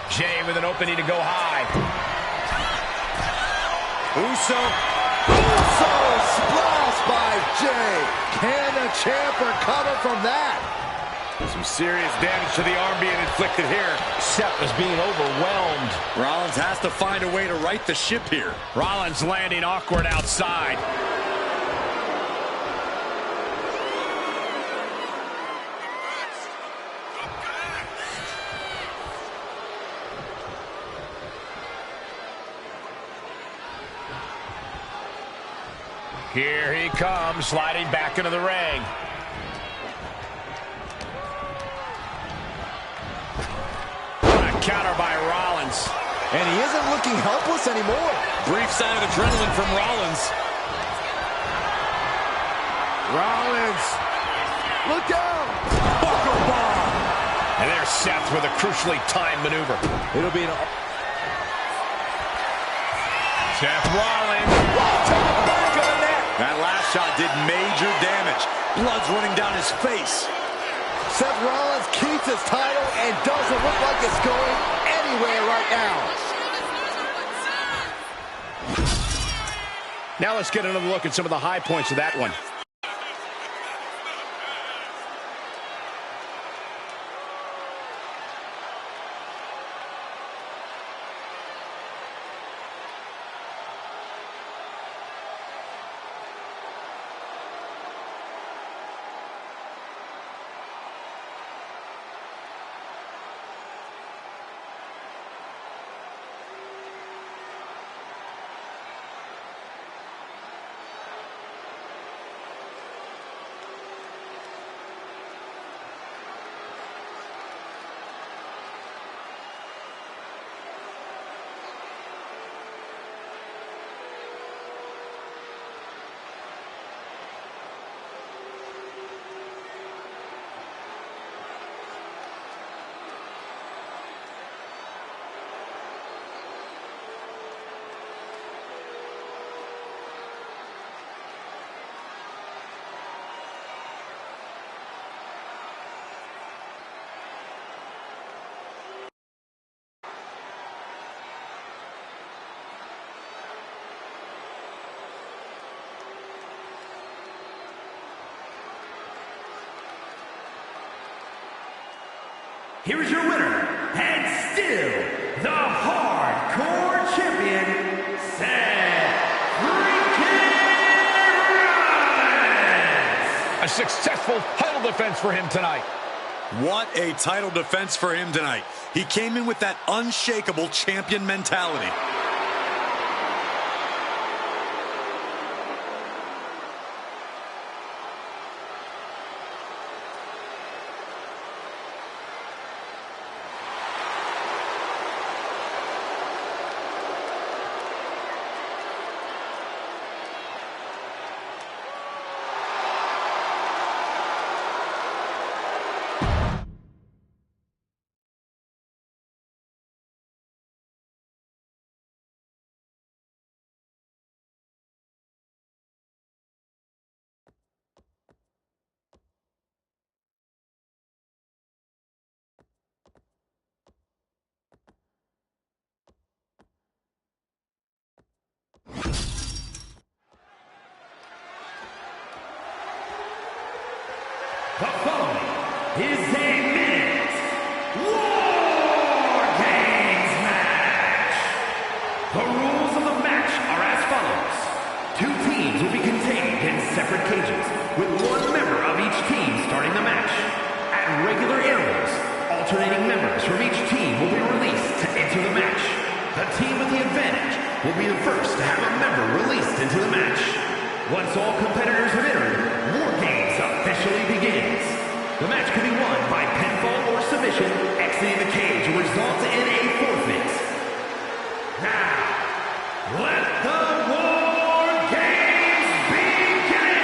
Jay with an opening to go high. Uso splash by Jay. Can the champ recover from that? Some serious damage to the arm being inflicted here. Seth is being overwhelmed. Rollins has to find a way to right the ship here. Rollins landing awkward outside. Here he comes, sliding back into the ring. What a counter by Rollins. And he isn't looking helpless anymore. Brief sign of adrenaline from Rollins. Rollins, look out! Buckle bomb. And there's Seth with a crucially timed maneuver. It'll be an... Seth Rollins. To the back of the neck. That last shot did major damage. Blood's running down his face. Seth Rollins keeps his title and doesn't look like it's going anywhere right now. Now let's get another look at some of the high points of that one. here's your winner, and still the Hardcore Champion, Seth Rollins. A successful title defense for him tonight. What a title defense for him tonight. He came in with that unshakable champion mentality. The following is a minute War Games match. The rules of the match are as follows. 2 teams will be contained in separate cages, with 1 member of each team starting the match. At regular intervals, alternating members from each team will be released to enter the match. The team with the advantage will be the first to have a member released into the match. Once all competitors have entered, War Games officially begins. The match can be won by pinfall or submission. Exiting the cage will result in a forfeit. Now, let the War Games begin!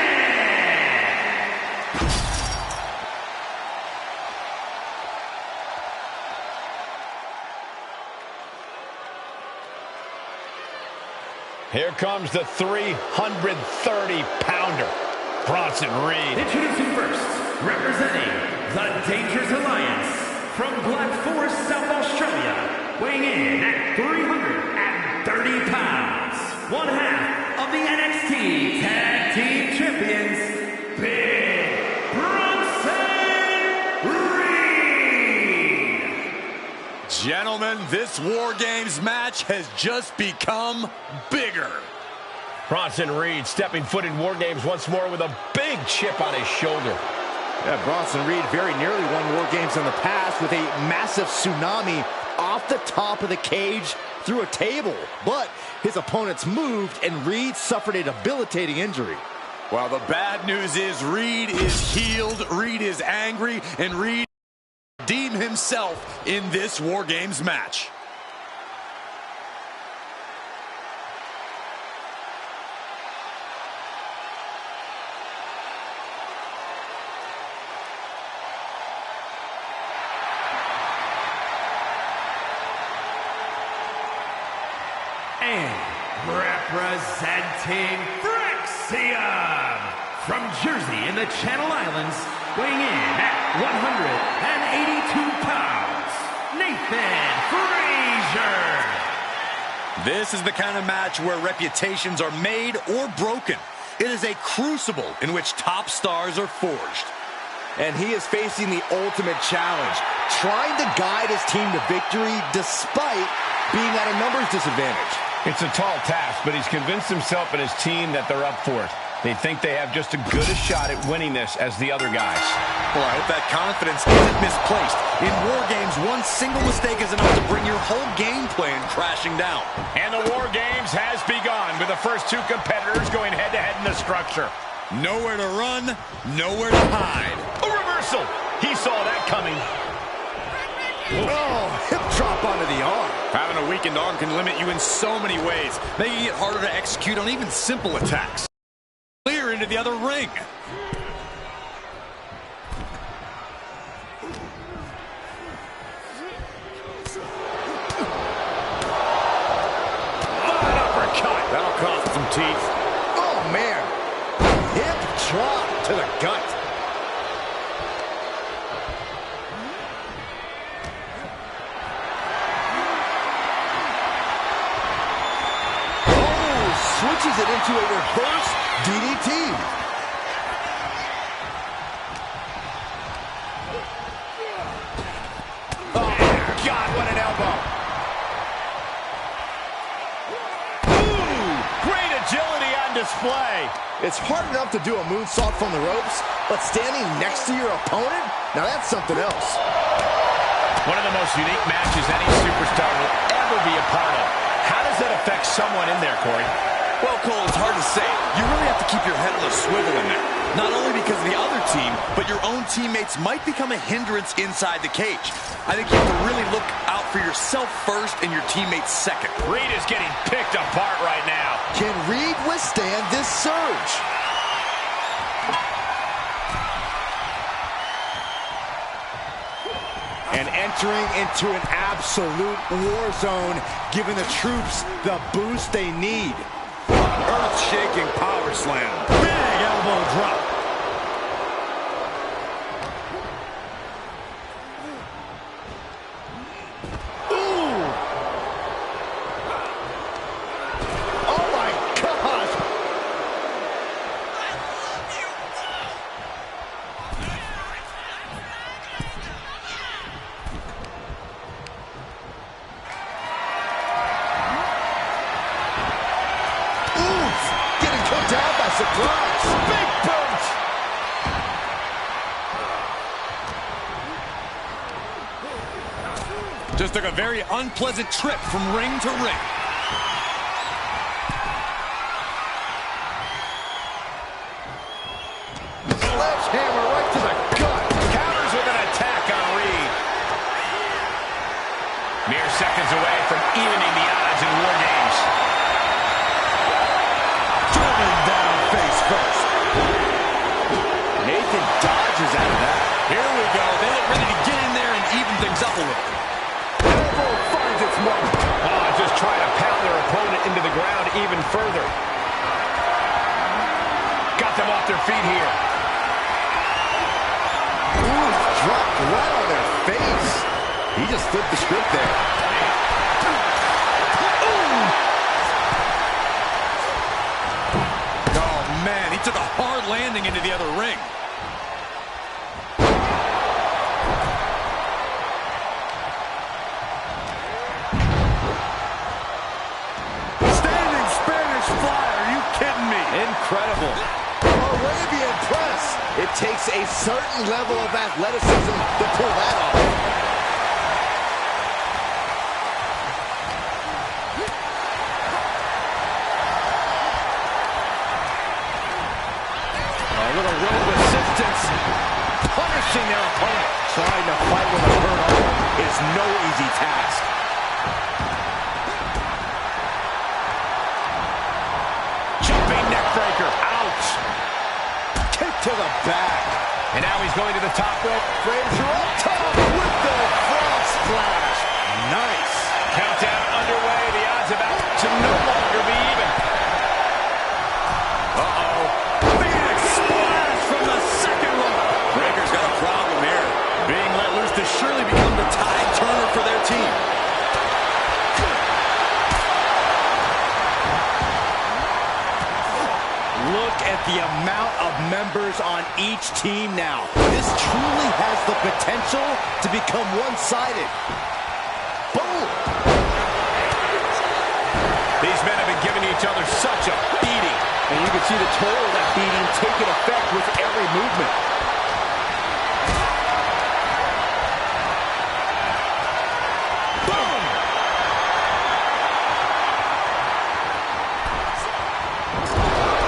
Here comes the 330-pounder, Bronson Reed. Introducing first, representing the Dangerous Alliance from Black Forest, South Australia, weighing in at 330 pounds, 1/2 of the NXT Tag Team Champions, Big Bronson Reed. Gentlemen, this War Games match has just become bigger. Bronson Reed stepping foot in War Games once more with a big chip on his shoulder. Yeah, Bronson Reed very nearly won War Games in the past with a massive tsunami off the top of the cage through a table. But his opponents moved, and Reed suffered a debilitating injury. Well, the bad news is Reed is healed, Reed is angry, and Reed redeem himself in this War Games match. And representing Frexium from Jersey in the Channel Islands, weighing in at 182 pounds, Nathan Frazier. This is the kind of match where reputations are made or broken. It is a crucible in which top stars are forged. And he is facing the ultimate challenge, trying to guide his team to victory despite being at a numbers disadvantage. It's a tall task, but he's convinced himself and his team that they're up for it. They think they have just as good a shot at winning this as the other guys. Well, I hope that confidence isn't misplaced. In War Games, one single mistake is enough to bring your whole game plan crashing down. And the War Games has begun with the first 2 competitors going head-to-head in the structure. Nowhere to run, nowhere to hide. A reversal. He saw that coming. Oh, hip drop onto the arm. Having a weakened arm can limit you in so many ways, making it harder to execute on even simple attacks. Clear into the other ring. An uppercut. That'll cost some teeth. Oh, man. Hip drop to the gut. Switches it into a reverse DDT. display. It's hard enough to do a moonsault from the ropes, but standing next to your opponent? Now that's something else. One of the most unique matches any superstar will ever be a part of. How does that affect someone in there, Corey? Well, Cole, it's hard to say. You really have to keep your head on a swivel in there. Not only because of the other team, but your own teammates might become a hindrance inside the cage. I think you have to really look out for yourself first and your teammates second. Reed is getting picked apart right now. Can Reed withstand this surge? And entering into an absolute war zone, giving the troops the boost they need. Earth-shaking power slam. Big elbow drop. Surprise! Big boot! Just took a very unpleasant trip from ring to ring. Sledgehammer right to the gut. Counters with an attack on Reed. Mere seconds away from evening the odds in War Games. Face first. Nathan dodges out of that. Here we go. They look ready to get in there and even things up a little. Elbow finds its mark. Just trying to pound their opponent into the ground even further. Got them off their feet here. Ooh, dropped right on their face. He just flipped the script there. Man, he took a hard landing into the other ring. Standing Spanish fly, are you kidding me? Incredible. Arabian press. It takes a certain level of athleticism to pull that off. Punishing their opponent. Trying to fight with a hurt arm is no easy task. Jumping neck breaker. Ouch. Kick to the back. And now he's going to the top rope. Frazier up top with the frog splash. Nice. Countdown underway. The odds about to no longer be even. Uh-oh. Big splash from the second rope. Breaker's got a problem here. Being let loose to surely become the tide turner for their team. Look at the amount of members on each team now. This truly has the potential to become one-sided. Boom! These men have been giving each other such a beating. And you can see the toll of that beating taking effect with every movement. Boom!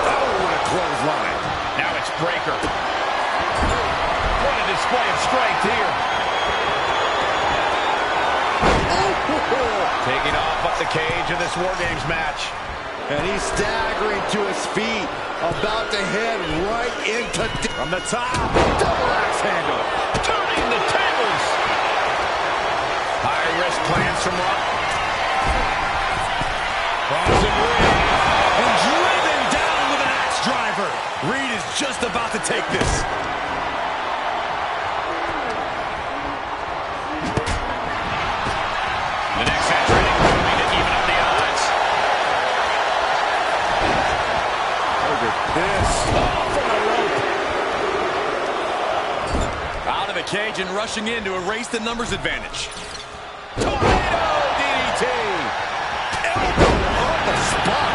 Oh, what a clothesline. Now it's Breaker. What a display of strength here. Taking off up the cage of this War Games match. And he's staggering to his feet, about to head right into... From the top. Double axe handle. Turning the tables. High-risk plans from Rock. Crossing Reed. And driven down with an axe driver. Reed is just about to take this. The next entrant moving to even up the odds. Look at this. Oh, from the rope. Out of the cage and rushing in to erase the numbers advantage. Tornado DDT. Elbow on the spot.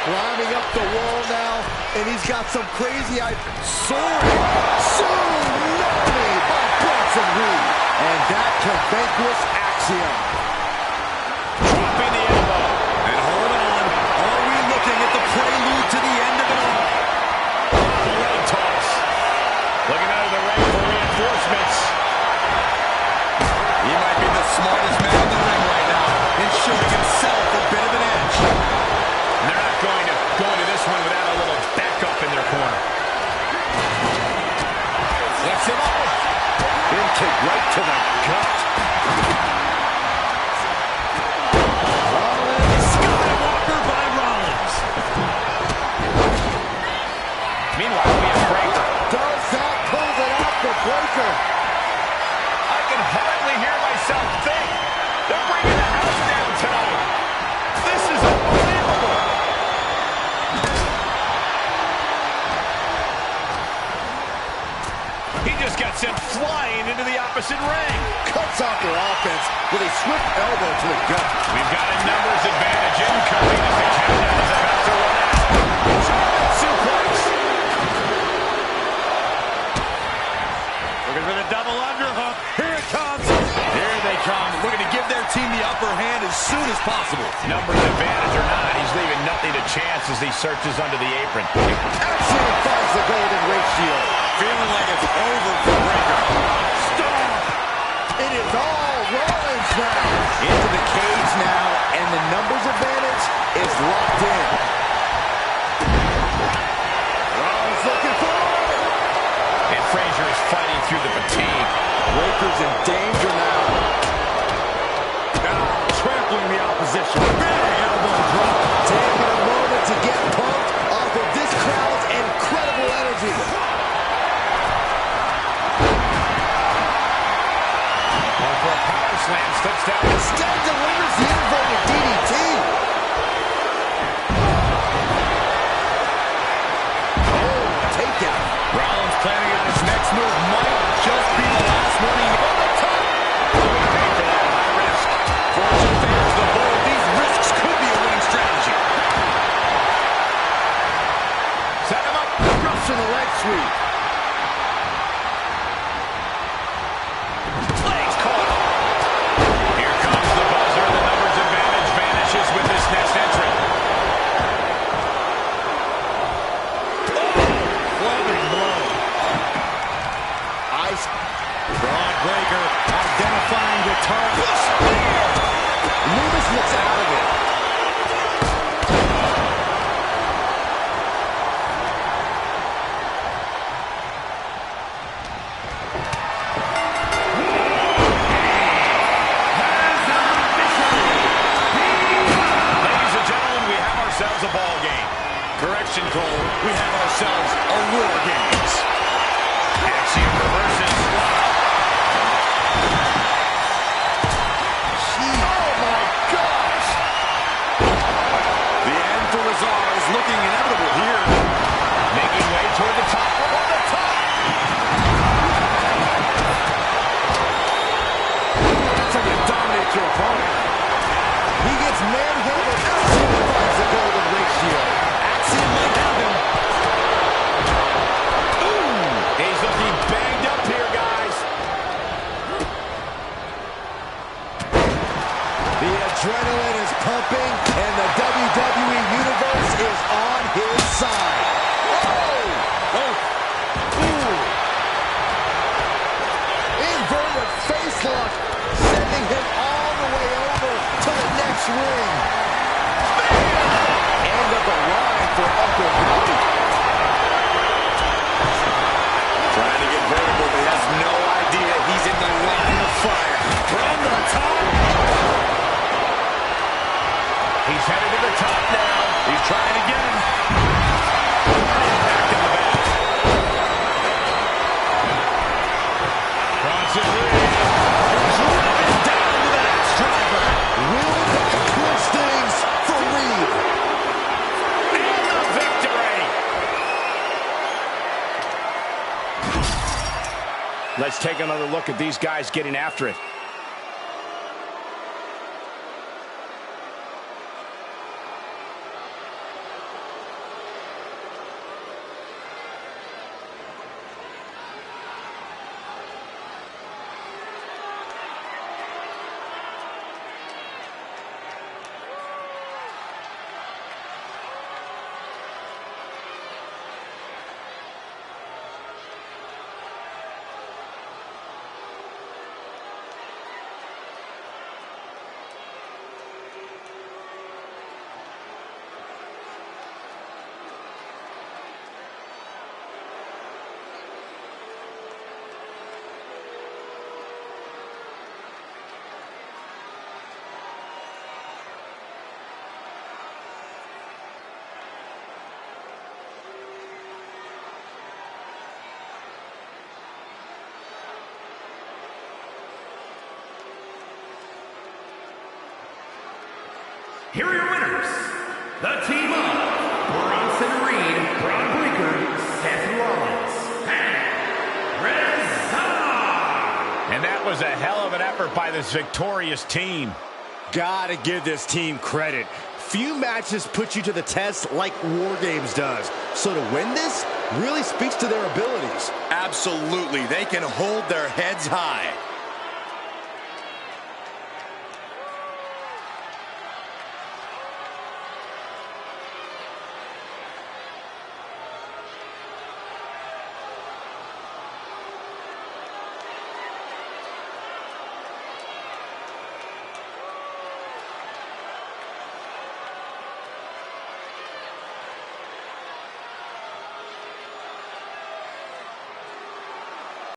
Climbing up the wall now, and he's got some crazy soaring, tsunami by Bronson Reed. And that can vanquish Axiom. Dropping the elbow. And hold on. Are we looking at the prelude to the end of it all? Leg toss. Looking out of the ring for reinforcements. He might be the smartest man in the ring right now, and showing himself a bit of an edge. And they're not going to go into this one without a little backup in their corner. Lets him up. In kick right to the gut. Skywalker by Rollins. Meanwhile, we have Breaker. Does that pull it out for Breaker? I can hardly hear myself think. They're bringing the house down tonight. This is unbelievable. He just got sent flying into the opposite ring. Cuts off their offense with a swift elbow to the gut. We've got a numbers advantage incoming as the countdown is about to run out. German suplex. Looking for the double underhook. Here it comes. Here they come. Looking to give their team the upper hand as soon as possible. Numbers advantage or not, he's leaving nothing to chance as he searches under the apron. Axiom finds the golden ratio. Feeling like it's over for Breaker. Stop! It is all Rollins now. Into the cage now, and the numbers advantage is locked in. Rollins looking for it. And Frazier is fighting through the fatigue. Breaker's in danger now. Now trampling the opposition. Big elbow drop. Taking a moment to get pumped off of this crowd's incredible energy. For a power slam, slips down. Instead delivers the inverted DDT. Oh, takedown. Rollins planning on his next move. Might just be the last one he on the top. Going to pay for that high risk. Fortune favors the bold. These risks could be a winning strategy. Set him up. Russian leg sweep. Legs caught. Here comes the buzzer. The numbers advantage vanishes with this next entrant. Clubbing blow. Ice. Braun Breaker identifying the target. Loomis looks out of it. Ladies and gentlemen, we have ourselves a ball game. Correction, Cole. We have ourselves a War Games. Axiom reverses. Oh my gosh! The end for Razar is looking inevitable here. Making way toward the top. On the top. That's how you dominate your opponent. He gets manhandled. Axiom finds the golden ratio. Axiom might have him. Ooh. He's looking banged up here, guys. The adrenaline is pumping, and the WWE Universe is on his side. Oh! Ooh! Inverted face lock, sending him all the way over to the next ring. End of the line for Uncle Bobby. Trying to get vertical, but he has no idea he's in the line of fire. From the top. He's headed to the top now. He's trying again. Back in the back. Bronson Reed. Driven down to the next driver. Will that push things for Reed? And the victory. Let's take another look at these guys getting after it. here are your winners, the team of Bronson Reed, Braun Breaker, Seth Rollins, and Reza. And that was a hell of an effort by this victorious team. Gotta give this team credit. Few matches put you to the test like War Games does. So to win this really speaks to their abilities. Absolutely. They can hold their heads high.